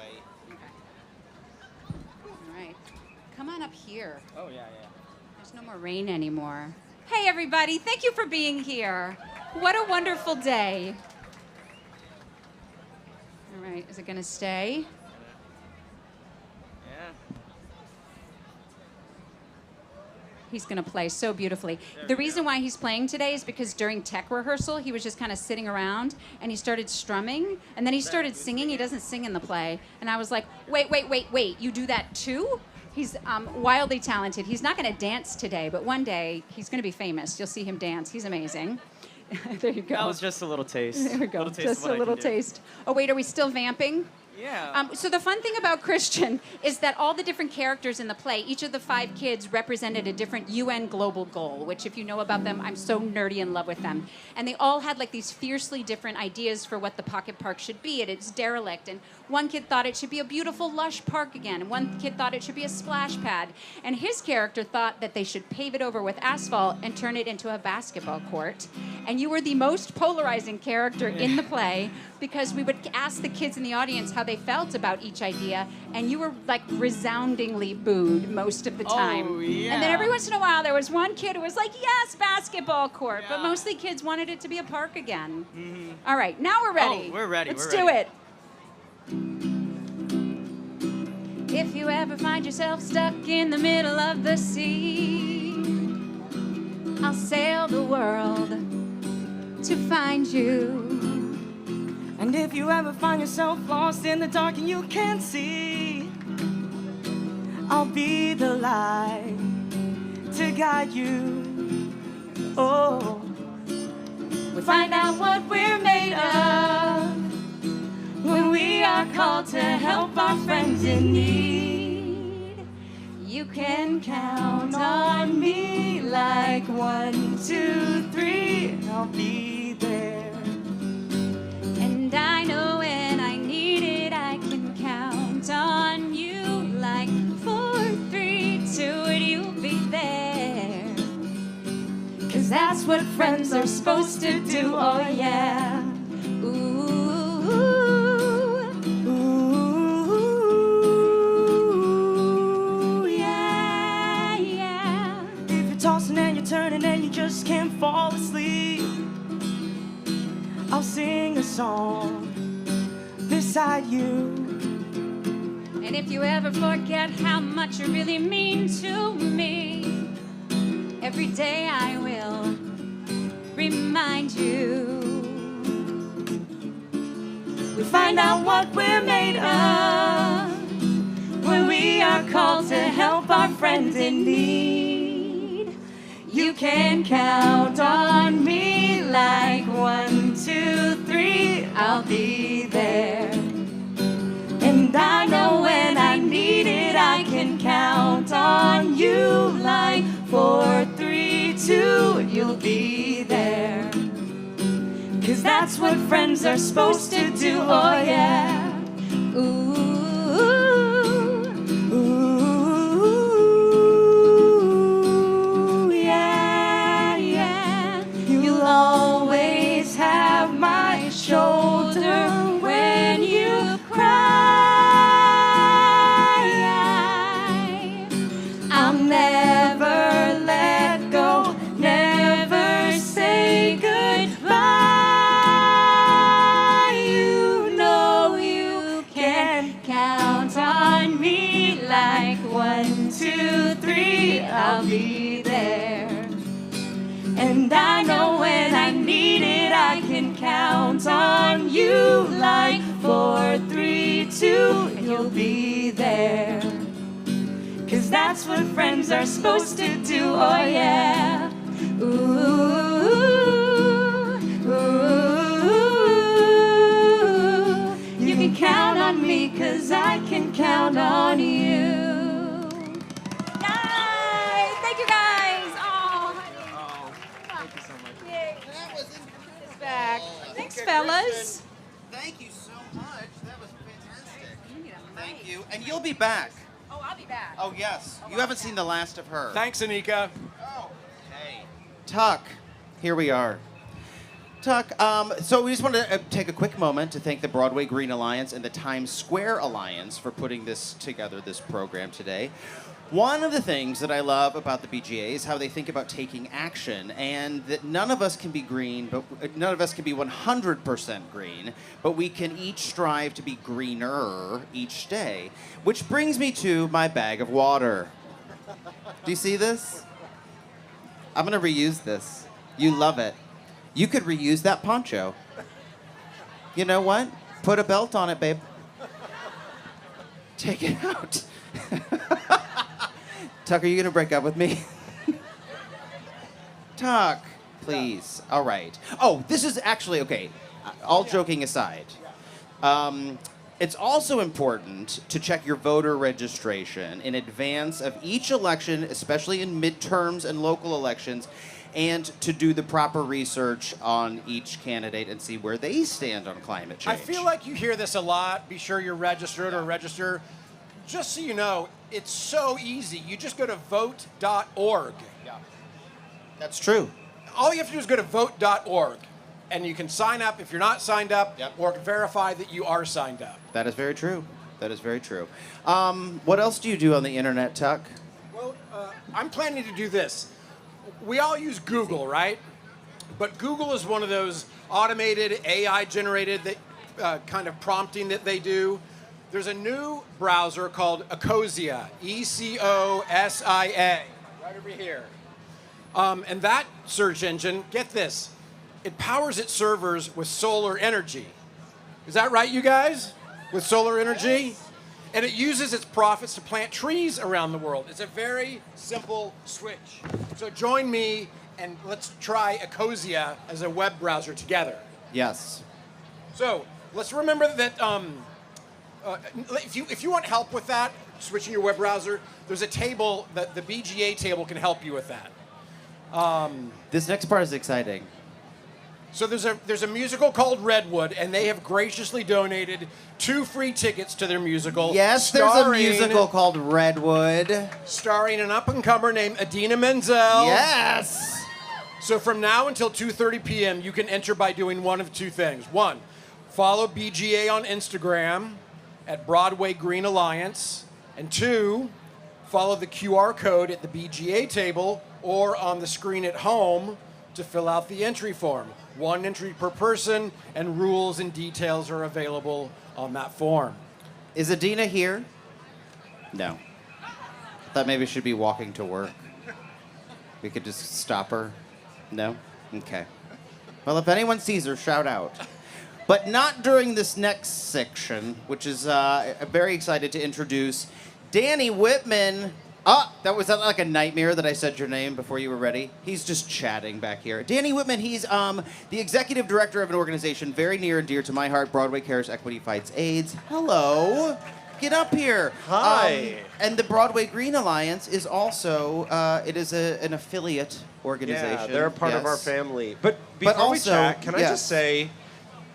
All right. Come on up here. Oh, yeah. There's no more rain anymore. Hey, everybody. Thank you for being here. What a wonderful day. All right. Is it going to stay? He's going to play so beautifully. The reason why he's playing today is because during tech rehearsal, he was just kind of sitting around and he started strumming and then he started singing. He doesn't sing in the play. And I was like, wait, you do that too? He's wildly talented. He's not going to dance today, but one day he's going to be famous. You'll see him dance. He's amazing. There you go. That was just a little taste. There we go. Taste Just of what a I little can do. taste. Oh, wait, are we still vamping? Yeah. So the fun thing about Christian is that all the different characters in the play, each of the 5 kids represented a different UN global goal, which if you know about them, I'm so nerdy in love with them. And they all had like these fiercely different ideas for what the pocket park should be, and it's derelict. And one kid thought it should be a beautiful lush park again, and one kid thought it should be a splash pad. And his character thought that they should pave it over with asphalt and turn it into a basketball court. And you were the most polarizing character in the play because we would ask the kids in the audience how they felt about each idea, and you were like resoundingly booed most of the time. Oh, yeah. And then every once in a while there was one kid who was like, yes, basketball court, but mostly kids wanted it to be a park again. Mm-hmm. All right, now we're ready. Oh, we're ready. Let's we're do ready. it. If you ever find yourself stuck in the middle of the sea, I'll sail the world to find you. And if you ever find yourself lost in the dark and you can't see, I'll be the light to guide you. Oh, we find out what we're made of when we are called to help our friends in need. You can count on me like 1, 2, 3, I'll be there. And I know when I need it, I can count on you like 4, 3, 2, and you'll be there. 'Cause that's what friends are supposed to do, oh yeah. Ooh, yeah, yeah. If you're tossing and you're turning and you just can't fall asleep, I'll sing a song beside you. And if you ever forget how much you really mean to me, every day I will remind you. We find out what we're made of when we are called to help our friends in need. You can count on me like 1, 2, 3, I'll be there. And I know when I need it, I can count on you like 4, 3, 2, you'll be there. 'Cause that's what friends are supposed to do, oh yeah. Ooh, ooh, yeah, yeah. You'll always have my shoulder when you cry. I'll never let go, never say goodbye. You know you can count on me like 1, 2, 3, I'll be there. And I know when I need it, I can count on you like 4, 3, 2, you'll be there. 'Cause that's what friends are supposed to do, oh yeah. Ooh, ooh, you can count on me 'cause I can count on you. Yay! Thank you guys. Oh, Thank you so much. yay. It's back. Thanks, fellas. Thank you so much. That was fantastic. Thank you. And you'll be back. Oh, I'll be back. Oh, yes. You haven't seen the last of her. Thanks, Anika. Tuck, here we are. Tuck, so we just wanted to take a quick moment to thank the Broadway Green Alliance and the Times Square Alliance for putting this together, this program today. One of the things that I love about the BGA is how they think about taking action, and that none of us can be green, but none of us can be 100% green, but we can each strive to be greener each day. Which brings me to my bag of water. Do you see this? I'm gonna reuse this. You love it. You could reuse that poncho. You know what? Put a belt on it, babe. Take it out. Tuck, are you gonna break up with me? Tuck, please. All right. Oh, this is actually, okay, all joking aside. It's also important to check your voter registration in advance of each election, especially in midterms and local elections, and to do the proper research on each candidate and see where they stand on climate change. I feel like you hear this a lot. Be sure you're registered or register. Just so you know, it's so easy. You just go to vote.org. Yeah. That's true. All you have to do is go to vote.org, and you can sign up if you're not signed up, or verify that you are signed up. That is very true. That is very true. What else do you do on the internet, Tuck? Well, I'm planning to do this. We all use Google, right? But Google is one of those automated, AI-generated kind of prompting that they do. There's a new browser called Ecosia, E-C-O-S-I-A, right over here. And that search engine, get this, it powers its servers with solar energy. Is that right, you guys? With solar energy? Yes. And it uses its profits to plant trees around the world. It's a very simple switch. So join me and let's try Ecosia as a web browser together. Yes. So let's remember that if you want help with that, switching your web browser, there's a table, that the BGA table can help you with that. This next part is exciting. So there's a musical called Redwood, and they have graciously donated 2 free tickets to their musical. Yes, there's a musical called Redwood. Starring an up-and-comer named Idina Menzel. Yes! So from now until 2:30 p.m., you can enter by doing one of 2 things. 1, follow BGA on Instagram at Broadway Green Alliance. And 2, follow the QR code at the BGA table or on the screen at home to fill out the entry form. 1 entry per person, and rules and details are available on that form. Is Idina here? No. Thought maybe she'd be walking to work. We could just stop her. No? Okay. Well, if anyone sees her, shout out. But not during this next section, which is I'm very excited to introduce Danny Whitman. That was like a nightmare that I said your name before you were ready. He's just chatting back here. Danny Whitman, he's the executive director of an organization very near and dear to my heart, Broadway Cares, Equity Fights AIDS. Hello. Get up here. Hi. And the Broadway Green Alliance is also, it is an affiliate organization. Yeah, they're a part of our family. But before also, we chat, can I just say,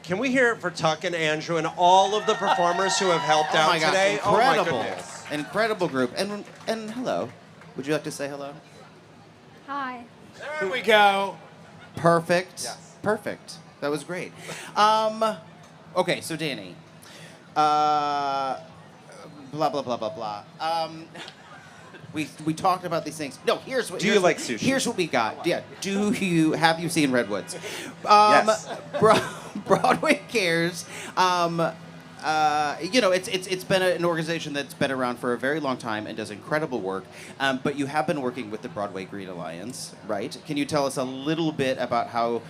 can we hear it for Tuck and Andrew and all of the performers who have helped out my God, today? incredible. Oh my goodness. Incredible group. And hello. Would you like to say hello? Hi. There we go. Perfect. Yes. Perfect. That was great. Okay, so Danny. Blah, blah, blah, blah, blah. We talked about these things. No, here's what. Do you like sushi? Here's what we got. Yeah. Have you seen Redwoods? Yes. Broadway Cares. It's been an organization that's been around for a very long time and does incredible work. But you have been working with the Broadway Green Alliance, right? Can you tell us a little bit about how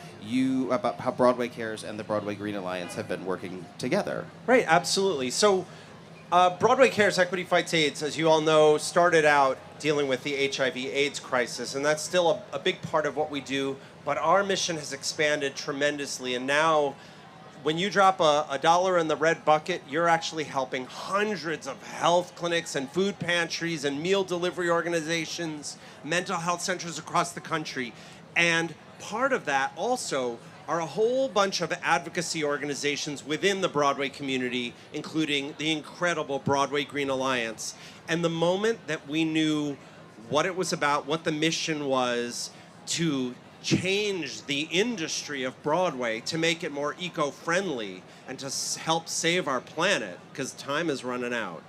Broadway Cares and the Broadway Green Alliance have been working together? Right, absolutely. So Broadway Cares Equity Fights AIDS, as you all know, started out dealing with the HIV/AIDS crisis, and that's still a big part of what we do. But our mission has expanded tremendously, and now when you drop a dollar in the red bucket, you're actually helping hundreds of health clinics and food pantries and meal delivery organizations, mental health centers across the country. And part of that also are a whole bunch of advocacy organizations within the Broadway community, including the incredible Broadway Green Alliance. And the moment that we knew what it was about, what the mission was to change the industry of Broadway to make it more eco-friendly and to help save our planet, because time is running out.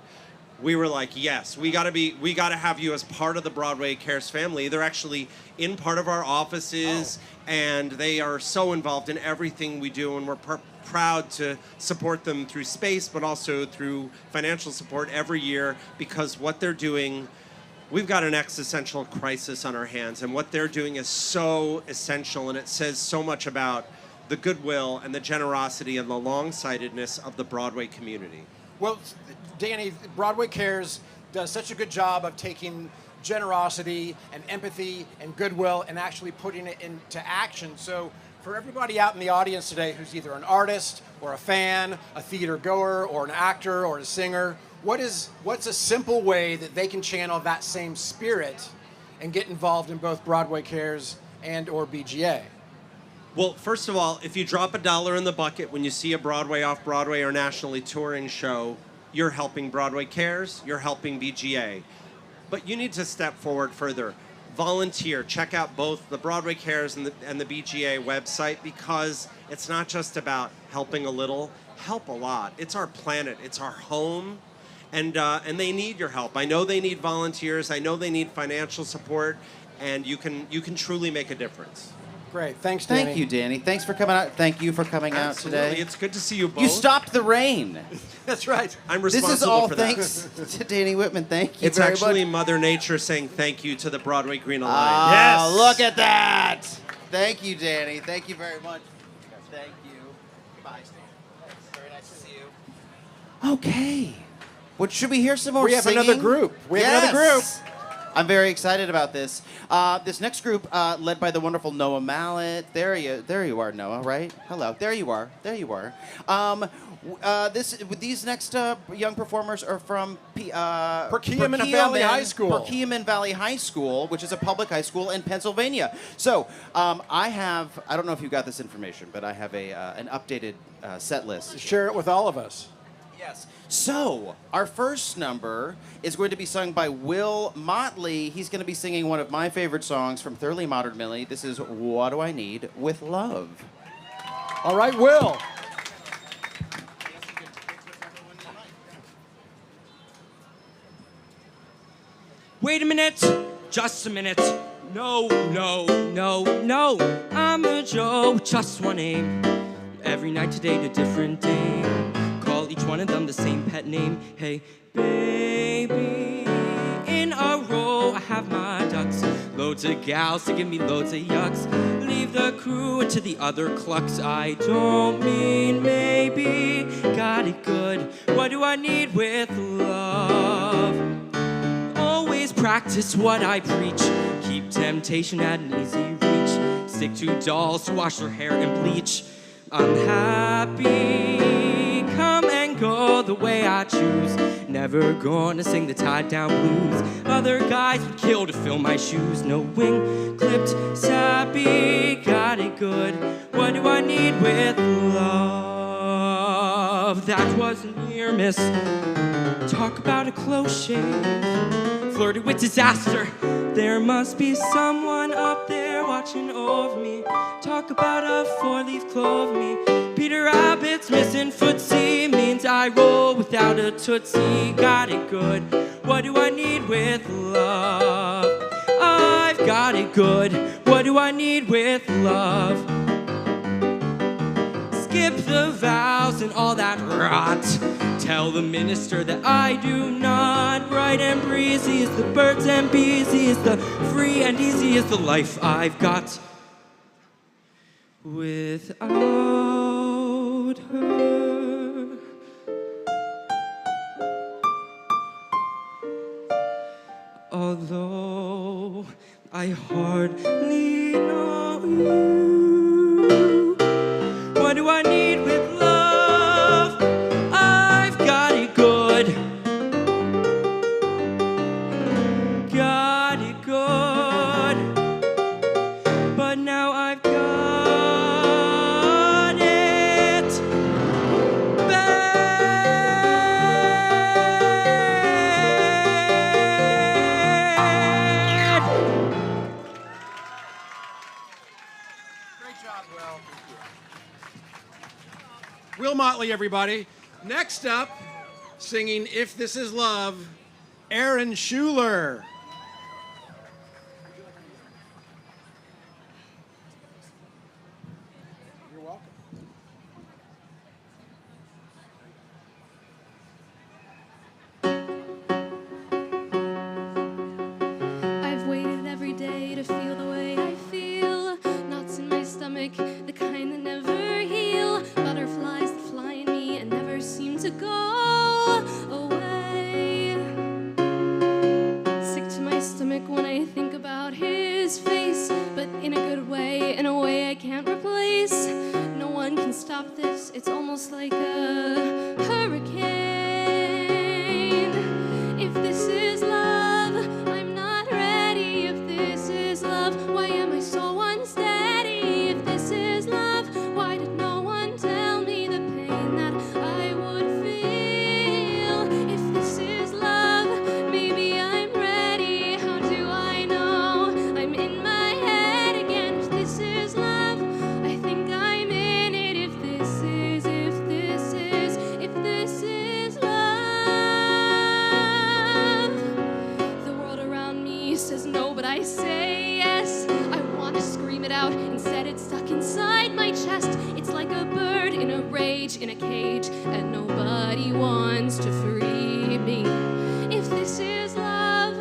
We were like, yes, we gotta have you as part of the Broadway Cares family. They're actually in part of our offices, and they are so involved in everything we do, and we're proud to support them through space, but also through financial support every year, because what they're doing we've got an existential crisis on our hands, and what they're doing is so essential, and it says so much about the goodwill and the generosity and the long-sightedness of the Broadway community. Well, Danny, Broadway Cares does such a good job of taking generosity and empathy and goodwill and actually putting it into action. So for everybody out in the audience today who's either an artist or a fan, a theater goer or an actor or a singer, what's a simple way that they can channel that same spirit and get involved in both Broadway Cares and or BGA? Well, first of all, if you drop $1 in the bucket when you see a Broadway, off-Broadway, or nationally touring show, you're helping Broadway Cares, you're helping BGA. But you need to step forward further. Volunteer. Check out both the Broadway Cares and the BGA website, because it's not just about helping a little, help a lot. It's our planet. It's our home. And they need your help. I know they need volunteers. I know they need financial support. And you can truly make a difference. Great. Thanks, Danny. Thank you, Danny. Thanks for coming out. Thank you for coming out today. It's good to see you both. You stopped the rain. That's right. I'm responsible This is all for that. thanks to Danny Whitman. Thank you It's very actually much. Mother Nature saying thank you to the Broadway Green Alliance. Ah, look at that. Thank you, Danny. Thank you very much. Thank you. Bye, Stan. Very nice to see you. Okay. Well, should we hear some more We have singing? another group. We have another group. I'm very excited about this. This next group, led by the wonderful Noah Mallet. There you are, Noah. Right? Hello. There you are. These next young performers are from Perkiomen Valley High School. Perkiomen Valley High School, which is a public high school in Pennsylvania. So I don't know if you got this information, but I have an updated set list. Share it with all of us. Yes. So, our first number is going to be sung by Will Motley. He's going to be singing one of my favorite songs from Thoroughly Modern Millie. This is What Do I Need with Love. All right, Will. Wait a minute, just a minute. No. I'm a Joe, just one aim. Every night to date a different dame. Call each one of them the same pet name. Hey, baby, in a row I have my ducks. Loads of gals to give me loads of yucks. Leave the crew into the other clucks. I don't mean maybe. Got it good. What do I need with love? Always practice what I preach. Keep temptation at an easy reach. Stick to dolls to wash their hair and bleach. I'm happy, come and go the way I choose. Never gonna sing the tied down blues. Other guys would kill to fill my shoes. No wing, clipped, sappy, got it good. What do I need with love? That was a near miss. Talk about a close shave. Flirted with disaster. There must be someone up there watching over me. Talk about a four-leaf clove me. Peter Rabbit's missing footsie means I roll without a tootsie. Got it good. What do I need with love? I've got it good. What do I need with love? Skip the vows and all that rot. Tell the minister that I do not. Bright and breezy is the birds and bees. Is the free and easy is the life I've got. Without her, although I hardly know you. What do I need with love? I've got it good. Got it good. But now I've got it bad. Great job, Will. Will Motley, everybody. Next up, singing If This Is Love, Aaron Schuler. You're welcome. stop this. It's almost like a hurricane. If this is love, I'm not ready. If this is love, why am I so unsteady? If this is love, why did no one tell me the pain that I would feel? If this is love, maybe I'm ready. How do I know? I'm in my head again. If this is love, I think I'm in it. If this is love. The world around me says no, but I say yes. I want to scream it out. Instead, it's stuck inside my chest. It's like a bird in a rage, in a cage, and nobody wants to free me. If this is love,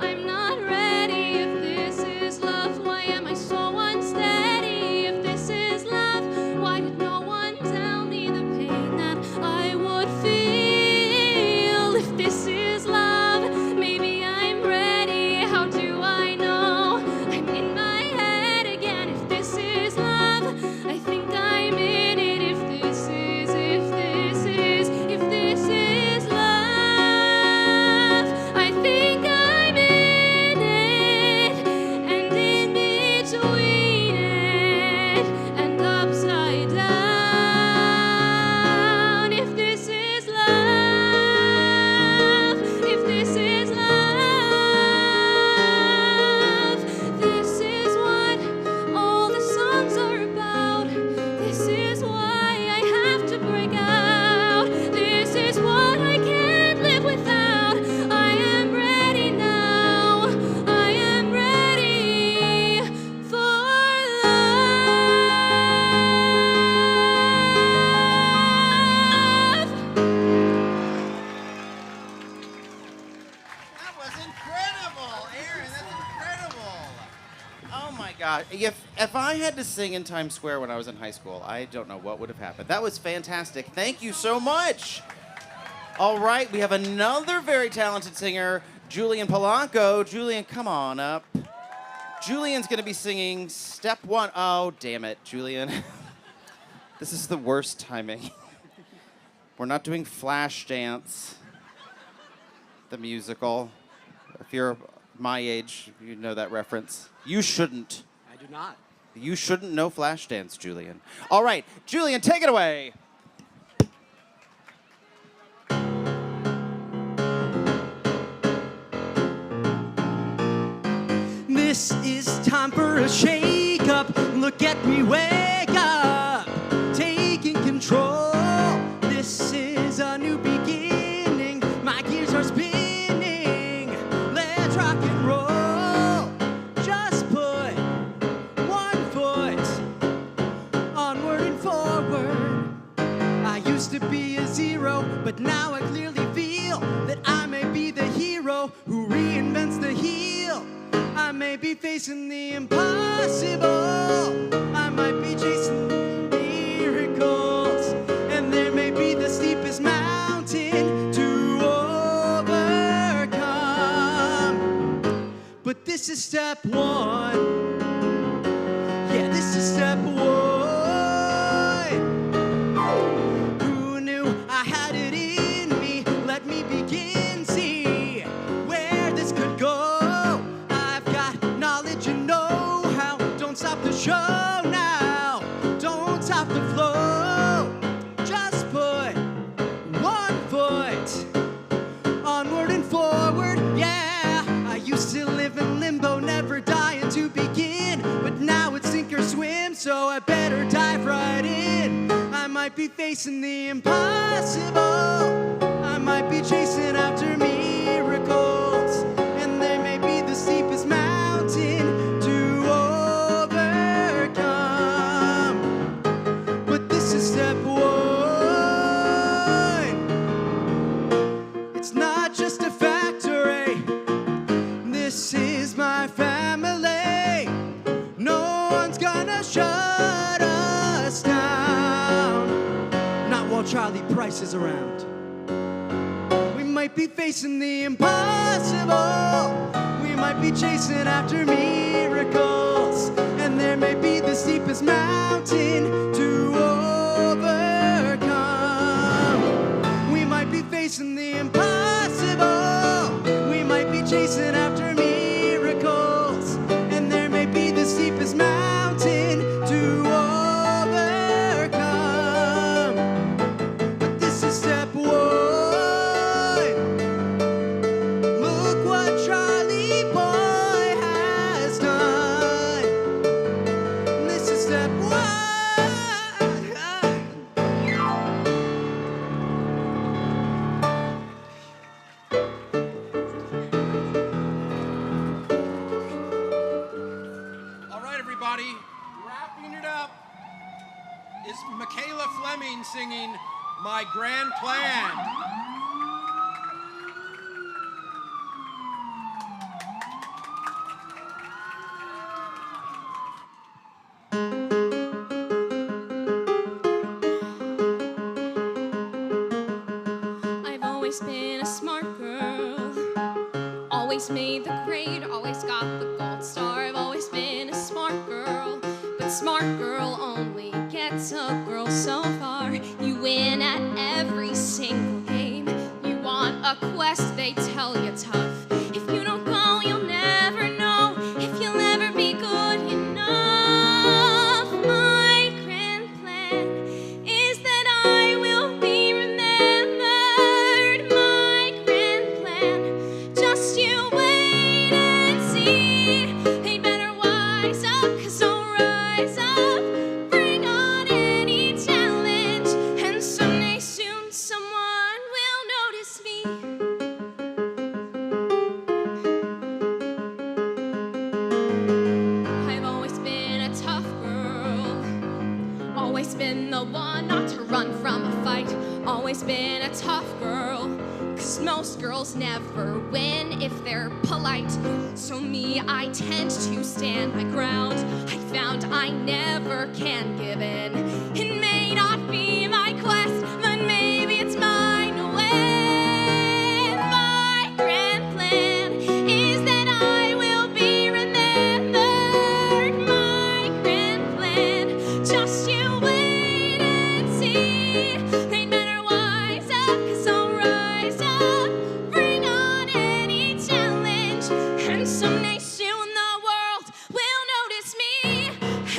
I'm not ready. If this is love, why am I so unsteady? If this is love, why did no one tell me the pain that I would feel? If this is love, maybe I'm ready. How do I know? I'm in my head again. If this is love, I think I'm in it. If this is love, I think I'm in it. And in between it and upside down. If this is love, if this is love, this is what all the songs are about. This is why I have to break out. This is what I can't live without. I am ready now. I am ready for love. That was incredible, Aaron. That's incredible. Oh my God. If I had to sing in Times Square when I was in high school, I don't know what would have happened. That was fantastic. Thank you so much. All right, we have another very talented singer, Julian Polanco. Julian, come on up. Julian's going to be singing Step 1. Oh, damn it, Julian. This is the worst timing. We're not doing Flashdance, the musical. If you're my age, you know that reference. You shouldn't. I do not. You shouldn't know Flashdance, Julian. All right, Julian, take it away. This is time for a shake-up. Look at me wake up, taking control. This is a new beginning. My gears are spinning. Let's rock and roll. Just put one foot onward and forward. I used to be a zero, but now I clearly feel that I may be the hero who reinvents the heel. I may be facing the impossible. I might be chasing miracles. And there may be the steepest mountain to overcome. But this is step one. Yeah, this is step one. Who knew I had it in me? Let me begin, see where this could go. Don't stop the show now. Don't stop the flow. Just put one foot onward and forward. Yeah, I used to live in limbo, never dying to begin. But now it's sink or swim, so I better dive right in. I might be facing the impossible. I might be chasing after miracles. And there may be the steepest mountain to overcome. But this is step one. It's not just a factory. This is my family. No one's gonna shut us down. Not while Charlie Price is around. We might be facing the impossible. We might be chasing after miracles. And there may be the steepest mountain to overcome. singing My Grand Plan. I've always been a smart girl, always made the grade, always got the gold star. I've always been a smart girl, but smart girl only gets a girl so far. You win at every single game. You want a quest, they tell you tough. If you don't go, you'll never know if you'll ever be good enough. My grand plan is that I will be remembered. My grand plan, just you wait and see. They better wise up, 'cause I'll rise up, bring on any challenge, and someday soon someone will notice me. I've always been a tough girl, always been the one not to run from a fight, always been a tough girl, 'cause most girls never win if they're polite. So me, I tend to stand my ground. I found I never can give in. It may not be my quest, but maybe it's mine to win. My grand plan is that I will be remembered. My grand plan, just you wait and see. They better wise up, 'cause I'll rise up, bring on any challenge, and someday soon the world will notice me.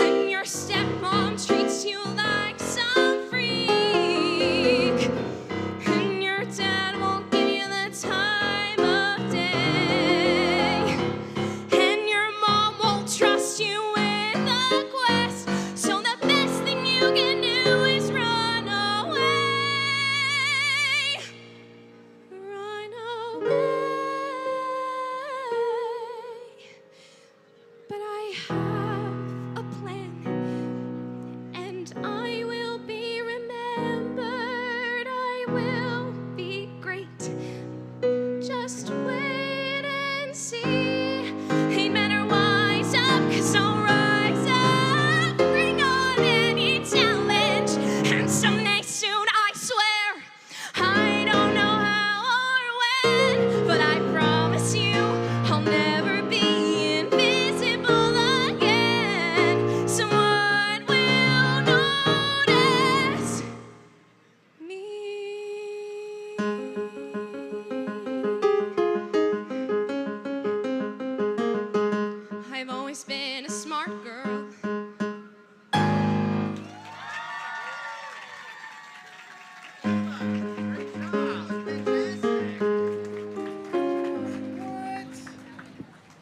And your stepmom treats you like some freak, and your dad won't give you the time of day, and your mom won't trust you with a quest. So the best thing you can do is run away. Run away. But I have a plan, and I will be remembered. I will be great. Just wait and see. They better wise up, 'cause I'll rise up, bring on any challenge, and someday soon, I swear, I don't know how or when, but I promise you I'll never be invisible again. Someone will notice me. I've always been a smart girl.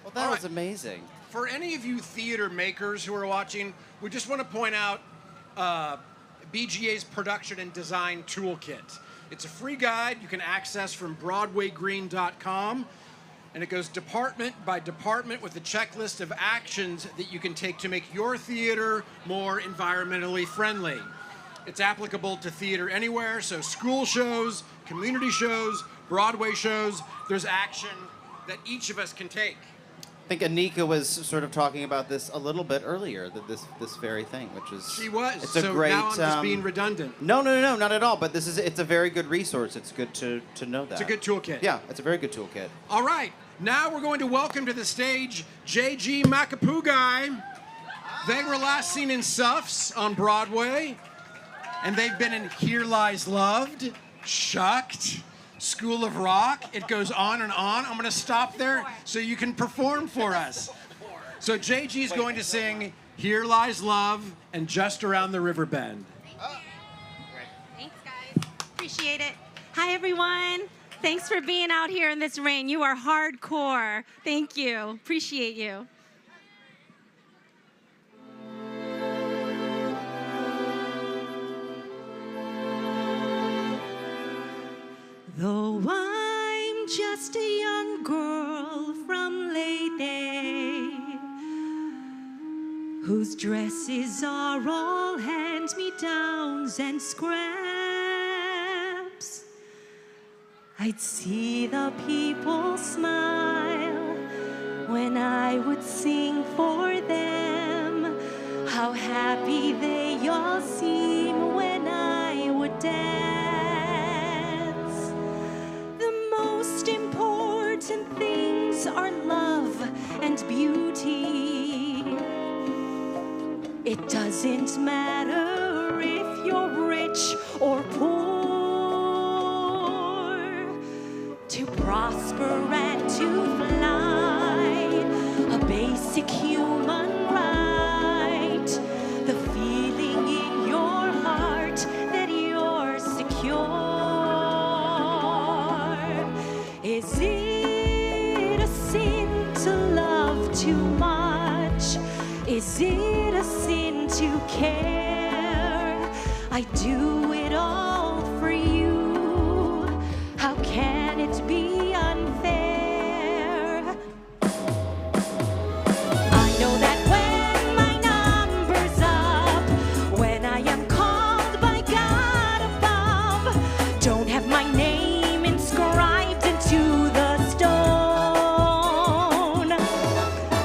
Well, that was amazing. For any of you theater makers who are watching, we just want to point out BGA's production and design toolkit. It's a free guide you can access from BroadwayGreen.com, and it goes department by department with a checklist of actions that you can take to make your theater more environmentally friendly. It's applicable to theater anywhere, so school shows, community shows, Broadway shows, there's action that each of us can take. I think Anika was sort of talking about this a little bit earlier, that this very thing, which is She was. It's a So great. now I'm just being redundant. No, not at all. But it's a very good resource. It's good to know that. It's a good toolkit. Yeah, it's a very good toolkit. All right, now we're going to welcome to the stage Jaygee Macapugay. They were last seen in Suffs on Broadway, and they've been in Here Lies Loved, Shucked, School of Rock. It goes on and on. I'm going to stop there so you can perform for us. So Jaygee is going to sing Here Lies Love and Just Around the River Bend. Thanks, guys. Appreciate it. Hi, everyone. Thanks for being out here in this rain. You are hardcore. Thank you. Appreciate you. Though I'm just a young girl from Leyte, whose dresses are all hand hand-me-downs and scraps. I'd see the people smile when I would sing for them. How happy they all seem when I would dance. The most important things are love and beauty. It doesn't matter if you're rich or poor. To prosper and to fly, a basic human right. The feeling in your heart that you're secure. Is it a sin to love too much? Is it a sin to care? I do it all for you. How can it be unfair? I know that when my number's up, when I am called by God above, don't have my name inscribed into the stone.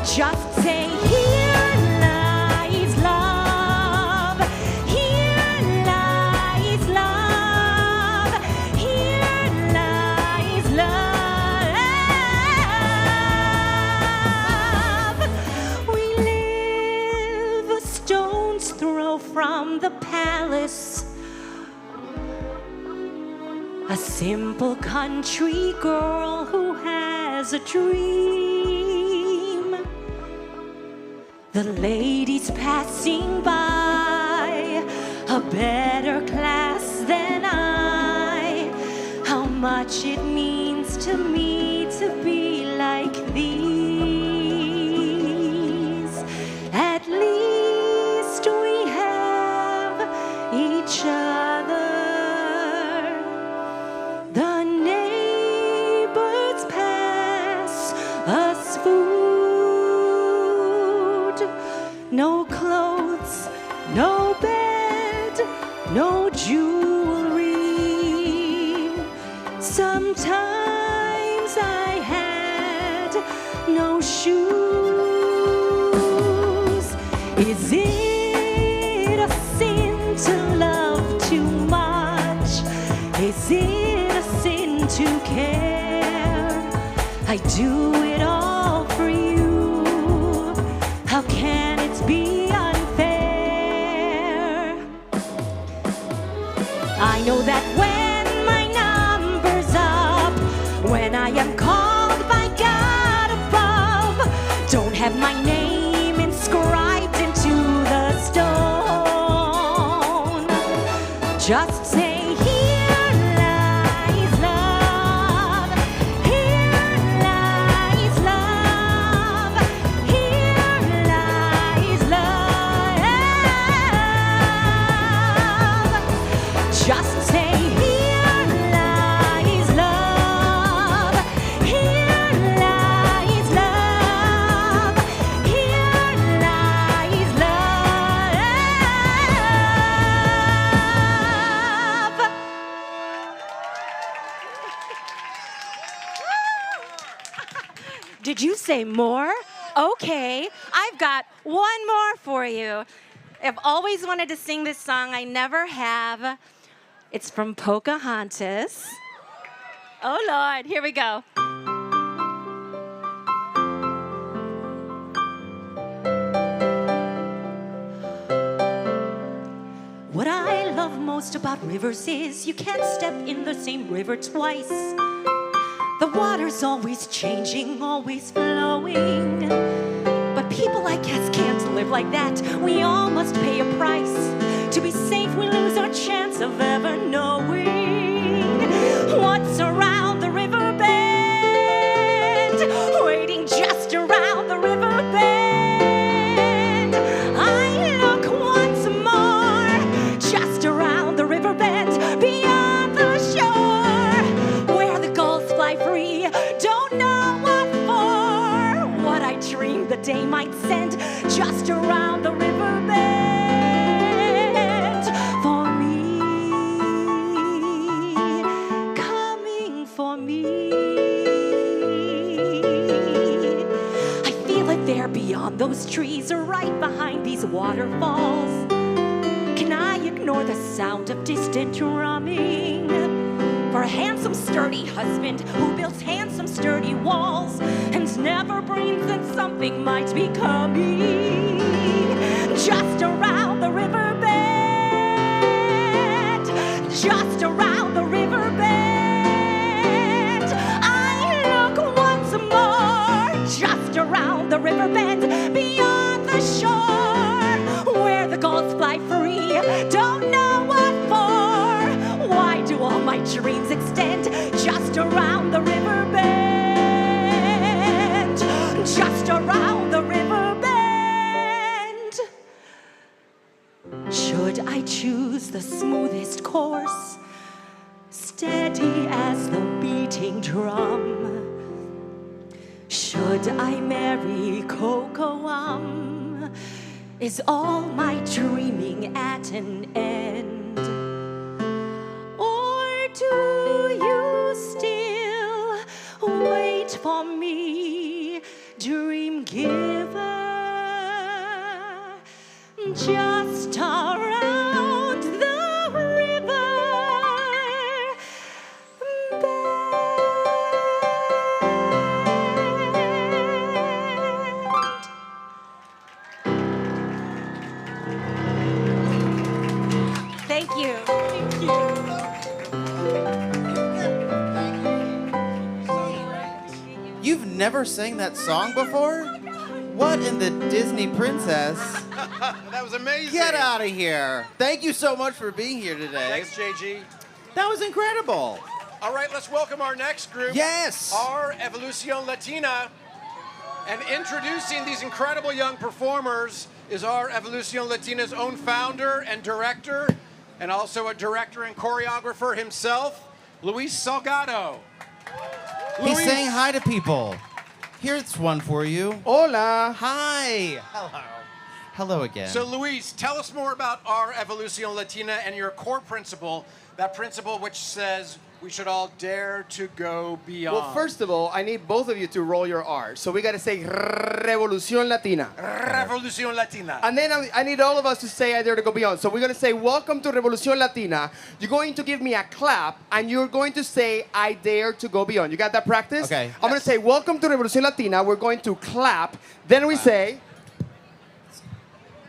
Just say, here lies love, here lies love, here lies love. We live a stone's throw from the palace. A simple country girl who has a dream. The ladies passing by, a better class than I. How much it means to me to be like these. At least we have each other. The neighbors pass us food. No clothes, no bed, no jewelry. Sometimes I had no shoes. Is it a sin to love too much? Is it a sin to care? I do it all for you. How can it be unfair? I know that when my number's up, when I am called by God above, don't have my name inscribed into the stone. Just say, here lies love, here lies love, here lies love. Just say, here lies love, here lies love, here lies love. Did you say more? Okay, I've got one more for you. I've always wanted to sing this song. I never have. It's from Pocahontas. Oh, Lord, here we go. What I love most about rivers is you can't step in the same river twice. The water's always changing, always flowing. But people, I guess, can't live like that. We all must pay a price. To be safe, we lose our chance of ever knowing what's around the river bend, waiting just around the river bend. I look once more, just around the river bend, beyond the shore, where the gulls fly free. Don't know what for, what I dreamed the day might send, just around the river bend. for me. I feel it there beyond those trees, right behind these waterfalls. Can I ignore the sound of distant drumming? For a handsome, sturdy husband who builds handsome, sturdy walls and never breathes that something might be coming. Just around the river bend, just around the river bend. I look once more, just around the river bend, beyond the shore, where the gulls fly free. Don't know what for. Why do all my dreams extend just around the river bend? Just around the river bend. Should I choose the smoothest course, steady as the beating drum? Should I marry Cocoam? Is all my dreaming at an end? Or do you still wait for me, dream giver? Just around the river bend. Thank you. Thank you. You've never sang that song before? What in the Disney princess? That was amazing. Get out of here. Thank you so much for being here today. Thanks, Jaygee. That was incredible. All right, let's welcome our next group. Yes. Our Evolucion Latina. And introducing these incredible young performers is our Evolucion Latina's own founder and director, and also a director and choreographer himself, Luis Salgado. He's saying hi to people. Here's one for you. Hola. Hi. Hello. Hello again. So, Luis, tell us more about our Evolucion Latina and your core principle, that principle which says we should all dare to go beyond. Well, first of all, I need both of you to roll your R's. So we got to say Revolución Latina. Revolucion Latina. And then I need all of us to say I dare to go beyond. So we're going to say, welcome to Revolución Latina. You're going to give me a clap, and you're going to say, I dare to go beyond. You got that practice? Okay. I'm going to say, welcome to Revolución Latina. We're going to clap. Then we say...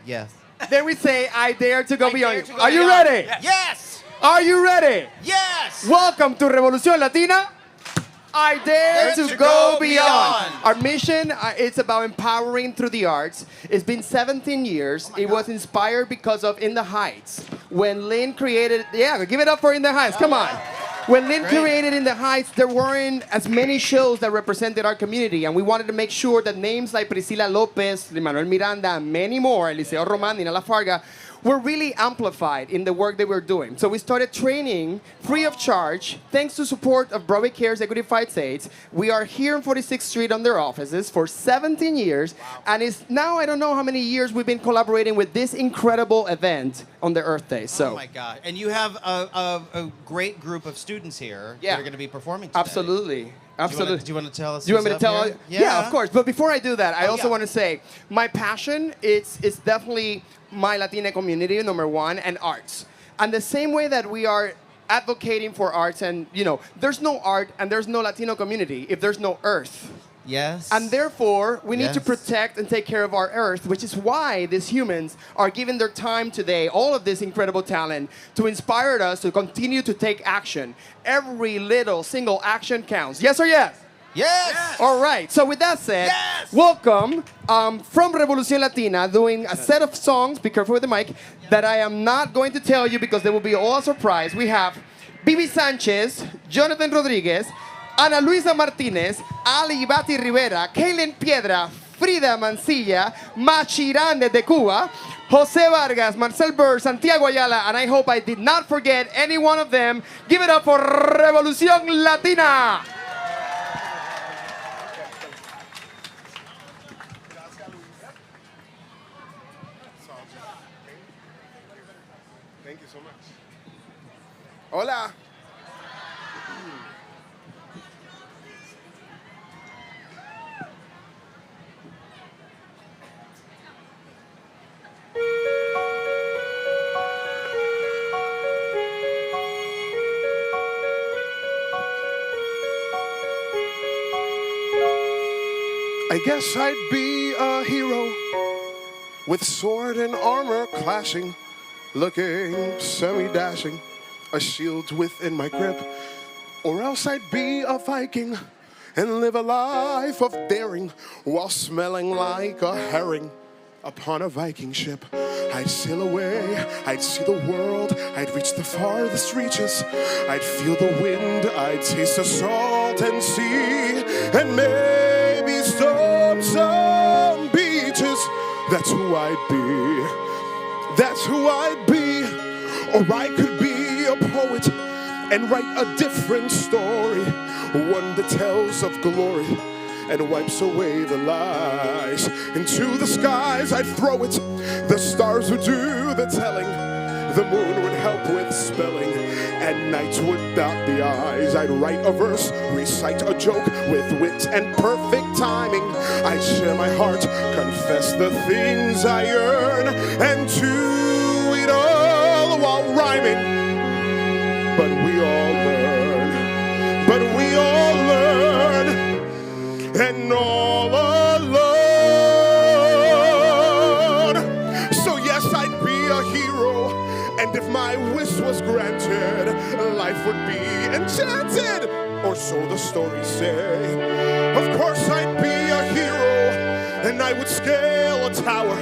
Yes. Then we say, I dare to go beyond. to go Are you beyond. ready? Yes. Are you ready? Yes. Welcome to Revolución Latina. I dare to go beyond. Our mission, it's about empowering through the arts. It's been 17 years. It was inspired because of In the Heights. When Lynn created, give it up for In the Heights, come on. When Lynn created In the Heights, there weren't as many shows that represented our community, and we wanted to make sure that names like Priscila Lopez, Manuel Miranda, and many more, Eliseo Roman, Nina Lafarga, were really amplified in the work they were doing. So we started training free of charge, thanks to support of Broadway Cares Equity Fights AIDS. We are here on 46th Street on their offices for 17 years, and it's now I don't know how many years we've been collaborating with this incredible event on the Earth Day. So. Oh my God! And you have a great group of students here that are going to be performing today. Absolutely. Absolutely. Do you want to tell us? Do you want me to who's tell? up here? Yeah, of course. But before I do that, I also want to say my passion is definitely my Latina community, number one, and arts. And the same way that we are advocating for arts, and there's no art and there's no Latino community if there's no Earth. Yes. And therefore, we need to Yes. protect and take care of our Earth, which is why these humans are giving their time today, all of this incredible talent, to inspire us to continue to take action. Every little single action counts. Yes or yes? Yes. All right. So with that said, welcome from Revolución Latina, doing a set of songs, be careful with the mic, that I am not going to tell you because they will be all a surprise. We have Bibi Sanchez, Jonathan Rodriguez, Ana Luisa Martinez, Ali Bati Rivera, Kaylin Piedra, Frida Mancilla, Machirán de Cuba, Jose Vargas, Marcel Burr, Santiago Ayala, and I hope I did not forget any one of them. Give it up for Revolución Latina. Hola. I guess I'd be a hero with sword and armor clashing, looking semi-dashing, a shield within my grip. Or else I'd be a Viking and live a life of daring while smelling like a herring upon a Viking ship. I'd sail away, I'd see the world, I'd reach the farthest reaches, I'd feel the wind, I'd taste the salt and sea, and maybe some beaches. That's who I'd be, that's who I'd be. Or I could be a poet and write a different story, one that tells of glory and wipes away the lies. Into the skies I'd throw it, the stars would do the telling, the moon would help with spelling, and night would dot the eyes. I'd write a verse, recite a joke with wit and perfect timing. I'd share my heart, confess the things I yearn, and do it all while rhyming. But we all learn, and all alone. So yes, I'd be a hero, and if my wish was granted, life would be enchanted, or so the stories say. Of course I'd be a hero, and I would scale a tower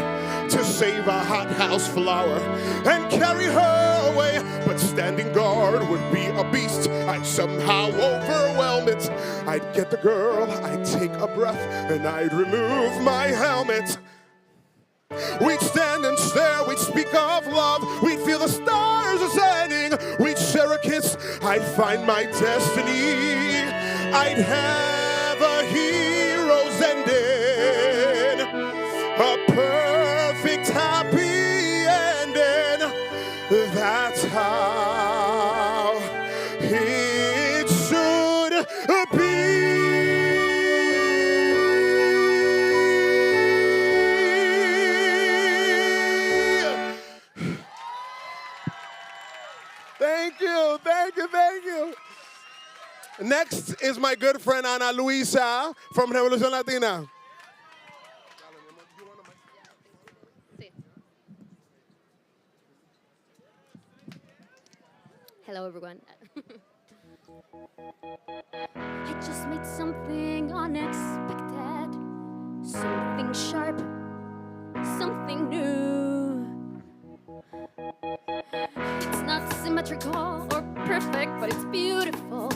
to save a hothouse flower and carry her away. But standing guard would be a beast, I'd somehow overwhelm it. I'd get the girl, I'd take a breath, and I'd remove my helmet. We'd stand and stare, we'd speak of love, we'd feel the stars ascending, we'd share a kiss, I'd find my destiny. I'd have a hero's ending, a perfect happy ending. That's how it should be. Thank you, thank you, thank you. Next is my good friend Ana Luisa from Revolución Latina. Hello, everyone. I just made something unexpected, something sharp, something new. It's not symmetrical or perfect, but it's beautiful,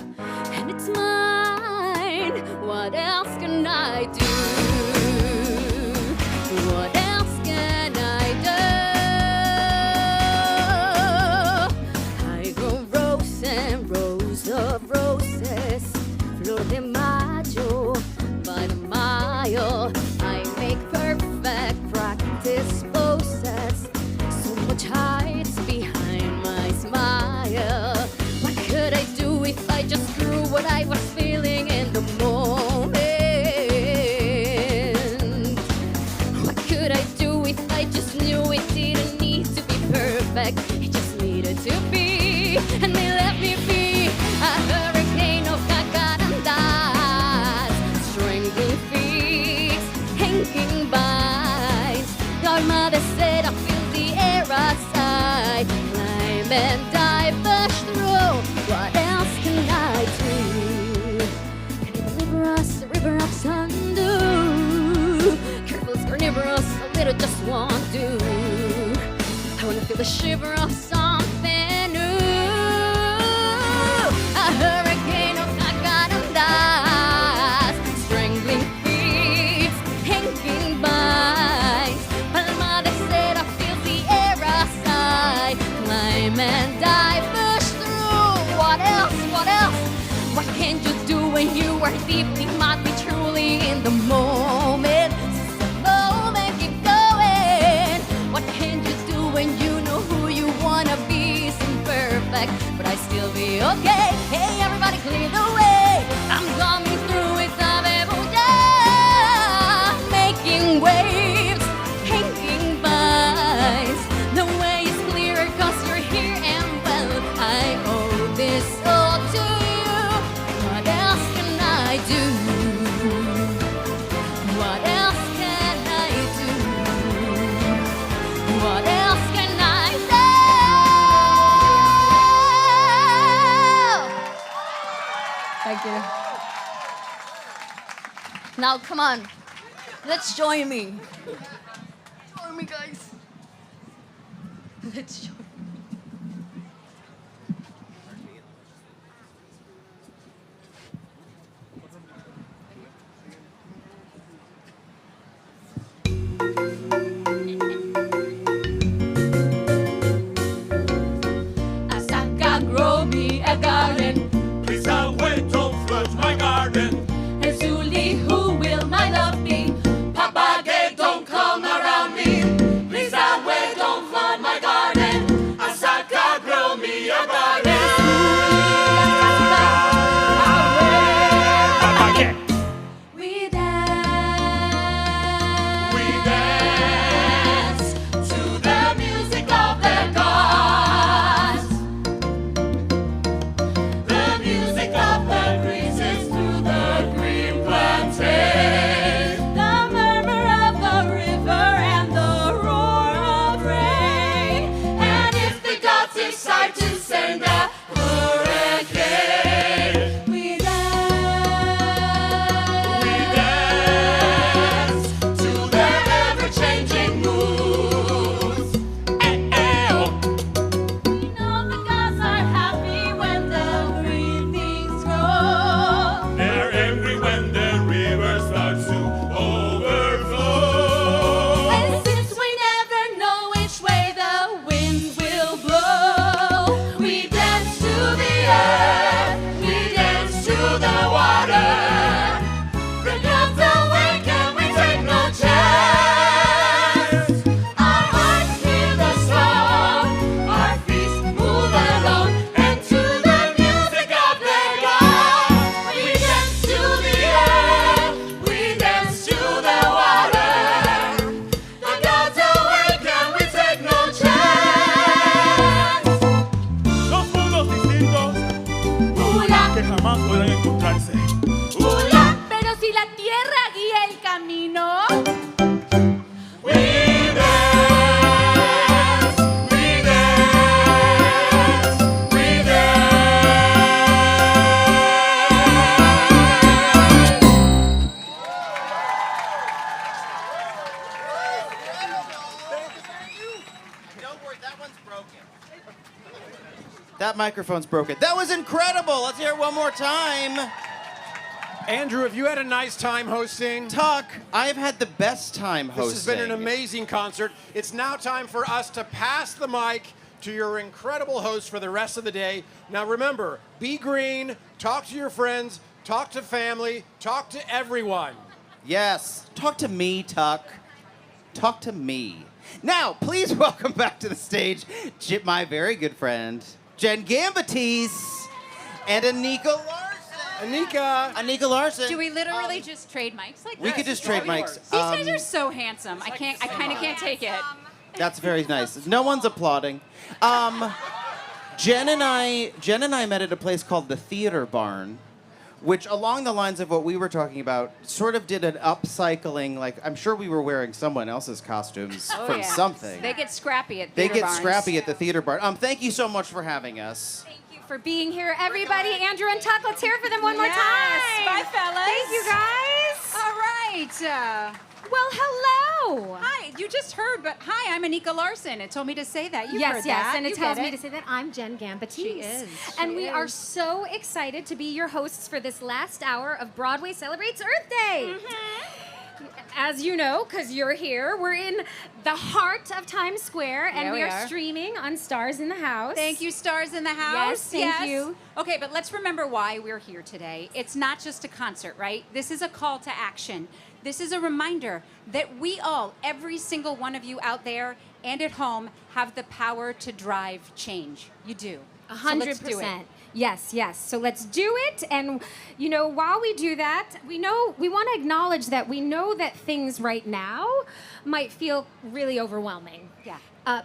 and it's mine. What else can I do? What else can I do? I grow rose and rows of roses, flor de mayo by the mile. I make perfect practice poses, so much hides behind my smile. What could I do if I just grew what I was feeling in the moment? What could I do if I just knew it didn't need to be perfect? It just needed to be, and they let me be. A hurricane of jacarandas, strangling feet, hanging vines. Your mother said I feel the air outside, climb and dive, push through. What else can I do? Can you deliver us a river of undo? Careful, it's carnivorous, a little just won't do. I wanna feel the shiver of something new. A hurricane of jacarandas, strangling feet, hanging vines. My mother said I feel the air outside, climb and dive, push through. What else? What else? What can you do when you are deeply, madly, truly in the moment? Since the moment, keep going. What can you do when you know who you wanna be? It's imperfect, but I still be okay. Hey, everybody, clear the way. I'm coming through with Abebuya, making waves, hanging vines. The way is clearer 'cause you're here, and well, I owe this all to you. What else can I do? Now, come on. Let's join me. Join me, guys. Let's join. Asaka, grow me a garden. Please wait, don't flood my garden. Azuli, who will my love be? Papagay, don't come around me. Please wait, don't flood my garden. Asaka, grow me a garden. Papagay. We dance to the music of the gods. The music of the breezes through the green plantain. The murmur of the river and the roar of rain. And if the gods decide to send a hurricane, we dance to their ever-changing moods. We know the gods are happy when the green things grow. They're angry when the river starts to overflow. And since we never know which way the wind will blow, we dance to the earth, we dance to the water. The gods awake and we take no chance. Our hearts hear the song, our feet move along, and to the music of the gods, we dance to the earth, we dance to the water. The gods awake and we take no chance. Dos mundos distintos que jamás podrán encontrarse. Hula, pero si la tierra guía el camino. We dance, we dance, we Don't worry, that one's broken. That microphone's broken. That was incredible. Let's hear it one more time. Andrew, have you had a nice time hosting? Tuck, I've had the best time hosting. This has been an amazing concert. It's now time for us to pass the mic to your incredible host for the rest of the day. Now remember, be green, talk to your friends, talk to family, talk to everyone. Yes. Talk to me, Tuck. Talk to me. Now, please welcome back to the stage my very good friend, Jenn Gambatese and Anika Larsen. Anika Larsen. Do we literally just trade mics like we this? could just Is that trade what it mics. works? These guys are so handsome. I kind of can't take it. That's very nice. No one's applauding. Jenn and I met at a place called the Theater Barn, which, along the lines of what we were talking about, sort of did an upcycling. Like, I'm sure we were wearing someone else's costumes Oh, from yeah. something. They get scrappy at They theater get barns. scrappy at the Theater Barn. Thank you so much for having us. For being here, everybody. Andrew and Tuck, let's hear it for them one more Yes. time. Bye, fellas. Thank you, guys. All right. Well, hello. Hi. You just heard, but hi, I'm Anika Larsen. It told me to say that. You yes, heard yes, that. and it You tells get me to say that I'm Jenn Gambatese. She is. And She we are is. so excited to be your hosts for this last hour of Broadway Celebrates Earth Day. As you know, because you're here, we're in the heart of Times Square, and Yeah, we we are are. streaming on Stars in the House. Thank you, Stars in the House. Yes, thank you. Okay, but let's remember why we're here today. It's not just a concert, right? This is a call to action. This is a reminder that we all, every single one of you out there and at home, have the power to drive change. You do. So let's do it. 100%. Yes, yes. So let's do it. And, you know, while we do that, we want to acknowledge that we know that things right now might feel really overwhelming. Yeah.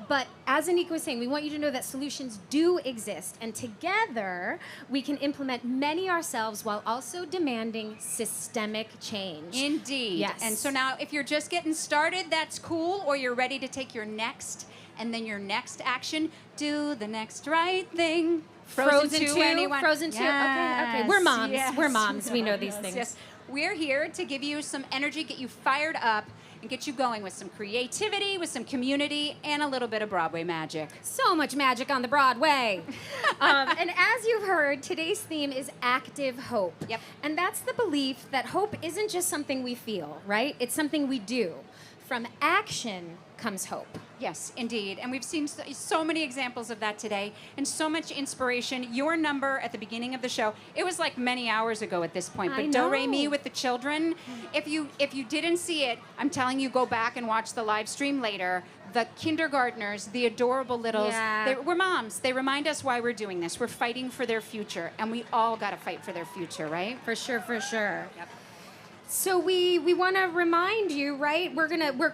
But as Anika was saying, we want you to know that solutions do exist. And together, we can implement many ourselves while also demanding systemic change. Indeed. Yes. And so now, if you're just getting started, that's cool, or you're ready to take your next and then your next action, do the next right thing. Frozen 2, anyone? Frozen 2. Yes, Okay. We're moms. yes. We're moms. We know these things. Yes. We're here to give you some energy, get you fired up, and get you going with some creativity, with some community, and a little bit of Broadway magic. So much magic on the Broadway. And as you've heard, today's theme is active hope. Yep. And that's the belief that hope isn't just something we feel, right? It's something we do. From action comes hope. Yes, indeed. And we've seen so many examples of that today and so much inspiration. Your number at the beginning of the show, it was like many hours ago at this point, but Do Re Mi with the children, if you didn't see it, I'm telling you, go back and watch the live stream later. The kindergartners, the adorable littles, we're moms. They remind us why we're doing this. We're fighting for their future, and we all got to fight for their future, right? For sure, for sure. Yep. So we want to remind you, right? We're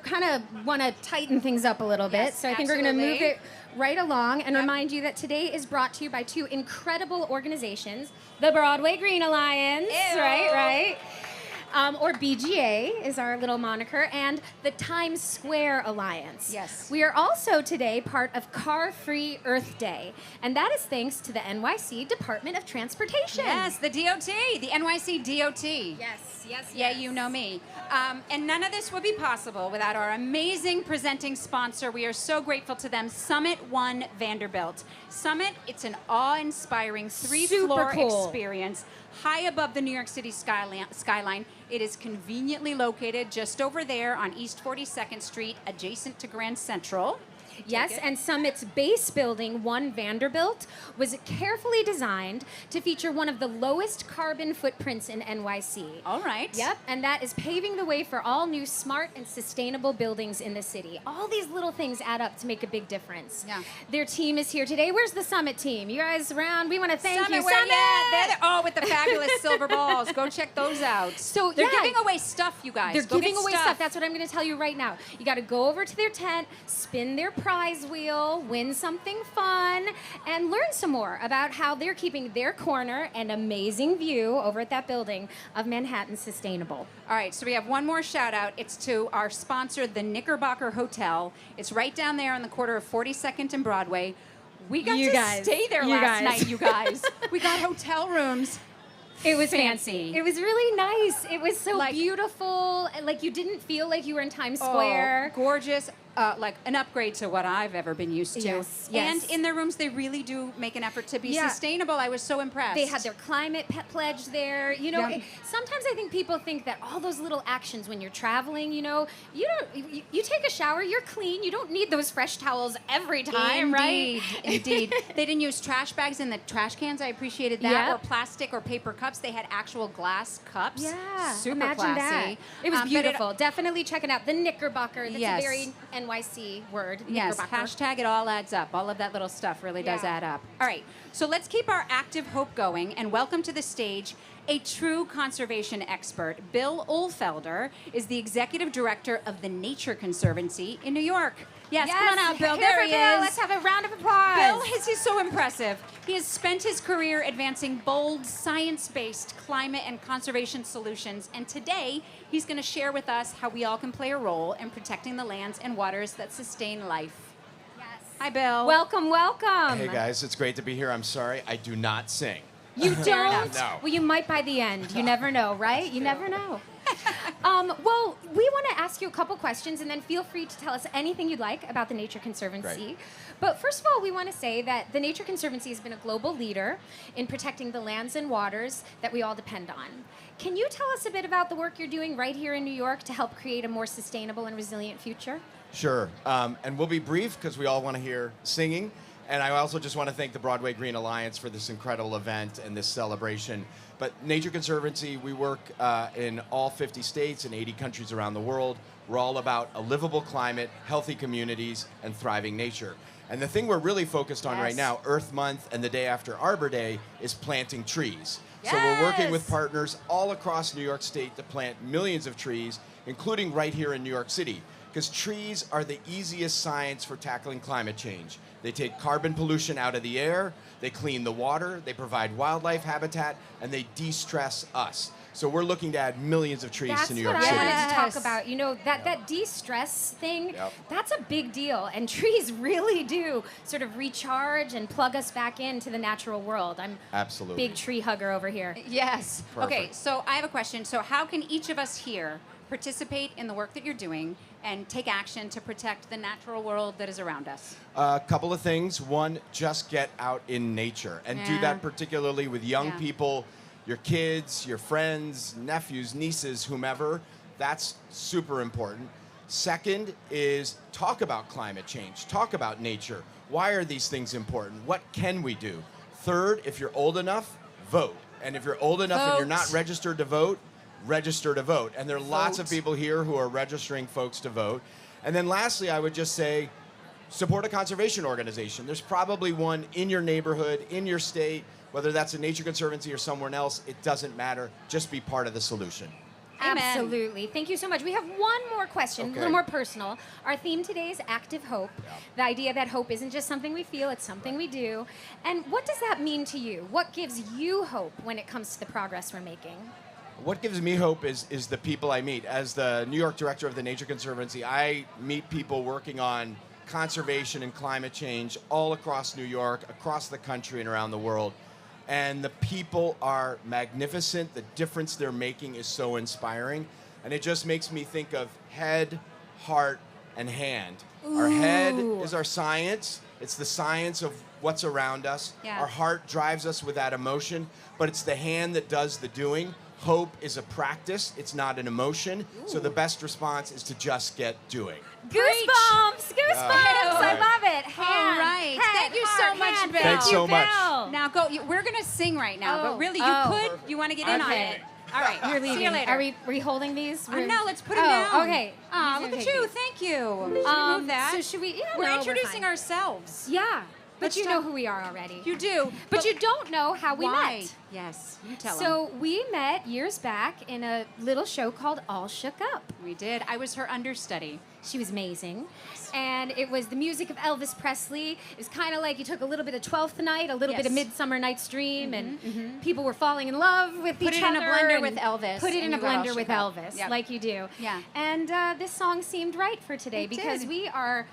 kind of want to tighten things up a little bit. Yes, so I think we're going to move absolutely. it right along and remind you that today is brought to you by two incredible organizations, the Broadway Green Alliance, Ew. right? Or BGA is our little moniker, and the Times Square Alliance. Yes. We are also today part of Car-Free Earth Day, and that is thanks to the NYC Department of Transportation. Yes, the DOT, the NYC DOT. Yes. Yeah, you know me. And none of this would be possible without our amazing presenting sponsor. We are so grateful to them, SUMMIT One Vanderbilt. SUMMIT, it's an awe-inspiring three-floor cool. experience high above the New York City skyline. It is conveniently located just over there on East 42nd Street, adjacent to Grand Central. Yes, and Summit's base building, One Vanderbilt, was carefully designed to feature one of the lowest carbon footprints in NYC. All right. Yep, and that is paving the way for all new smart and sustainable buildings in the city. All these little things add up to make a big difference. Yeah. Their team is here today. Where's the Summit team? You guys around? We want to thank you. Summit! Summit! Oh, with the fabulous silver balls. Go check those out. So they're giving away stuff, you guys. They're Go giving get away stuff. That's what I'm going to tell you right now. You got to go over to their tent, spin their prize wheel, win something fun, and learn some more about how they're keeping their corner and amazing view over at that building of Manhattan sustainable. All right, so we have one more shout out. It's to our sponsor, the Knickerbocker Hotel. It's right down there on the corner of 42nd and Broadway. We got to stay there last night, you guys. We got hotel rooms. It was fancy. It was really nice. It was so beautiful. Like you didn't feel like you were in Times Square. Oh, gorgeous. Like an upgrade to what I've ever been used to. Yes. And in their rooms, they really do make an effort to be sustainable. I was so impressed. They had their climate pledge there. You know, Yeah. sometimes I think people think that all those little actions when you're traveling, you know, you take a shower, you're clean. You don't need those fresh towels every time, right? Indeed. They didn't use trash bags in the trash cans. I appreciated that. Yep. Or plastic or paper cups. They had actual glass cups. Yeah, Super imagine classy. that. It was But beautiful. Definitely check it out. The Knickerbocker. That's Yes. a very NYC word. Yes, Knickerbocker. hashtag it all adds up. All of that little stuff really does Yeah. add up. All right, so let's keep our active hope going and welcome to the stage a true conservation expert. Bill Ulfelder is the executive director of the Nature Conservancy in New York. Yes, come on out, Bill. Here There for he Bill. is. Let's have a round of applause. Bill, he's so impressive. He has spent his career advancing bold, science-based climate and conservation solutions, and today he's going to share with us how we all can play a role in protecting the lands and waters that sustain life. Yes. Hi, Bill. Welcome, welcome. Hey guys, it's great to be here. I'm sorry, I do not sing. You Fair don't? enough. No. Well, you might by the end. You never know, right? You never know. Well, we want to ask you a couple questions, and then feel free to tell us anything you'd like about the Nature Conservancy. Great. But first of all, we want to say that the Nature Conservancy has been a global leader in protecting the lands and waters that we all depend on. Can you tell us a bit about the work you're doing right here in New York to help create a more sustainable and resilient future? Sure, and we'll be brief because we all want to hear singing. And I also just want to thank the Broadway Green Alliance for this incredible event and this celebration. But Nature Conservancy, we work in all 50 states and 80 countries around the world. We're all about a livable climate, healthy communities, and thriving nature. And the thing we're really focused on right now, Earth Month and the day after Arbor Day, is planting trees. So we're working with partners all across New York State to plant millions of trees, including right here in New York City. Because trees are the easiest science for tackling climate change. They take carbon pollution out of the air, they clean the water, they provide wildlife habitat, and they de-stress us. So we're looking to add millions of trees That's to New what York I City. wanted to talk about. You know, that de-stress thing, Yep. that's a big deal. And trees really do sort of recharge and plug us back into the natural world. I'm Absolutely. big tree hugger over here. Yes. Perfect. Okay, so I have a question. So how can each of us here participate in the work that you're doing and take action to protect the natural world that is around us? A couple of things. One, just get out in nature and do Yeah. that particularly with young Yeah. people, your kids, your friends, nephews, nieces, whomever. That's super important. Second is talk about climate change, talk about nature. Why are these things important? What can we do? Third, if you're old enough, vote. And if you're old enough and you're not Vote. registered to vote, register to vote. And there are lots of Vote. people here who are registering folks to vote. And then lastly, I would just say, support a conservation organization. There's probably one in your neighborhood, in your state, whether that's a nature conservancy or somewhere else, it doesn't matter. Just be part of the solution. Absolutely. Thank you so much. We have one more question, a Okay. little more personal. Our theme today is active hope. The idea that hope isn't just something we feel, it's something we do. And what does that mean to you? What gives you hope when it comes to the progress we're making? What gives me hope is the people I meet. As the New York director of the Nature Conservancy, I meet people working on conservation and climate change all across New York, across the country, and around the world. And the people are magnificent. The difference they're making is so inspiring. And it just makes me think of head, heart, and hand. Our head Ooh. is our science. It's the science of what's around us. Yeah. Our heart drives us with that emotion, but it's the hand that does the doing. Hope is a practice. It's not an emotion. So the best response is to just get doing. Goosebumps! Goosebumps! I love it. Hand, All right. head, Thank you heart, so much, hand. Bill. Thanks so much. Now go. We're gonna sing right now, Oh, but really, you oh. could. You want to get in on Okay. it? All right. You're leaving. See you later. Are we holding these? No, let's put them Oh, down. okay. Aw, These look are at taking you. these. Thank you. Should we move that? So should we? Yeah, We're no, introducing fine. ourselves. Yeah, but Let's you talk- know who we are already. You do. But you don't know how we Why? met. Yes, you tell 'em. So we met years back in a little show called All Shook Up. We did. I was her understudy. She was amazing. And it was the music of Elvis Presley. It was kind of like you took a little bit of 12th Night, a little bit of Yes. Midsummer Night's Dream, and people were falling in love with Put each it in other. a blender and with Elvis, Put it and in a you got All blender with Shook Up. Elvis, Yep. like you do. Yeah. And this song seemed right for today It because did. we are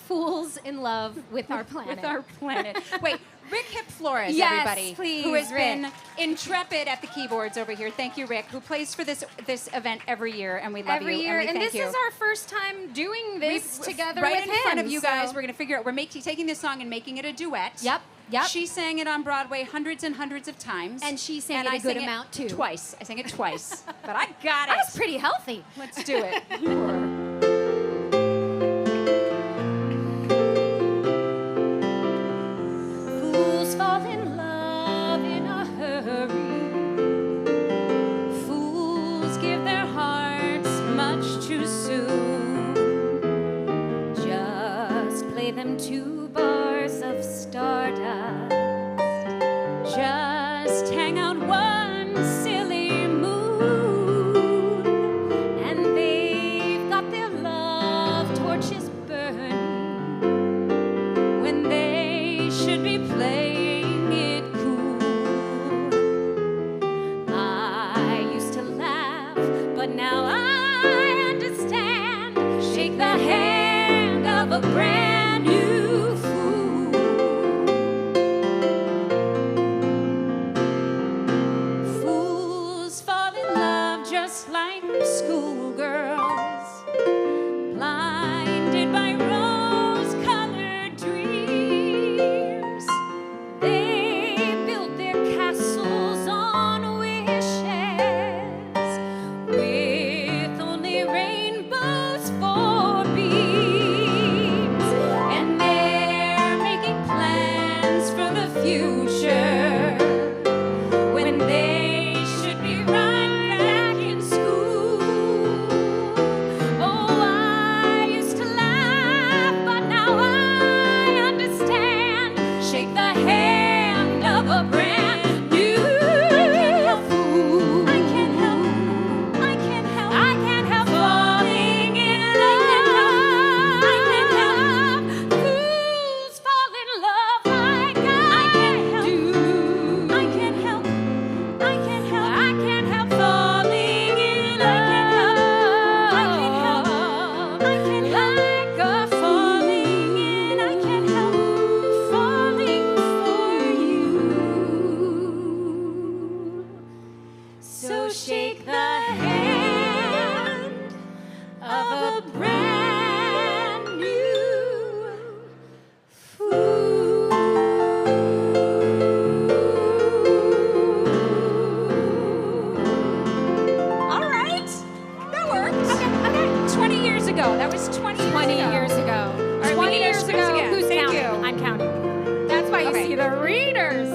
fools in love with our planet. With our planet. Wait, Rick Hip Flores, Yes, everybody, please, who has Rick. been intrepid at the keyboards over here. Thank you, Rick, who plays for this event every year, and we love Every you. year, and, we and thank this you. is our first time doing this together right with in front him, of you guys. so- We're gonna figure out. We're taking this song and making it a duet. Yep. Yep. She sang it on Broadway hundreds and hundreds of times, And she sang it I a good sang it amount, too. Twice. I sang it twice, but I got it. I was pretty healthy. Let's do it. Fools fall in love in a hurry. Fools give their hearts much too soon. Just play them 2 bars of stardust. Just hang out one silly moon, And they've got their love torches burning when they should be playing it cool. I used to laugh, but now I understand. Shake the hand of a brand new fool. Fools fall in love just like schoolgirls, blinded by rose-colored dreams. They build their castles on wishes With only rainbows for beams, and they're making plans for the future when they should be right back in school. shake the hand of a brand new fool. All right, that works. Okay. 20 years ago. That was 20 years ago. All right, 20 we need our years scripts ago. again. Who's Thank counting? you. I'm counting. That's why you Okay. see the readers.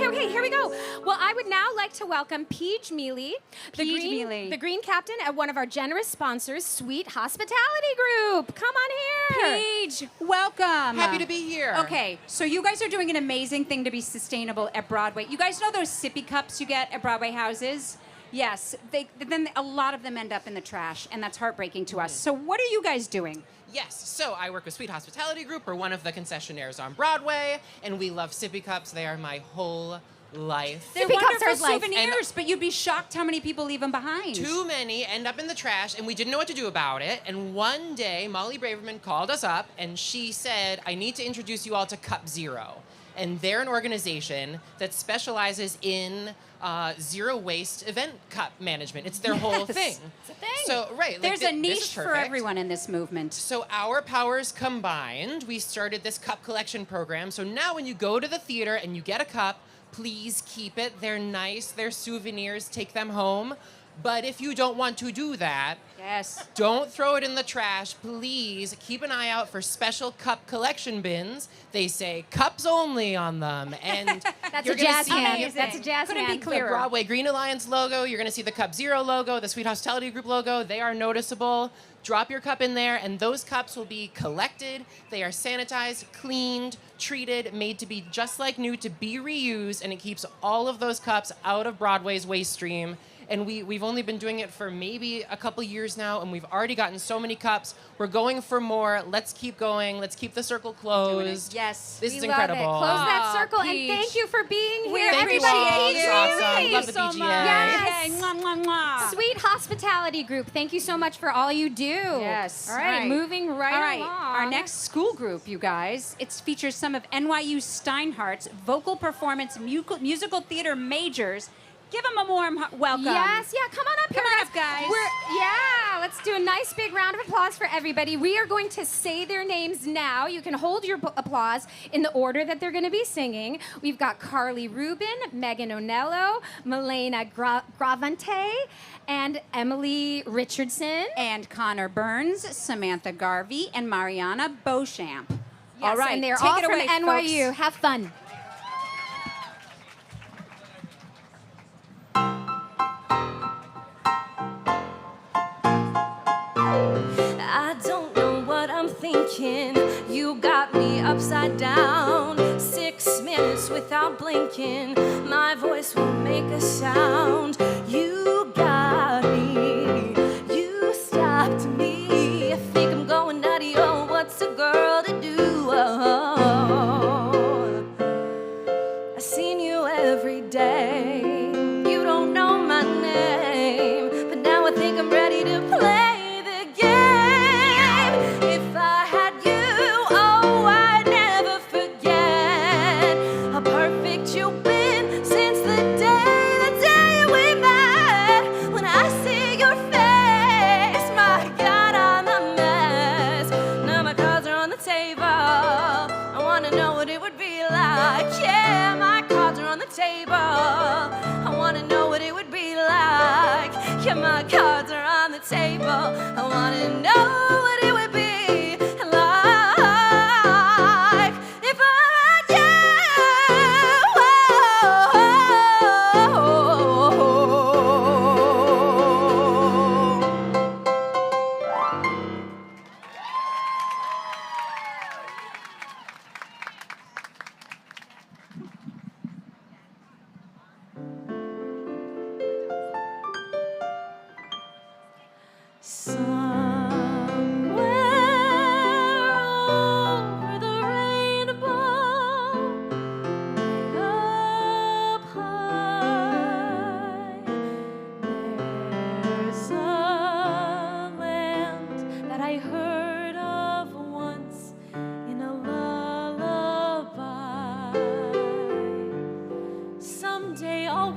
Okay, here we go. Well, I would now like to welcome Peach Mealy, the green captain at one of our generous sponsors, Sweet Hospitality Group. Come on here. Paige, welcome. Happy to be here. Okay, so you guys are doing an amazing thing to be sustainable at Broadway. You guys know those sippy cups you get at Broadway houses? Yes, then a lot of them end up in the trash, and that's heartbreaking to us. So what are you guys doing? Yes, so I work with Sweet Hospitality Group. We're one of the concessionaires on Broadway, and we love sippy cups. They are my whole life. They're wonderful souvenirs, but you'd be shocked how many people leave them behind. Too many end up in the trash, and we didn't know what to do about it. And one day, Molly Braverman called us up, and she said, I need to introduce you all to Cup Zero. And they're an organization that specializes in zero waste event cup management. It's their whole thing. It's a thing. So, right. There's like, a this is niche for perfect. everyone in this movement. So our powers combined, we started this cup collection program. So now when you go to the theater and you get a cup, please keep it. They're nice. They're souvenirs. Take them home. But if you don't want to do that, don't throw it in the trash. Please keep an eye out for special cup collection bins. They say cups only on them. And That's you're a gonna jazz see hand. That's a jazz Couldn't hand. be clearer. the Broadway Green Alliance logo. You're going to see the Cup Zero logo, the Sweet Hospitality Group logo. They are noticeable. Drop your cup in there, and those cups will be collected. They are sanitized, cleaned, treated, made to be just like new, to be reused, and it keeps all of those cups out of Broadway's waste stream. And we've only been doing it for maybe a couple years now, and we've already gotten so many cups. We're going for more. Let's keep going. Let's keep the circle closed. Yes. This We is love incredible. It. Close that Aw, circle, Peach. and thank you for being We here. Thank you Everybody, all. keep This is doing awesome. it. Love the so BGA. much. Yes. Yay. Mwah, mwah, mwah. Sweet Hospitality Group, thank you so much for all you do. Yes. All right, moving right along. Our next school group, you guys, it features some of NYU Steinhardt's vocal performance musical theater majors. Give them a warm welcome. Yes, yeah, come on up here, guys. Let's do a nice big round of applause for everybody. We are going to say their names now. You can hold your applause in the order that they're going to be singing. We've got Carly Rubin, Megan Onello, Milena Gravante, and Emily Richardson. And Connor Burns, Samantha Garvey, and Mariana Beauchamp. Yes, all right, and they're take all it from away, NYU. folks. Have fun. I don't know what I'm thinking. You got me upside down. 6 minutes without blinking. My voice won't make a sound. You got me. You stopped me. I think I'm going nutty. Oh, what's a girl to do? Oh, I seen you every day. You don't know my name, but now I think I'm ready to play. Yeah, my cards are on the table. I wanna know what it would be like if I had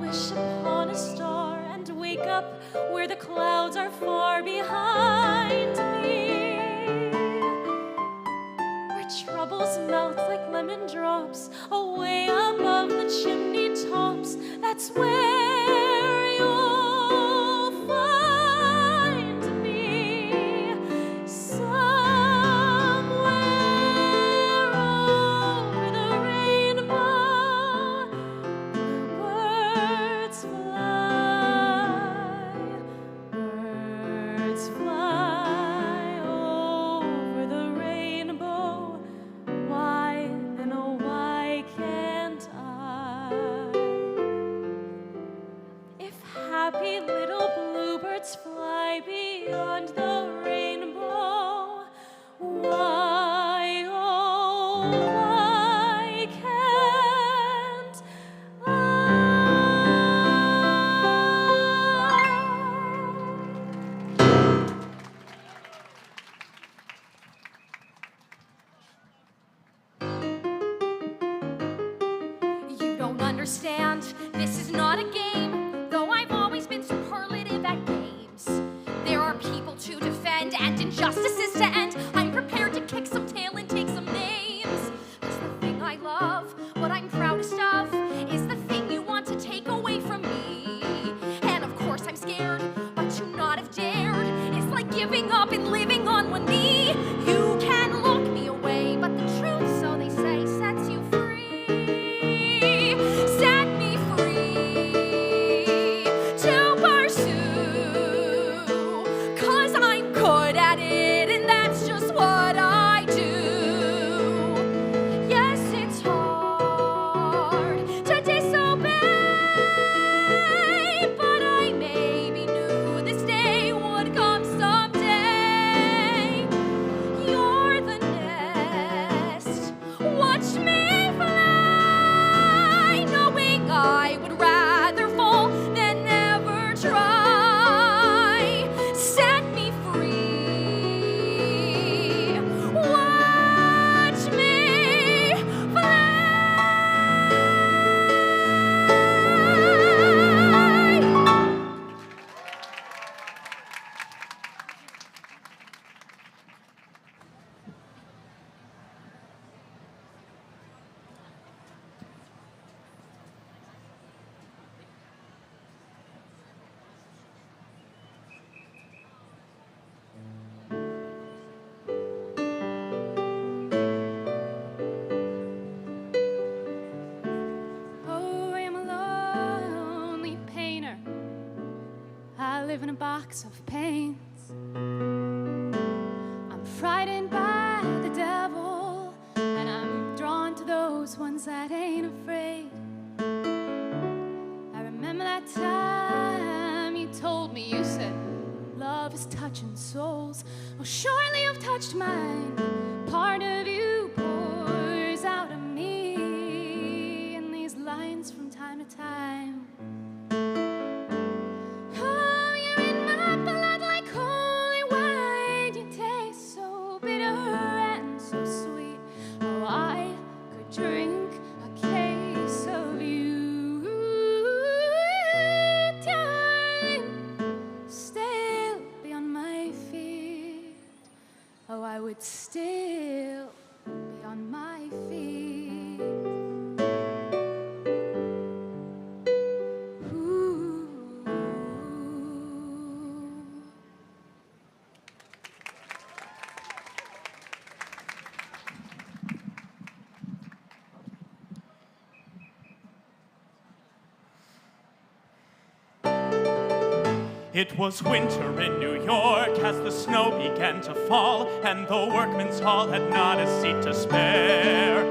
wish upon happy little bluebirds fly beyond the rainbow. Why, oh, why can't You don't understand, this is not a game, though I've always been superlative at games. There are people to defend and injustices to end. I'm prepared to kick some tail and take some names. 'Cause the thing I love, what I'm proudest of, is the thing you want to take away from me. And of course I'm scared, but to not have dared is like giving up and living on one knee. You can look me away, but the truth, so they say, sets you free. Set me free to pursue, 'cause I'm good at it and that's just what I do. Yes, it's hard to disobey, but I maybe knew this day would come someday. You're the nest, watch me fly, knowing I would rather fall than never try. Set me free, watch me fly. Oh, I am a lonely painter. I live in a box of paints. I'm frightened by the devil, and I'm drawn to those ones that ain't afraid. I remember that time you told me, you said, love is touching souls. Well, surely you've touched mine. Part of you pours out of me in these lines from time to time. Oh, you're in my blood like holy wine. You taste so bitter and so sweet. Oh, I could drink a case of you, darling. Still be on my feet. Oh, I would still be on my feet. Ooh. It was winter in New York as the snow began to fall, and the workman's hall had not a seat to spare.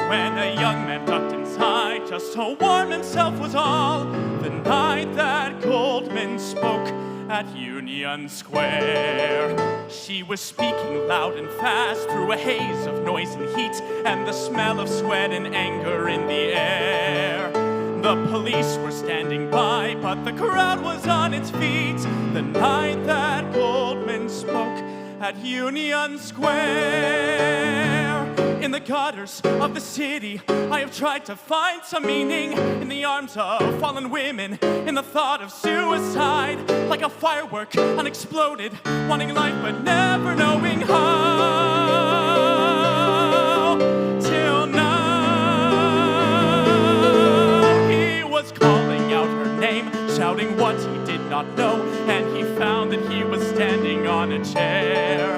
When a young man ducked inside just to warm himself was all, the night that Goldman spoke at Union Square. She was speaking loud and fast through a haze of noise and heat, and the smell of sweat and anger in the air. The police were standing by, but the crowd was on its feet the night that Goldman spoke at Union Square. In the gutters of the city, I have tried to find some meaning in the arms of fallen women, in the thought of suicide, like a firework unexploded, wanting life but never knowing how. Till now, he was calling out her name, shouting what he did not know, and he found that he was standing on a chair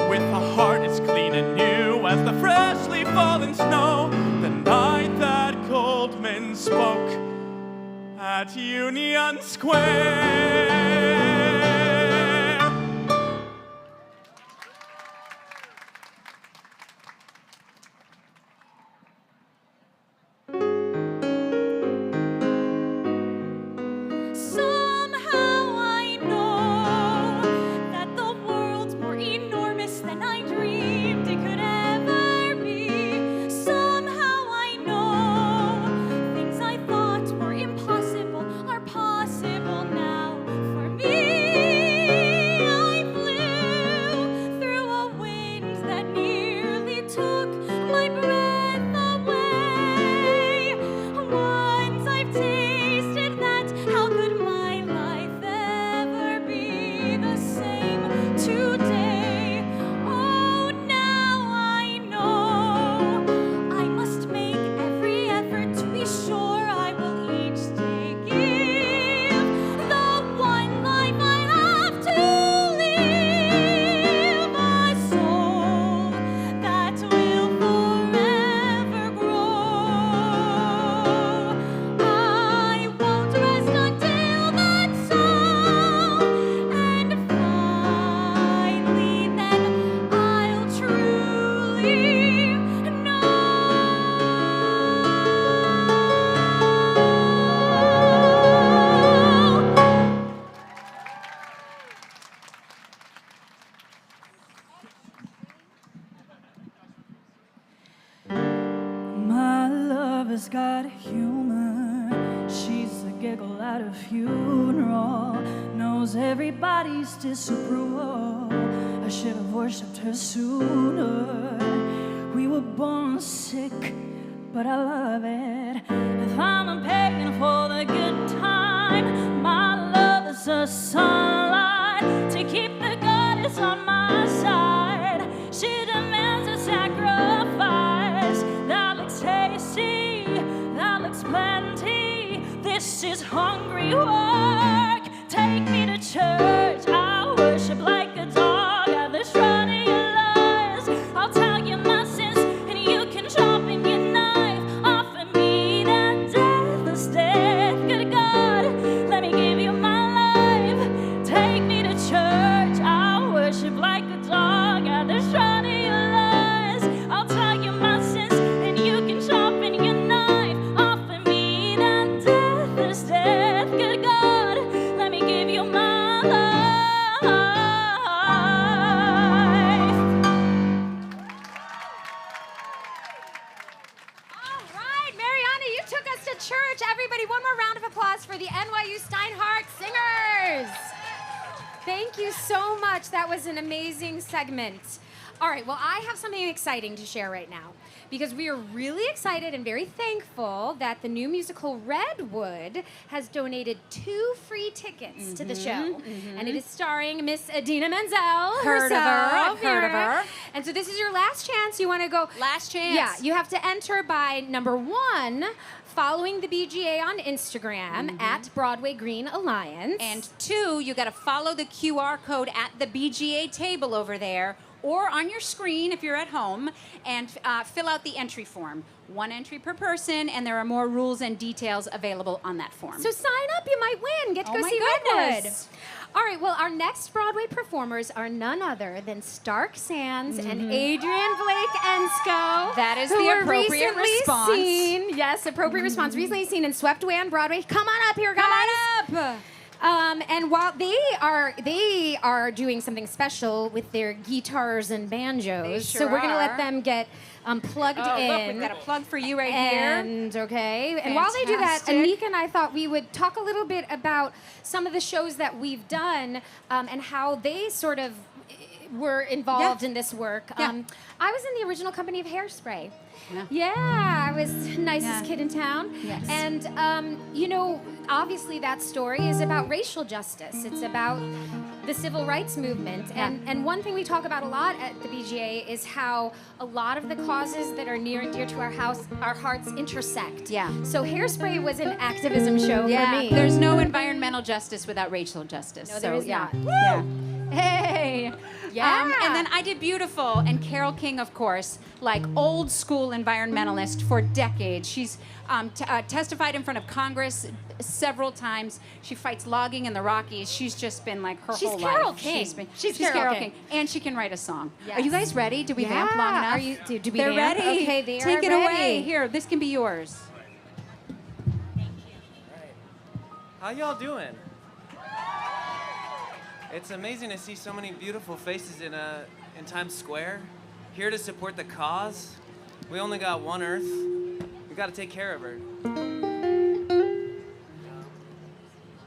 with a heart as clean and new as the freshly fallen snow, the night that Goldman spoke at Union Square. Somehow knows everybody's disapproval. I should have worshipped her sooner. We were born sick, but I love it. If I'm paying for the good time, my love is a sunlight to keep the goddess on my side. She demands a sacrifice. That looks tasty, that looks plenty. This is hungry work. Take me to church. I worship like a dog at the shrine of your lies. I'll tell you my sins, and you can sharpen your knife. Offer me that deathless death. Good God, let me give you my life. Take me to church. I worship like a dog at the shrine of your lies. I'll tell you my sins, and you can sharpen your knife. Offer me that deathless death. Good God, let me give you my life. All right, Mariana, you took us to church. Everybody, one more round of applause for the NYU Steinhardt Singers. Thank you so much. That was an amazing segment. All right, well, I have something exciting to share right now because we are really excited and very thankful that the new musical Redwood has donated 2 free tickets to the show. And it is starring Miss Idina Menzel Heard of her. herself. I've heard of her. And so this is your last chance. You want to go. Last chance. Yeah, you have to enter by number 1, following the BGA on Instagram at Broadway Green Alliance. And 2, you got to follow the QR code at the BGA table over there or on your screen if you're at home and fill out the entry form. 1 entry per person, and there are more rules and details available on that form. So sign up, you might win. Get to go my see Redwood. goodness. All right, well, our next Broadway performers are none other than Stark Sands and Adrian Blake Enscoe. That is who the were appropriate recently response. Seen, yes, appropriate response. Recently seen in Swept Away on Broadway. Come on up here, guys. Come on up. And while they are doing something special with their guitars and banjos, They so we're gonna sure let are. them get plugged Oh, in. look, we've got a plug for you right here. And okay, and while they do that, Fantastic. Anika and I thought we would talk a little bit about some of the shows that we've done and how they sort of were involved in this work. Yeah. I was in the original company of Hairspray. Yeah, I was nicest kid in town. Yes. And, you know, obviously that story is about racial justice. It's about the civil rights movement. And one thing we talk about a lot at the BGA is how a lot of the causes that are near and dear to our hearts intersect. Yeah. So Hairspray was an activism show for me. There's no environmental justice without racial justice. No, there is not. Yeah. Hey. Yeah. And then I did Beautiful, and Carole King, of course, like old school environmentalist for decades. She's testified in front of Congress several times. She fights logging in the Rockies. She's just been like her whole life. Carole King. She's Carole Carole King. King. And she can write a song. Yes. Are you guys ready? Did we vamp long enough? Are you, do we They're vamp? ready. Okay, they Take are it ready. away. Here, this can be yours. How y'all doing? It's amazing to see so many beautiful faces in Times Square, here to support the cause. We only got one Earth. We got to take care of her.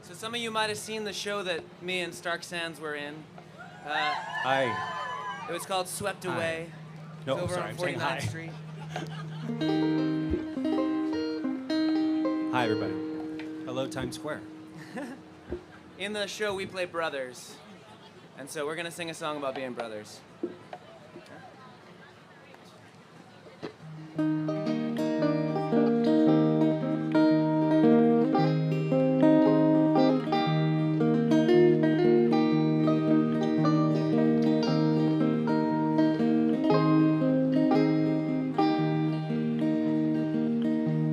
So some of you might have seen the show that me and Stark Sands were in. Hi. It was called Swept Hi. Away. No, It's over sorry, on I'm saying 49th hi. Street. Hi, everybody. Hello, Times Square. In the show, we play brothers. And so we're going to sing a song about being brothers.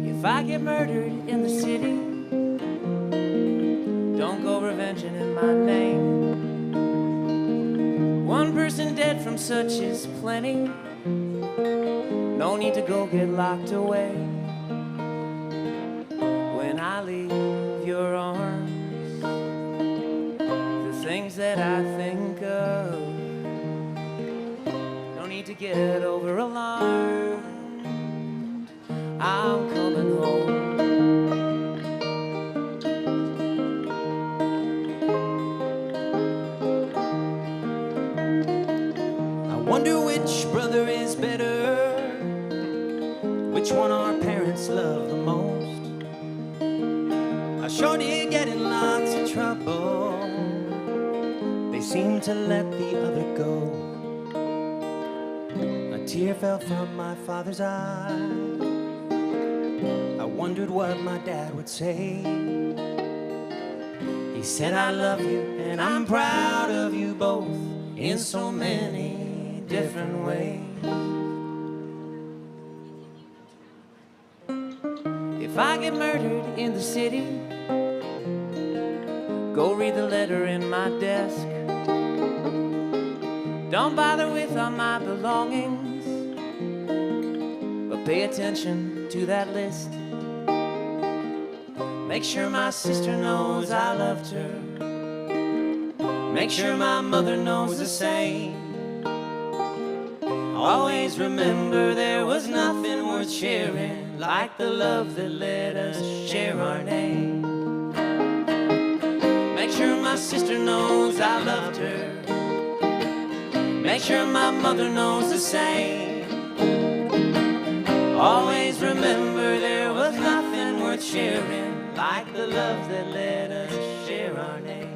If I get murdered in the city, don't go revenging in my name. One person dead from such is plenty. No need to go get locked away. When I leave your arms, the things that I think of, no need to get over alarmed. I'm coming home. one to let the other go. A tear fell from my father's eye. I wondered what my dad would say. He said, I love you and I'm proud of you both in so many different ways. If I get murdered in the city, go read the letter in my desk. Don't bother with all my belongings, but pay attention to that list. Make sure my sister knows I loved her. Make sure my mother knows the same. Always remember there was nothing worth sharing like the love that let us share our name. Make sure my sister knows I loved her. Make sure my mother knows the same. Always remember there was nothing worth sharing like the love that let us share our name.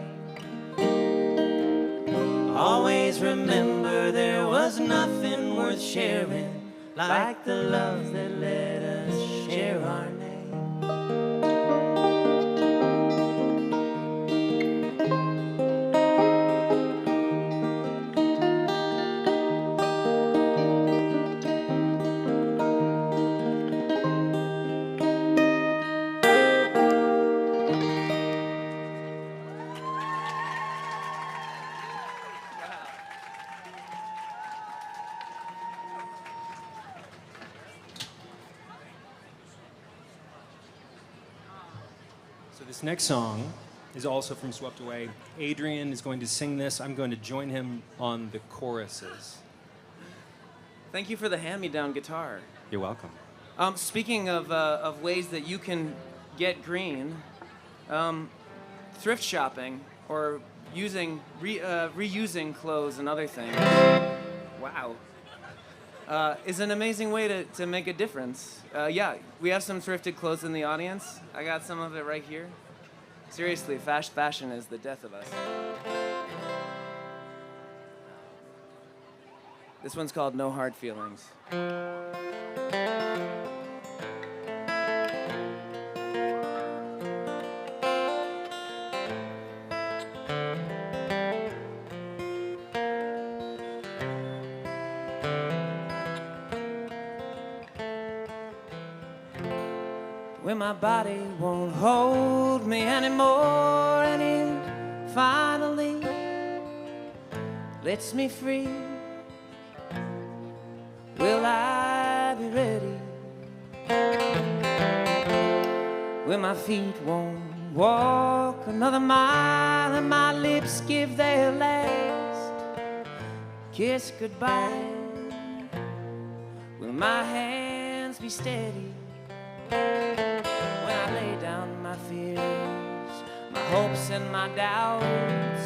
Always remember there was nothing worth sharing like the love that let us share our name. This next song is also from Swept Away. Adrian is going to sing this. I'm going to join him on the choruses. Thank you for the hand-me-down guitar. You're welcome. Speaking of ways that you can get green, thrift shopping or reusing clothes and other things, wow, is an amazing way to make a difference. Yeah, we have some thrifted clothes in the audience. I got some of it right here. Seriously, fashion is the death of us. This one's called No Hard Feelings. When my body won't hold me anymore and it finally lets me free, will I be ready? When my feet won't walk another mile and my lips give their last kiss goodbye, will my hands be steady? When I lay down my fears, my hopes and my doubts,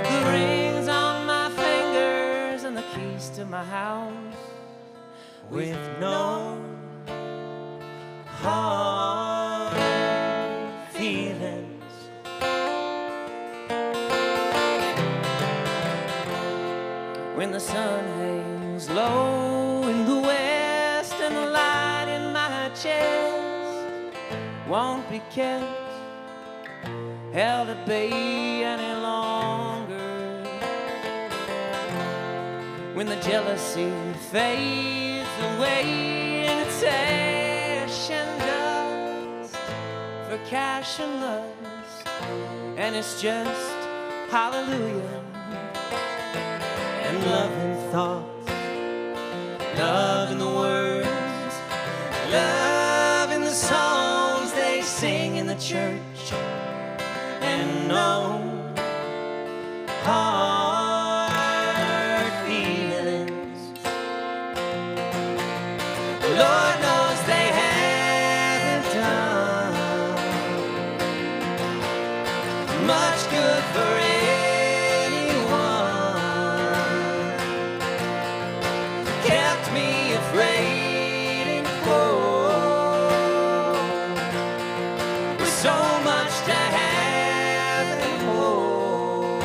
the rings on my fingers and the keys to my house, with no hard feelings. When the sun hangs low in the west and the light in my chest won't be kept, held at bay any longer. When the jealousy fades away in its ash and dust for cash and lust, and it's just hallelujah and love in thoughts, love in the words, love in the songs they sing in the church, and no hard feelings. Lord knows they haven't done much good for anyone, kept me afraid and cold, with so much to have and hold.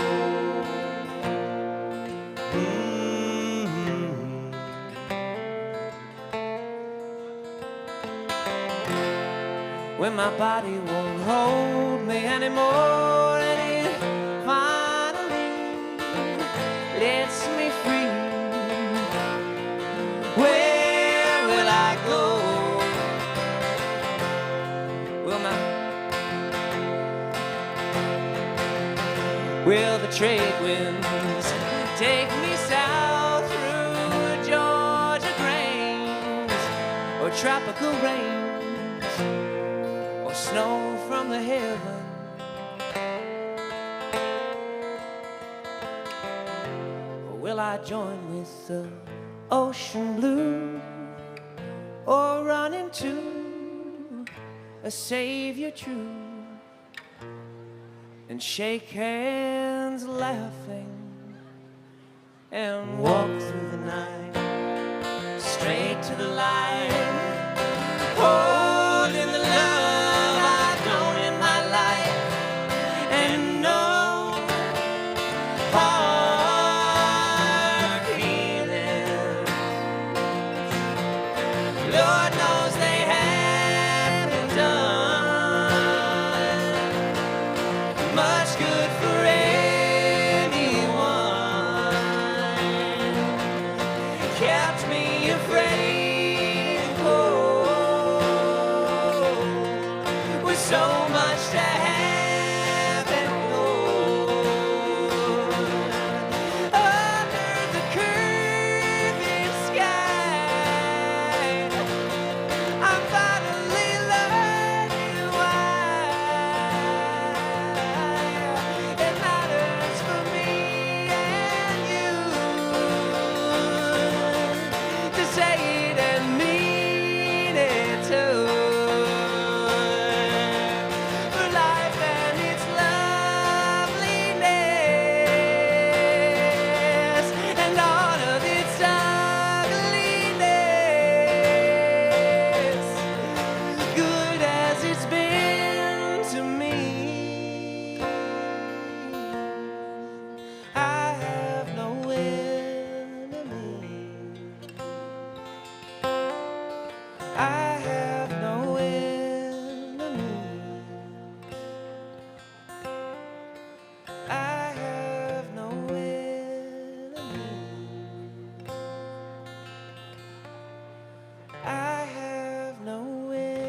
when my body won't hold me anymore, and it finally lets me free. Where will I go? Will the trade winds take me south through Georgia grains, or tropical rains, or snow from the heaven? Or will I join with the ocean blue, or run into a savior true, and shake hands laughing, and walk through the night straight to the light, holding the love I've known in my life, and no hard feelings. Lord knows they have been done much good for anyone. Kept me afraid and cold, with so much to have and hold. Under the curving sky, I'm finally learning why it matters for me and you to say it and mean it too. For life and its loveliness, and all of its ugliness, good as it's been to me. I have no enemy. I have no enemy. I have no enemy. I have no enemy.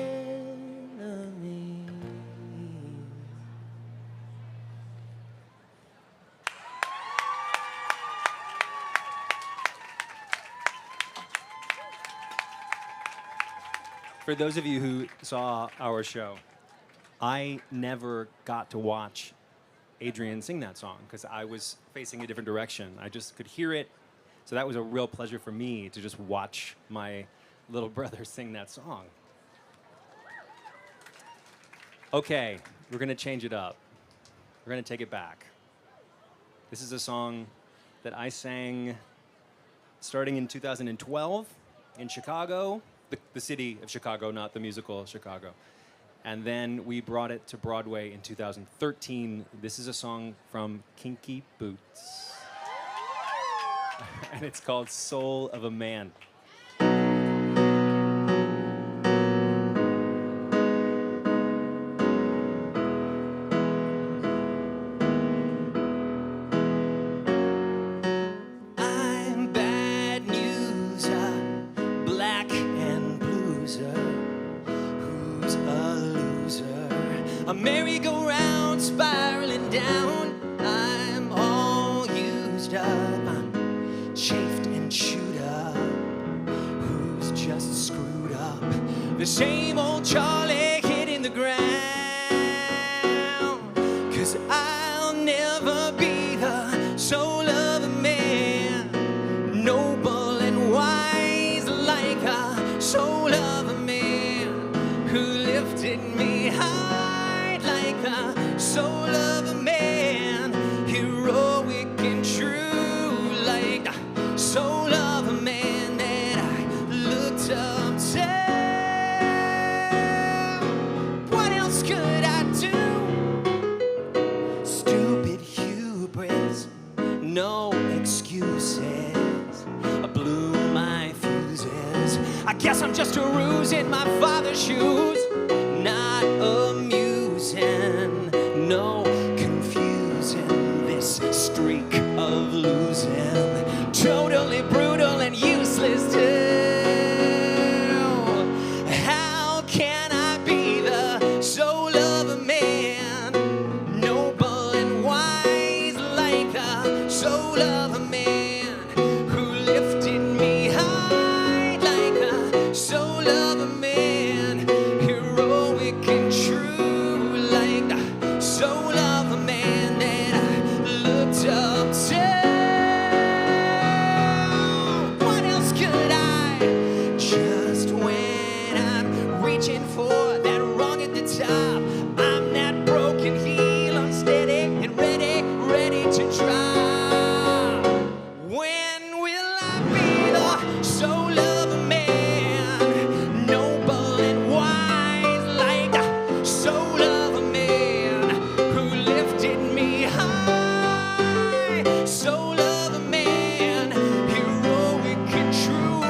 For those of you who saw our show, I never got to watch Adrian sing that song because I was facing a different direction. I just could hear it. So that was a real pleasure for me to just watch my little brother sing that song. Okay, we're going to change it up. We're going to take it back. This is a song that I sang starting in 2012 in Chicago, the city of Chicago, not the musical Chicago. And then we brought it to Broadway in 2013. This is a song from Kinky Boots. And it's called Soul of a Man. I'm bad news, black and blueser. Who's a loser? A merry-go-round spiraling down. I'm all used up. I'm chafed and chewed up. Who's just screwed up? The same old Charlie hitting the ground. 'Cause I'll never be the soul of a man, noble and wise like the soul of a man who lifted me high like the soul of a man, heroic and true like the soul of a man that I looked up to. What else could I do? Stupid hubris, no excuses. I blew my fuses. I guess I'm just a ruse in my father's shoes. Not a soul of a man who lifted me high like the soul of a man, heroic and true like the soul of a man that I looked up to. What else could I? Just when I'm reaching for that rung at the top, I'm that broken heel, unsteady and ready to drop. When will I be the soul of a man, noble and wise like the soul of a man who lifted me high, soul of a man, heroic and true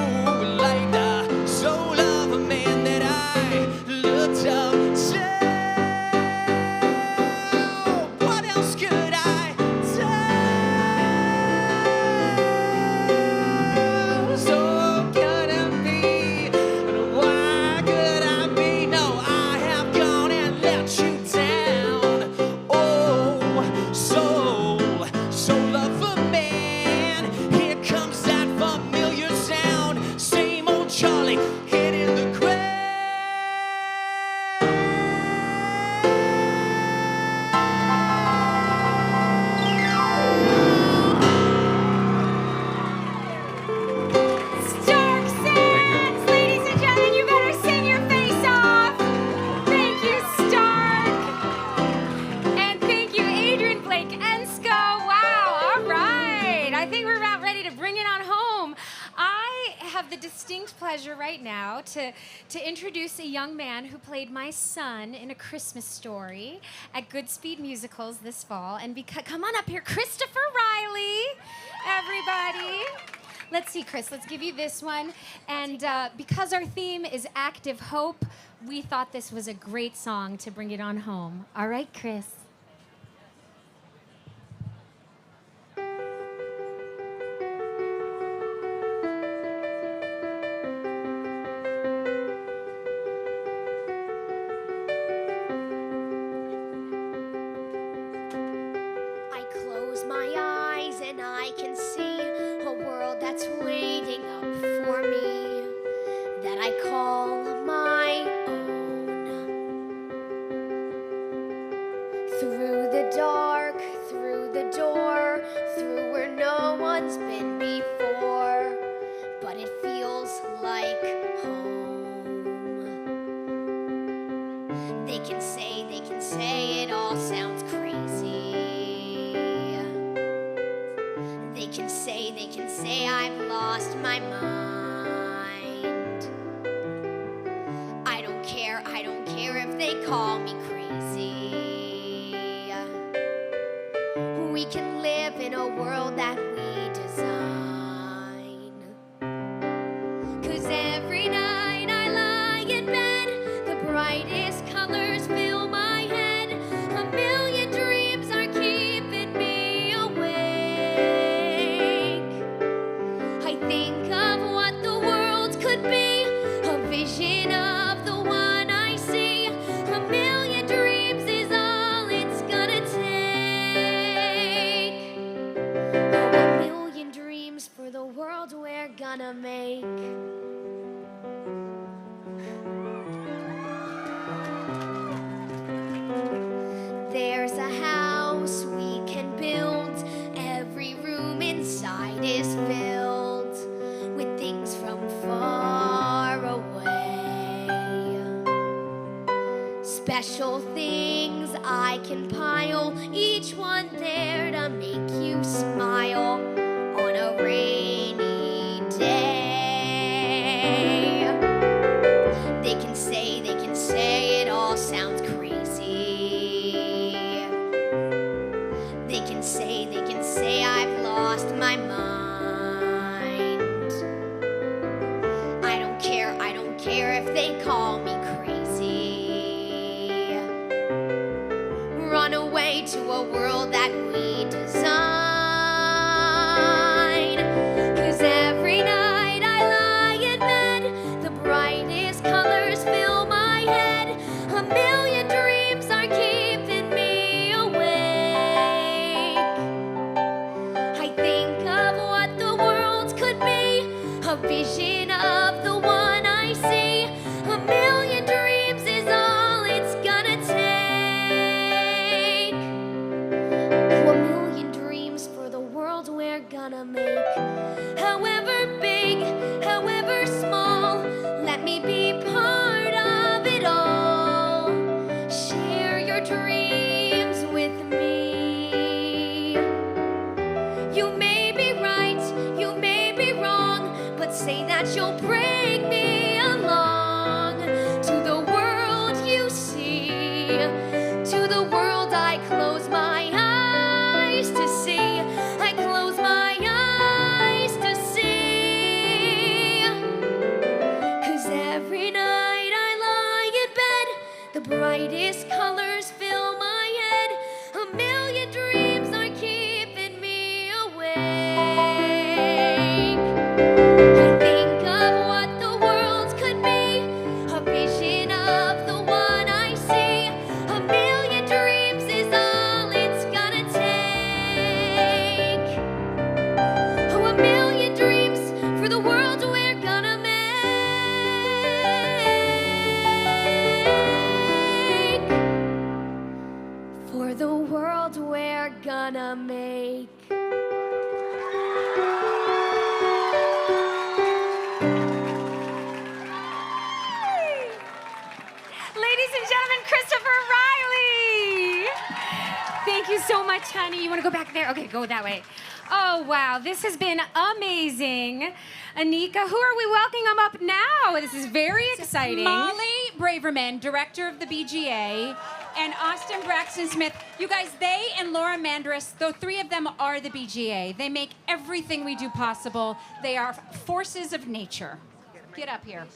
like the soul of a man that I looked up to. What else could I do? So could it be? And why could I be? No, I have gone and let you down. Oh, soul of a man. Here comes that familiar sound. Same old Charlie hitting the ground. Stark Sands! Ladies and gentlemen, you better sing your face off! Thank you, Stark! And thank you, Adrian, Blake, Enscoe. Wow, all right. I think we're about ready to bring it on home. I have the distinct pleasure right now to introduce a young man who played my son in A Christmas Story at Goodspeed Musicals this fall. And come on up here, Christopher Riley, everybody. Let's see, Chris, let's give you this one. And because our theme is active hope, we thought this was a great song to bring it on home. All right, Chris. I close my eyes and I can see a world that's waiting up for me, that I call my own. Through the dark, through the door, through where no one's been before, but it feels like home. They can say it all sounds crazy. They can say I've lost my mind. I don't care if they call me crazy. We can live in a world that we design. 'Cause every night I lie in bed, the brightest colors fill my head. A million dreams are keeping me awake. I think of what the world could be, a vision of the one I see. A million dreams is all it's gonna take. Oh, a million dreams for the world we're gonna make. There's a house we can build. Every room inside is filled with things from far away. Special things I can pile, each one there to make you smile on a rainy day. They can say it all sounds crazy. They can say I've lost my mind. I don't care if they call me crazy. Run away to a world that we design. 'Cause every night I lie in bed, the brightest colors fill my head. A million dreams are keeping me awake. I vision of the one I see. A million dreams is all it's gonna take. Oh, a million dreams for the world we're gonna make. However big, however small, let me be part of it all. Share your dreams with me. You may be right, you may be wrong, but say that you'll bring me along to the world you see, to the world I close my eyes to see. I close my eyes to see. 'Cause every night I lie in bed, the brightest colors fill my head. A million dreams are keeping me awake. I think of what the world could be, a vision of the one I see. A million dreams is all it's gonna take. Oh, a million dreams for the world we're gonna make. For the world we're gonna make. Ladies and gentlemen, Christopher Riley. Thank you so much, honey. You want to go back there? Okay, go that way. Oh, wow. This has been amazing. Anika, who are we welcoming up now? This is very exciting. Molly Braverman, director of the BGA, and Austin Braxton Smith. You guys, they and Laura Mandris, the three of them are the BGA. They make everything we do possible. They are forces of nature. Get up here.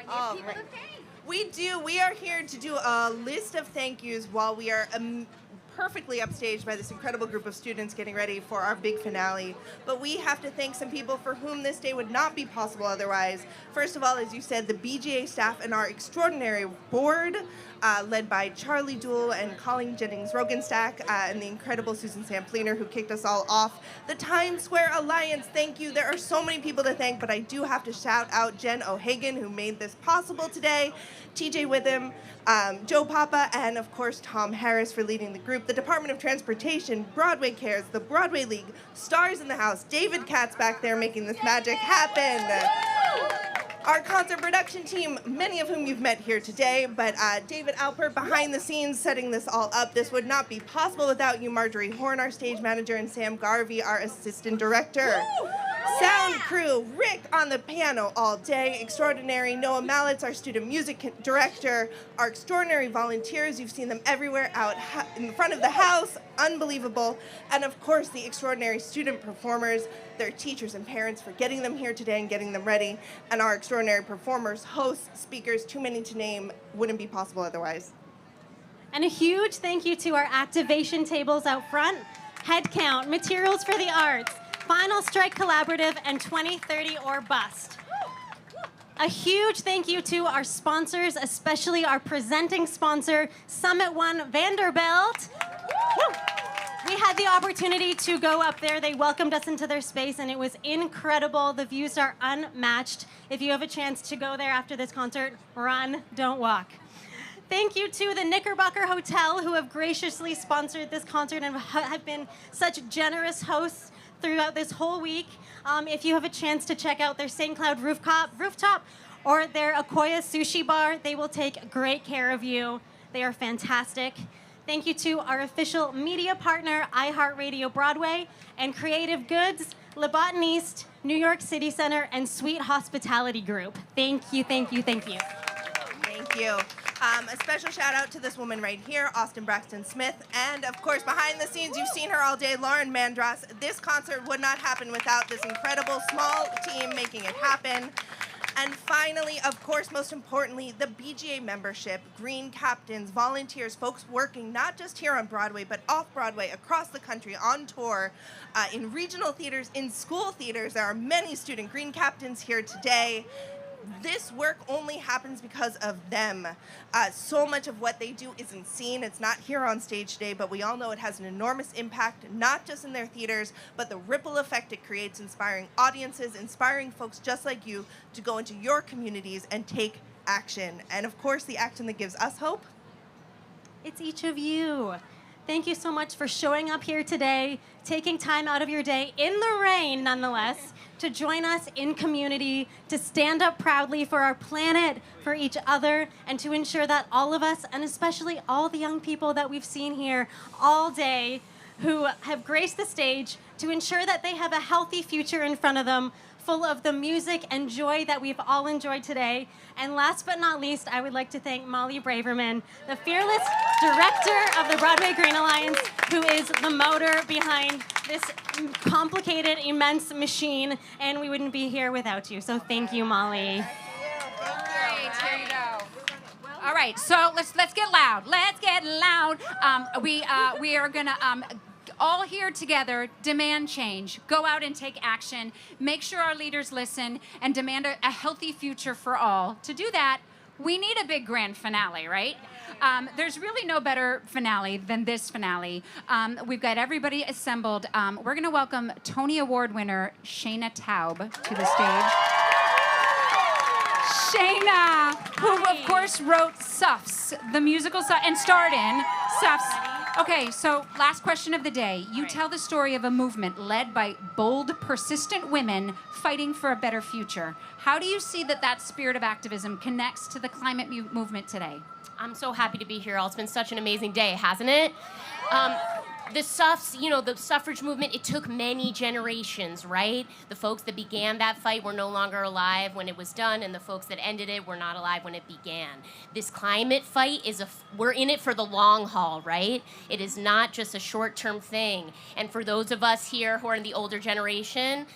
Oh, right. We do. We are here to do a list of thank yous while we are perfectly upstaged by this incredible group of students getting ready for our big finale. But we have to thank some people for whom this day would not be possible otherwise. First of all, as you said, the BGA staff and our extraordinary board, led by Charlie Dool and Colleen Jennings-Rogenstack, and the incredible Susan Sampliner, who kicked us all off. The Times Square Alliance, thank you. There are so many people to thank, but I do have to shout out Jen O'Hagan, who made this possible today, TJ Witham, Joe Papa, and of course Tom Harris for leading the group, the Department of Transportation, Broadway Cares, the Broadway League, Stars in the House, David Katz back there making this magic happen. Our concert production team, many of whom you've met here today, but David Alpert behind the scenes setting this all up. This would not be possible without you, Marjorie Horn, our stage manager, and Sam Garvey, our assistant director. Sound crew, Rick on the piano all day, extraordinary. Noah Mallets, our student music director. Our extraordinary volunteers, you've seen them everywhere out in front of the house, unbelievable. And of course, the extraordinary student performers, their teachers and parents for getting them here today and getting them ready. And our extraordinary performers, hosts, speakers, too many to name, wouldn't be possible otherwise. And a huge thank you to our activation tables out front, Headcount, Materials for the Arts, Final Strike Collaborative, and 2030 or Bust. A huge thank you to our sponsors, especially our presenting sponsor, SUMMIT One Vanderbilt. We had the opportunity to go up there. They welcomed us into their space, and it was incredible. The views are unmatched. If you have a chance to go there after this concert, run, don't walk. Thank you to the Knickerbocker Hotel, who have graciously sponsored this concert and have been such generous hosts throughout this whole week. If you have a chance to check out their St. Cloud rooftop or their Akoya sushi bar, they will take great care of you. They are fantastic. Thank you to our official media partner, iHeartRadio Broadway, and Creative Goods, Le Botaniste, New York City Center, and Sweet Hospitality Group. Thank you, thank you, thank you. Thank you. A special shout out to this woman right here, Austin Braxton Smith, and of course behind the scenes, you've seen her all day, Lauren Mandras. This concert would not happen without this incredible small team making it happen. And finally, of course, most importantly, the BGA membership, Green Captains, volunteers, folks working not just here on Broadway, but off Broadway, across the country, on tour, in regional theaters, in school theaters. There are many student Green Captains here today. this work only happens because of them. So much of what they do isn't seen. It's not here on stage today, but we all know it has an enormous impact, not just in their theaters, but the ripple effect it creates, inspiring audiences, inspiring folks just like you to go into your communities and take action. And of course, the action that gives us hope. It's each of you. Thank you so much for showing up here today, taking time out of your day, in the rain nonetheless, to join us in community, to stand up proudly for our planet, for each other, and to ensure that all of us, and especially all the young people that we've seen here all day who have graced the stage, to ensure that they have a healthy future in front of them, full of the music and joy that we've all enjoyed today. And last but not least, I would like to thank Molly Braverman, the fearless director of the Broadway Green Alliance, who is the motor behind this complicated, immense machine, and we wouldn't be here without you. So thank you, Molly. Great, here you go. All right, so let's get loud. Let's get loud. We are gonna all here together demand change, go out and take action, make sure our leaders listen, and demand a healthy future for all. To do that, we need a big grand finale, right? There's really no better finale than this finale. We've got everybody assembled. We're going to welcome Tony Award winner Shaina Taub to the stage. Shaina, who of course wrote Suffs, the musical, and starred in Suffs. Okay, so last question of the day. You tell the story of a movement led by bold, persistent women fighting for a better future. How do you see that spirit of activism connects to the climate movement today? I'm so happy to be here, all. It's been such an amazing day, hasn't it? The Suffs, the suffrage movement, it took many generations, right? The folks that began that fight were no longer alive when it was done, and the folks that ended it were not alive when it began. This climate fight we're in it for the long haul, right? It is not just a short-term thing. And for those of us here who are in the older generation,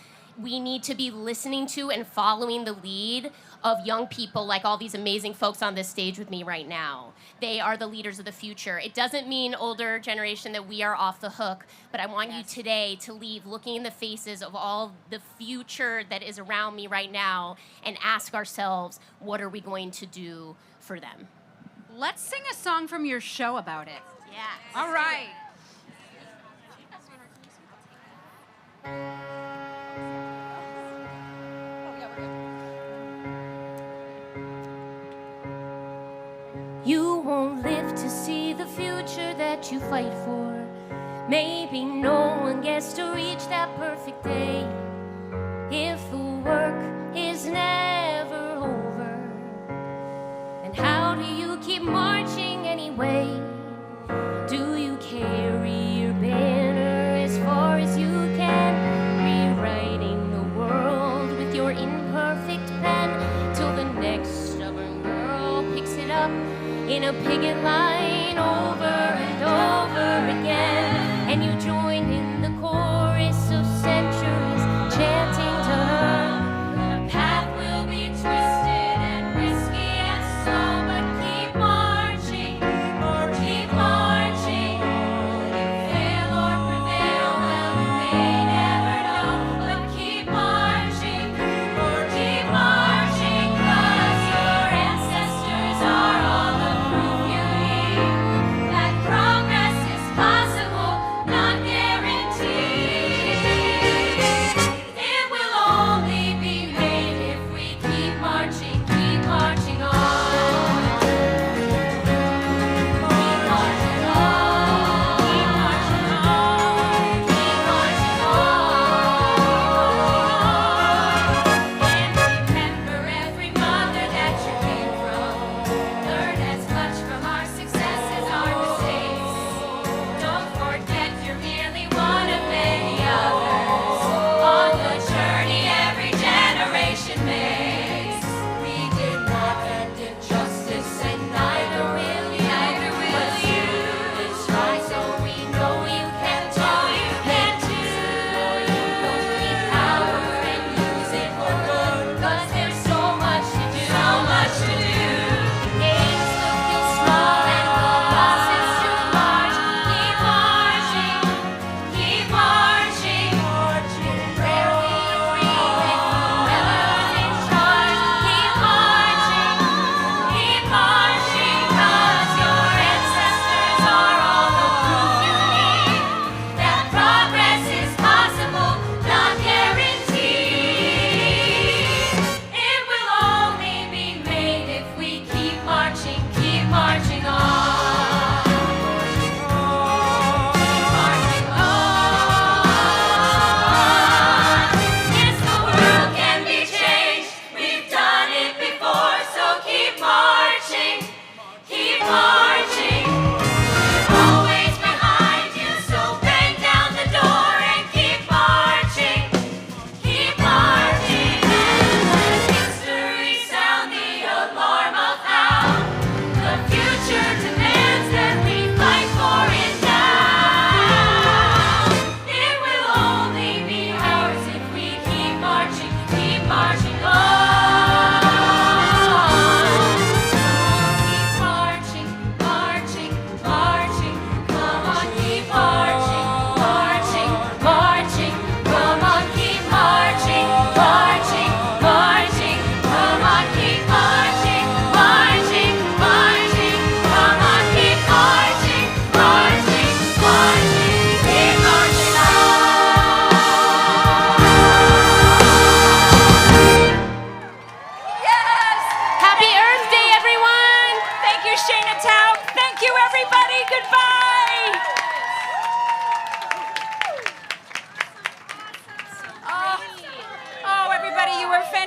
we need to be listening to and following the lead of young people like all these amazing folks on this stage with me right now. They are the leaders of the future. It doesn't mean, older generation, that we are off the hook, but I want you today to leave looking in the faces of all the future that is around me right now and ask ourselves, what are we going to do for them? Let's sing a song from your show about it. Yeah. All right. You won't live to see the future that you fight for. Maybe no one gets to reach that perfect day. If the work is never over, then how do you keep marching anyway? Do you carry your banner as far as you can, rewriting the world with your imperfect pen, till the next stubborn girl picks it up in a picket line over and over again, and you join in the chorus of centuries chanting to her. The path will be twisted and risky and slow, but keep marching,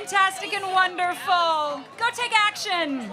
fantastic and wonderful. Go take action.